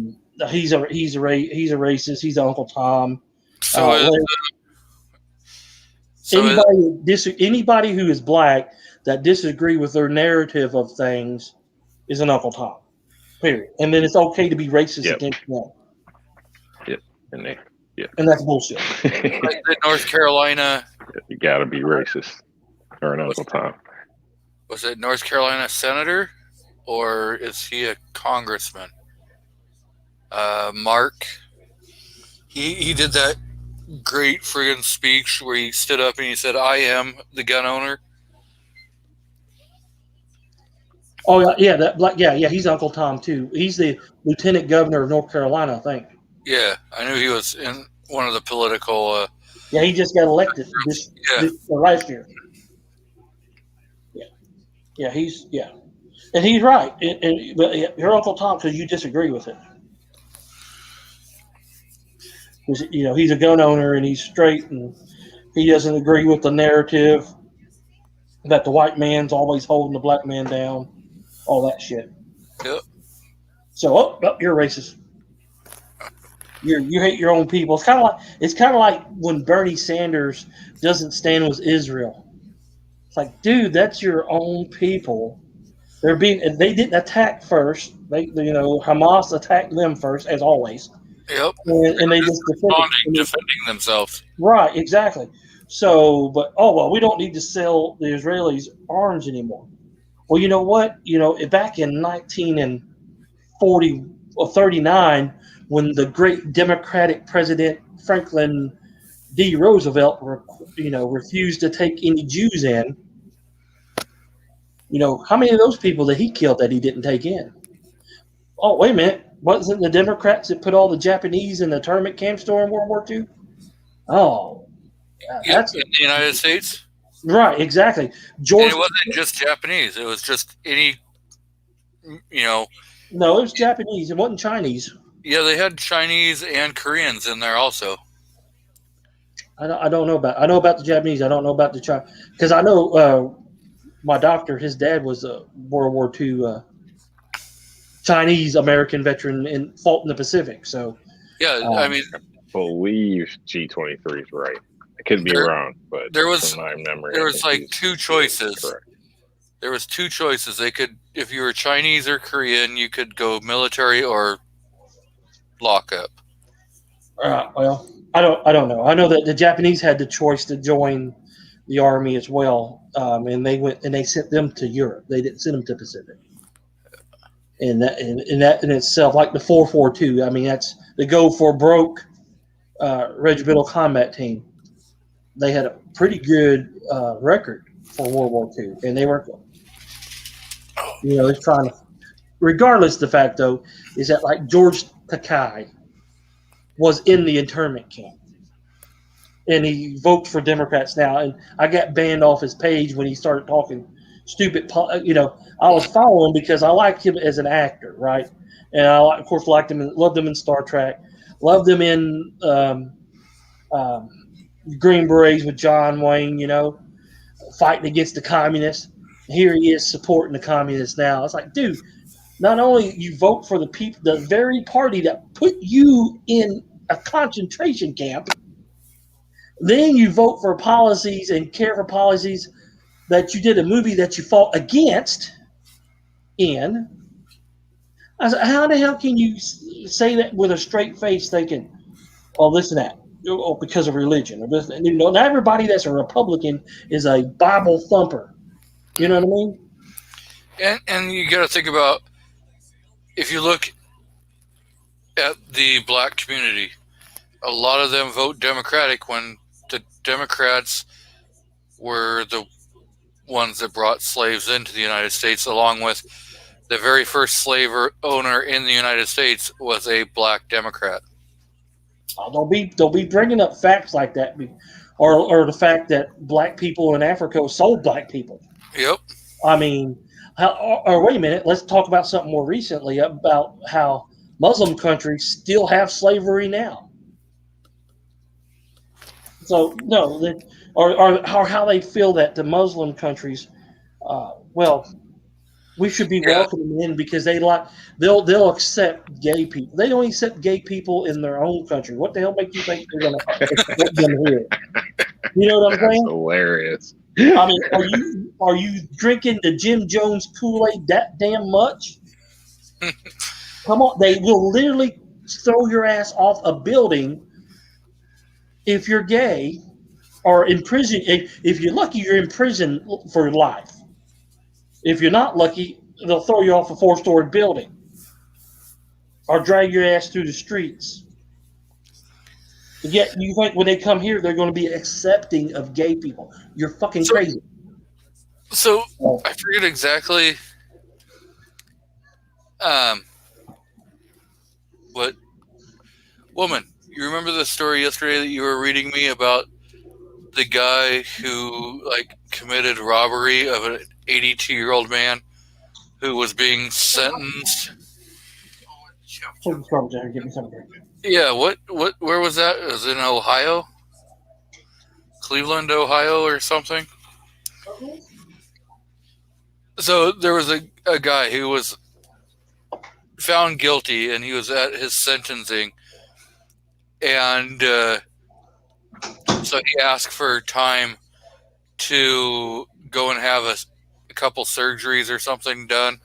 He's a racist. He's Uncle Tom. So, anybody who is black that disagree with their narrative of things is an Uncle Tom. Period. And then it's okay to be racist against them. Yep. And that's bullshit. like the North Carolina. You got to be racist or an Uncle Tom. Was it North Carolina senator, or is he a congressman? Mark. He did that great friggin' speech where he stood up and he said, "I am the gun owner." Oh yeah, he's Uncle Tom too. He's the lieutenant governor of North Carolina, I think. Yeah, I knew he was in one of the political. Yeah, he just got elected this last year. Yeah, and he's right. But you're Uncle Tom because you disagree with it. You know, he's a gun owner and he's straight, and he doesn't agree with the narrative that the white man's always holding the black man down, all that shit. Yep. So, you're racist. You hate your own people. It's kind of like when Bernie Sanders doesn't stand with Israel. It's like, dude, that's your own people. They didn't attack first. Hamas attacked them first, as always. Yep. And they just defending themselves. Right, exactly. So, we don't need to sell the Israelis arms anymore. Well, you know what? Back in 1939, when the great Democratic President Franklin D. Roosevelt, refused to take any Jews in, how many of those people that he killed that he didn't take in? Oh, wait a minute. Wasn't the Democrats that put all the Japanese in the internment camps during World War II? Oh, that's in the United States. Right, exactly. And it wasn't just Japanese; it was just any, No, it was Japanese. It wasn't Chinese. Yeah, they had Chinese and Koreans in there also. I don't know about. I know about the Japanese. I don't know about the Chinese because I know my doctor. His dad was a World War II Chinese American veteran and fought in the Pacific. So yeah, I believe G23 is right. I could be wrong, but there was from my memory, there was like two choices. There was two choices. They could, if you were Chinese or Korean, you could go military or lockup. Well, I don't know. I know that the Japanese had the choice to join the army as well, and they went and they sent them to Europe. They didn't send them to Pacific. And that in itself, like the 442, I mean, that's the Go for Broke Regimental Combat Team. They had a pretty good record for World War II, and they were, they're trying to. Regardless, the fact though is that like George Takei was in the internment camp, and he votes for Democrats now. And I got banned off his page when he started talking stupid. I was following him because I liked him as an actor, right? And I, of course, liked him and loved him in Star Trek. Loved him in Green Berets with John Wayne, fighting against the communists. here he is supporting the communists now. It's like, dude, not only you vote for the people, the very party that put you in a concentration camp, then you vote for policies and care for policies that you did a movie that you fought against in. I said, how the hell can you say that with a straight face thinking, oh, this and that, or because of religion, or this, you know, not everybody that's a Republican is a Bible thumper. You know what I mean? And you got to think about, if you look at the black community, a lot of them vote Democratic when the Democrats were the ones that brought slaves into the United States, along with the very first slave owner in the United States was a black Democrat. Don't be bringing up facts like that, or the fact that black people in Africa sold black people. Yep. I mean, or wait a minute, let's talk about something more recently about how Muslim countries still have slavery now. So no, or how they feel that the Muslim countries, well, we should be welcoming in because they'll accept gay people. They don't accept gay people in their own country. What the hell makes you think they're going to accept them here? You know what I'm saying? That's hilarious. I mean, are you drinking the Jim Jones Kool-Aid that damn much? Come on, they will literally throw your ass off a building if you're gay, or in prison. If you're lucky, you're in prison for life. If you're not lucky, they'll throw you off a 4-story building or drag your ass through the streets. Yet you think when they come here, they're going to be accepting of gay people. You're fucking crazy. So I forget exactly what woman. You remember the story yesterday that you were reading me about the guy who committed robbery of an 82-year-old man who was being sentenced? Yeah, where was that? It was in Ohio? Cleveland, Ohio or something? So there was a guy who was found guilty, and he was at his sentencing, and so he asked for time to go and have a couple surgeries or something done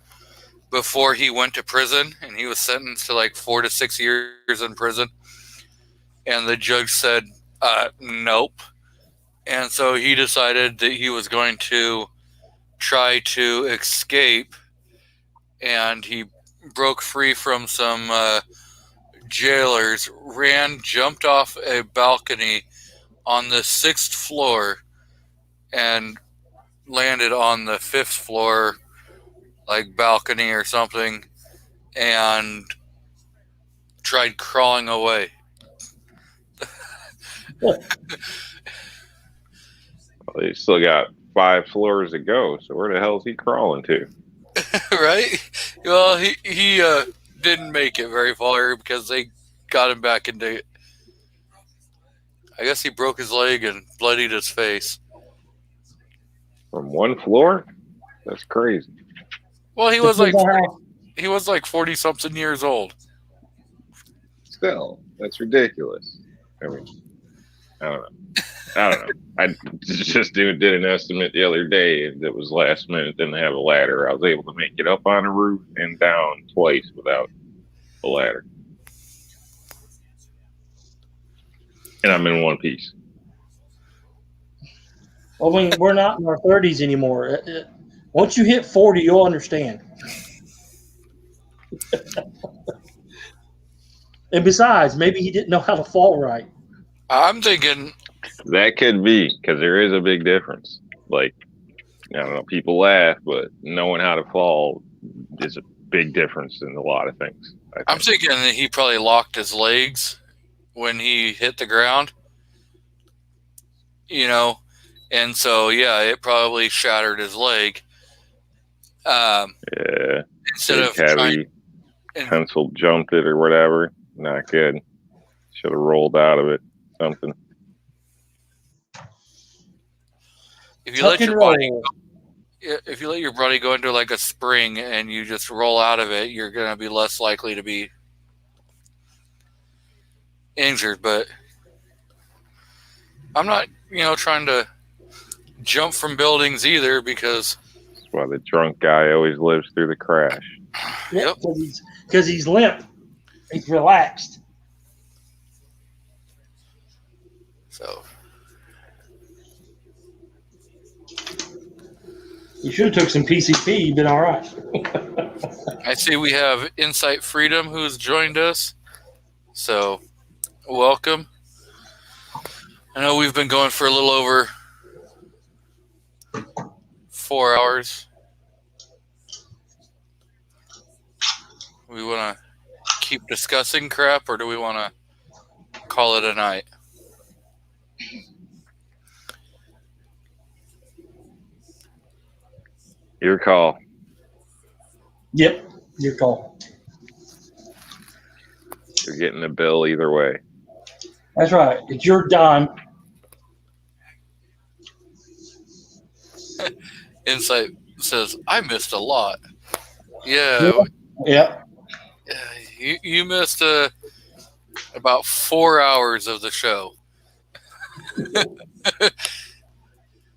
before he went to prison, and he was sentenced to 4 to 6 years in prison. And the judge said, nope. And so he decided that he was going to try to escape, and he broke free from some jailers, jumped off a balcony on the 6th floor, and landed on the 5th floor, balcony or something, and tried crawling away. Well, he still got 5 floors to go, so where the hell is he crawling to? Right? Well, he didn't make it very far because they got him back into it. I guess he broke his leg and bloodied his face. From 1 floor? That's crazy. Well, he was 40-something years old. Still, that's ridiculous. I mean, I don't know. I just did an estimate the other day that was last minute. Didn't have a ladder. I was able to make it up on the roof and down twice without a ladder. And I'm in one piece. Well, I mean, we're not in our 30s anymore. Once you hit 40, you'll understand. And besides, maybe he didn't know how to fall right. I'm thinking that could be, because there is a big difference. I don't know, people laugh, but knowing how to fall is a big difference in a lot of things. I'm thinking that he probably locked his legs when he hit the ground. And so, yeah, it probably shattered his leg. Yeah. Instead of heavy pencil jumped it or whatever. Not good. Should have rolled out of it. Something. If you let your body if you let your body go into like a spring and you just roll out of it, you're going to be less likely to be injured. But I'm not, trying to jump from buildings either, because That's why the drunk guy always lives through the crash. Yep. Because he's limp. He's relaxed. so You should have took some PCP. You've been all right. I see we have Insight Freedom who's joined us. So welcome. I know we've been going for a little over 4 hours. We want to keep discussing crap, or do we want to call it a night? Your call. Yep, your call. You're getting a bill either way. That's right. It's your dime. Insight says, I missed a lot. Yeah. Yep. You missed about 4 hours of the show.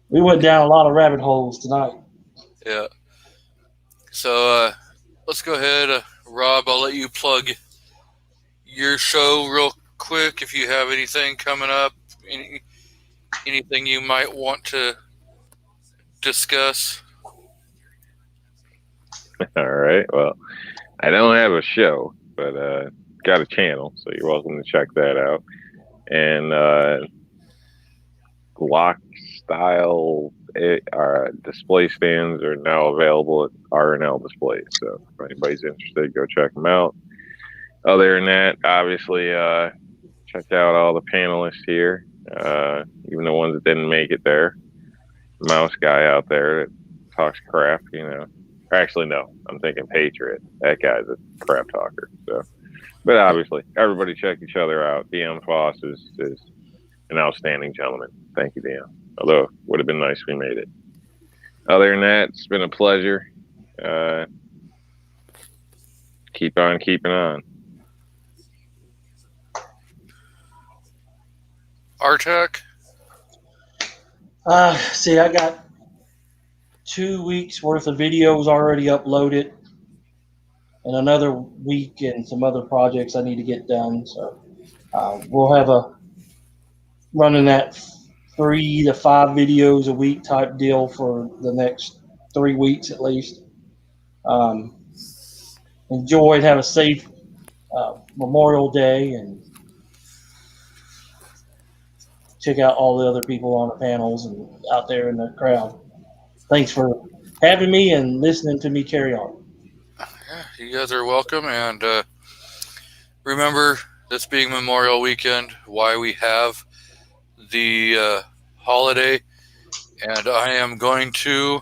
We went down a lot of rabbit holes tonight. Yeah. So let's go ahead. Rob, I'll let you plug your show real quick if you have anything coming up, anything you might want to discuss. All right. Well, I don't have a show, but got a channel, so you're welcome to check that out. And Glock style display stands are now available at R&L Displays. So if anybody's interested, go check them out. Other than that, obviously, check out all the panelists here, even the ones that didn't make it there. Mouse guy out there that talks crap, Actually, no, I'm thinking Patriot. That guy's a crap talker. So, but obviously, everybody check each other out. DM Foss is an outstanding gentleman. Thank you, DM. Although, would have been nice if we made it. Other than that, it's been a pleasure. Keep on keeping on. Artek? See, I got 2 weeks worth of videos already uploaded, and another week and some other projects I need to get done. So we'll have a running that 3 to 5 videos a week type deal for the next 3 weeks at least. Enjoy and have a safe Memorial Day, and check out all the other people on the panels and out there in the crowd. Thanks for having me and listening to me carry on. Yeah, you guys are welcome. And remember, this being Memorial Weekend, why we have the holiday. And I am going to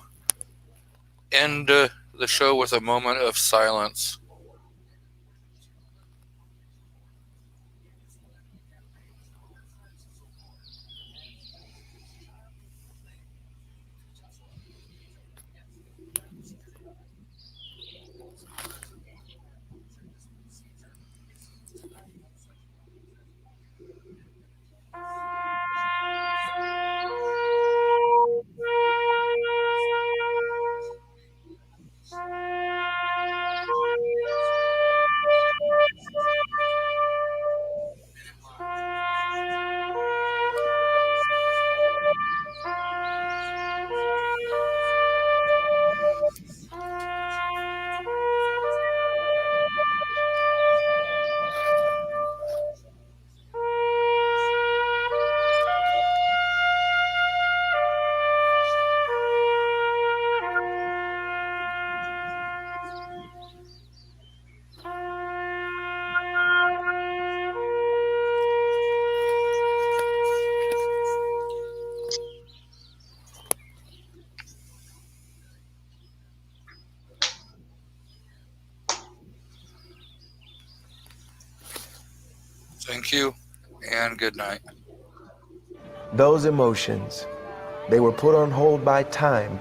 end the show with a moment of silence. Thank you, and good night. Those emotions, they were put on hold by time